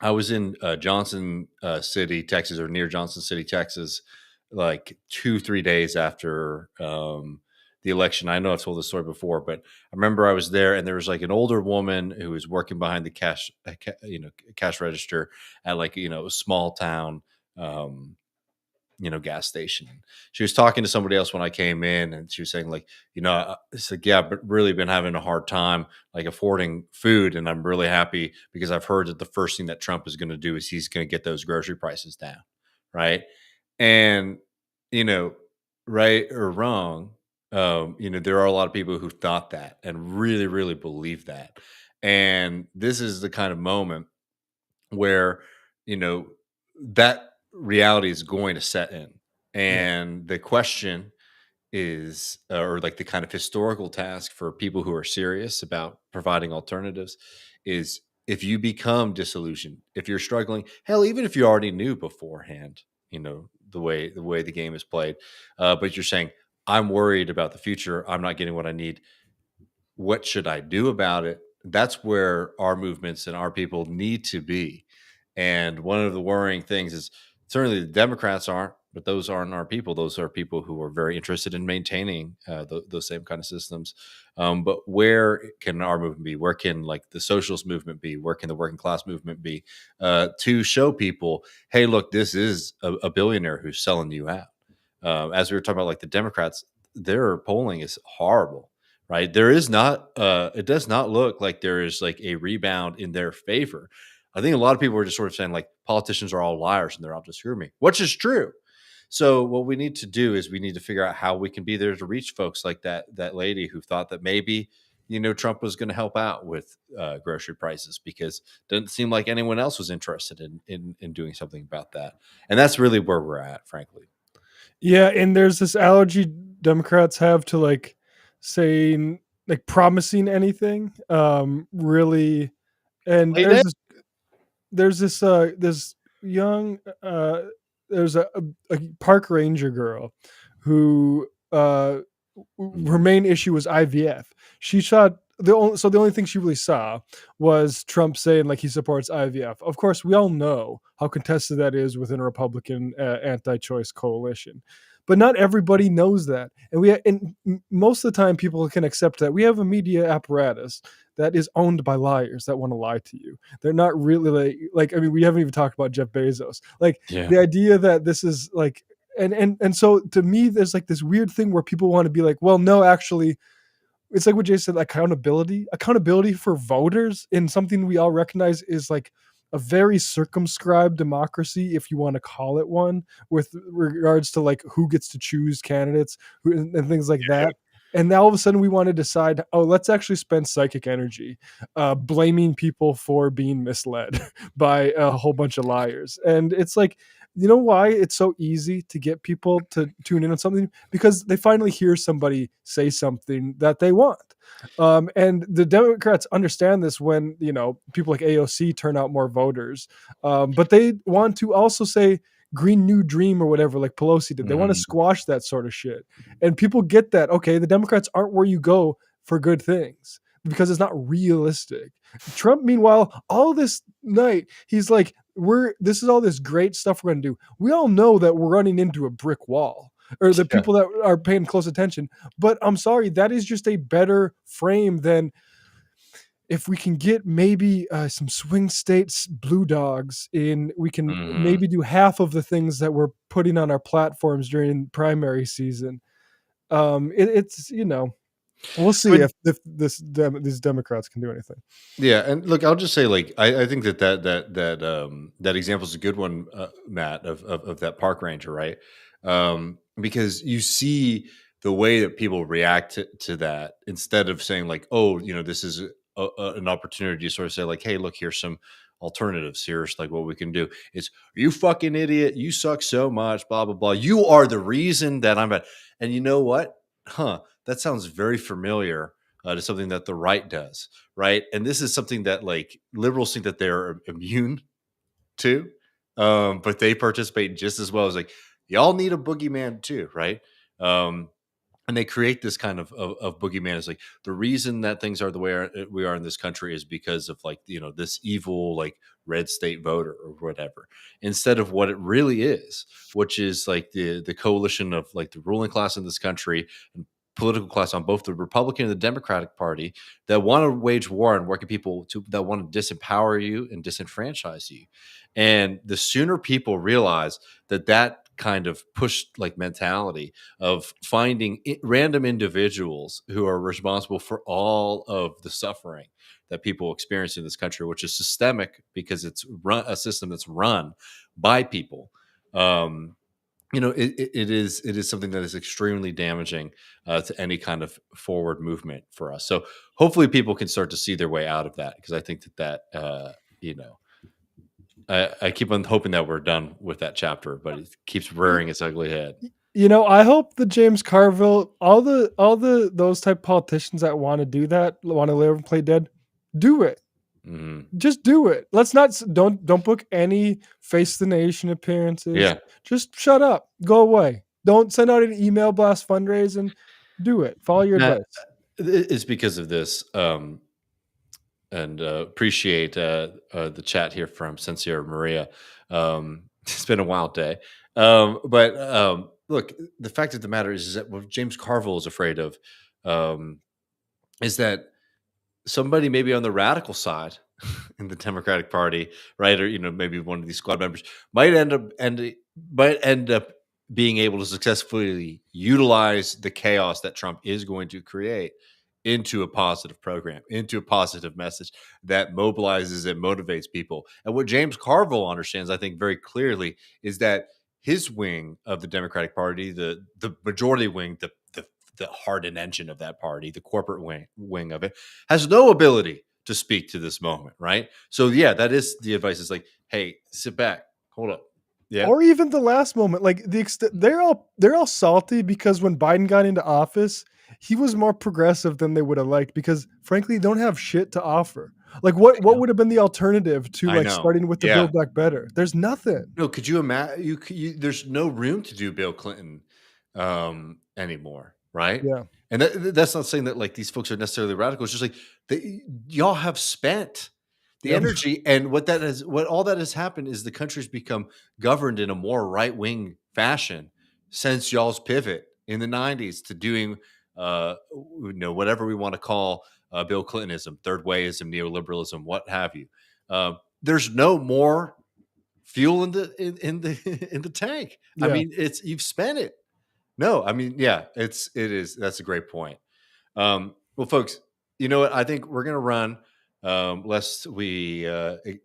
I was in Johnson City, Texas, or near Johnson City, Texas, like 2, 3 days after the election. I know I've told this story before, but I remember I was there, and there was like an older woman who was working behind the cash register at like a small town. Um, gas station. She was talking to somebody else when I came in, and she was saying, like, it's like, yeah, but really been having a hard time like affording food. And I'm really happy because I've heard that the first thing that Trump is going to do is he's going to get those grocery prices down. Right. And, you know, right or wrong, there are a lot of people who thought that and really, really believe that. And this is the kind of moment where you know that reality is going to set in, Yeah. and the question is, or like the kind of historical task for people who are serious about providing alternatives, is if you become disillusioned, if you're struggling, hell, even if you already knew beforehand, the way the game is played, but you're saying, I'm worried about the future, I'm not getting what I need, what should I do about it? That's where our movements and our people need to be. And one of the worrying things is, certainly the Democrats aren't, but those aren't our people. Those are people who are very interested in maintaining those same kind of systems. But where can our movement be? Where can like the socialist movement be? Where can the working class movement be? To show people, hey, look, this is a billionaire who's selling you out. As we were talking about, like the Democrats, their polling is horrible, right? There is not, it does not look like there is like a rebound in their favor. I think a lot of people are just sort of saying like politicians are all liars and they're out to screw me, which is true. So what we need to do is we need to figure out how we can be there to reach folks like that lady who thought that maybe Trump was going to help out with grocery prices, because it didn't seem like anyone else was interested in doing something about that. And that's really where we're at, frankly. Yeah, and there's this allergy Democrats have to like saying like promising anything. Really, and Play that. there's this young there's a park ranger girl who her main issue was IVF. She shot the only thing she really saw was Trump saying like he supports IVF. Of course, we all know how contested that is within a Republican anti-choice coalition, but not everybody knows that, and most of the time people can accept that we have a media apparatus that is owned by liars that want to lie to you. They're not really like I mean, we haven't even talked about Jeff Bezos. Like Yeah. the idea that this is like and so to me there's like this weird thing where people want to be like, well, no, actually it's like what Jay said, accountability for voters in something we all recognize is like a very circumscribed democracy, if you want to call it one, with regards to like who gets to choose candidates and things like that. And now all of a sudden we want to decide, oh, let's actually spend psychic energy blaming people for being misled by a whole bunch of liars. And it's like, you know why it's so easy to get people to tune in on something? Because they finally hear somebody say something that they want. And the Democrats understand this when, people like AOC turn out more voters. But they want to also say Green New Dream or whatever, like Pelosi did. They want to Mhm. squash that sort of shit. And people get that, okay, the Democrats aren't where you go for good things because it's not realistic. Trump, meanwhile, all this night, he's like, this is all this great stuff we're going to do. We all know that we're running into a brick wall, or the Yeah. people that are paying close attention. But I'm sorry, that is just a better frame than if we can get maybe some swing states blue dogs in, we can Mhm. maybe do half of the things that we're putting on our platforms during primary season. It's we'll see But if these Democrats can do anything. yeah, and look, I'll just say, like, I think that example is a good one, Matt, of that park ranger, right? Because you see the way that people react to that, instead of saying like, oh, this is an opportunity to sort of say like, hey, look, here's some alternatives. Here's like what we can do. It's, you fucking idiot, you suck so much, blah blah blah. You are the reason that I'm at. And you know what? Huh? That sounds very familiar to something that the right does, right? And this is something that like liberals think that they're immune to, but they participate just as well as like, y'all need a boogeyman too, right? Um, and they create this kind of boogeyman. Is like the reason that things are the way we are in this country is because of like this evil like red state voter or whatever, instead of what it really is, which is like the coalition of like the ruling class in this country and political class on both the Republican and the Democratic Party that want to wage war on working people that want to disempower you and disenfranchise you. And the sooner people realize that kind of push like mentality of finding random individuals who are responsible for all of the suffering that people experience in this country, which is systemic because it's a system that's run by people. It is something that is extremely damaging to any kind of forward movement for us. So hopefully people can start to see their way out of that, because I think I keep on hoping that we're done with that chapter, but it keeps rearing its ugly head. I hope that James Carville, all the those type politicians that want to do that, want to live and play dead, do it. Just do it. Let's not don't book any Face the Nation appearances. Yeah. Just shut up. Go away. Don't send out an email blast fundraising. Do it. Follow your advice. It's because of this. And appreciate the chat here from Sincere Maria. It's been a wild day. But look, the fact of the matter is that what James Carville is afraid of is that somebody maybe on the radical side in the Democratic Party, right, or maybe one of these squad members might end up being able to successfully utilize the chaos that Trump is going to create into a positive program, into a positive message that mobilizes and motivates people. And what James Carville understands, I think, very clearly is that his wing of the Democratic Party, the majority wing, the heart and engine of that party, the corporate wing of it, has no ability to speak to this moment, right? So yeah, that is the advice. Is like, hey, sit back, hold up. Yeah. Or even the last moment, like they're all salty because when Biden got into office, he was more progressive than they would have liked, because frankly, they don't have shit to offer. Like what would have been the alternative to like starting with the Build Back Better? There's nothing. No, could you imagine? There's no room to do Bill Clinton anymore, right? Yeah. And that's not saying that like these folks are necessarily radical. It's just like y'all have spent the energy, and what all that has happened is the country's become governed in a more right-wing fashion since y'all's pivot in the 90s to doing whatever we want to call Bill Clintonism, third wayism, neoliberalism, what have you. There's no more fuel in the tank. Yeah. I mean, you've spent it. No, I mean, yeah, it is. That's a great point. Well, folks, you know what? I think we're gonna run, lest we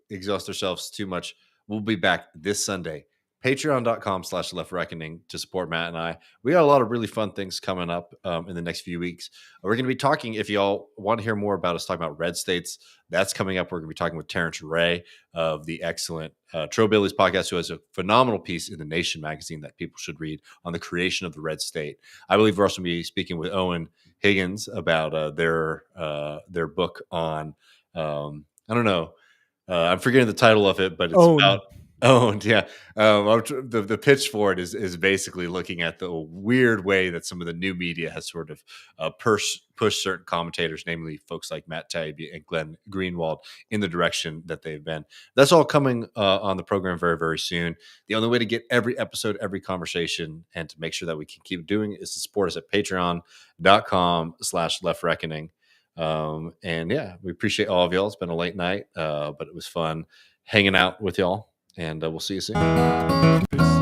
exhaust ourselves too much. We'll be back this Sunday. Patreon.com/Left Reckoning to support Matt and I. We got a lot of really fun things coming up in the next few weeks. We're going to be talking, if y'all want to hear more about us talking about red states, that's coming up. We're going to be talking with Terrence Ray of the excellent Trobillies podcast, who has a phenomenal piece in The Nation magazine that people should read on the creation of the red state. I believe we're also going to be speaking with Owen Higgins about their book on, I don't know, I'm forgetting the title of it, but it's about Owned, yeah. The pitch for it is basically looking at the weird way that some of the new media has sort of pushed certain commentators, namely folks like Matt Taibbi and Glenn Greenwald, in the direction that they've been. That's all coming on the program very, very soon. The only way to get every episode, every conversation, and to make sure that we can keep doing it is to support us at patreon.com/Left Reckoning. And yeah, we appreciate all of y'all. It's been a late night, but it was fun hanging out with y'all. And we'll see you soon. Peace.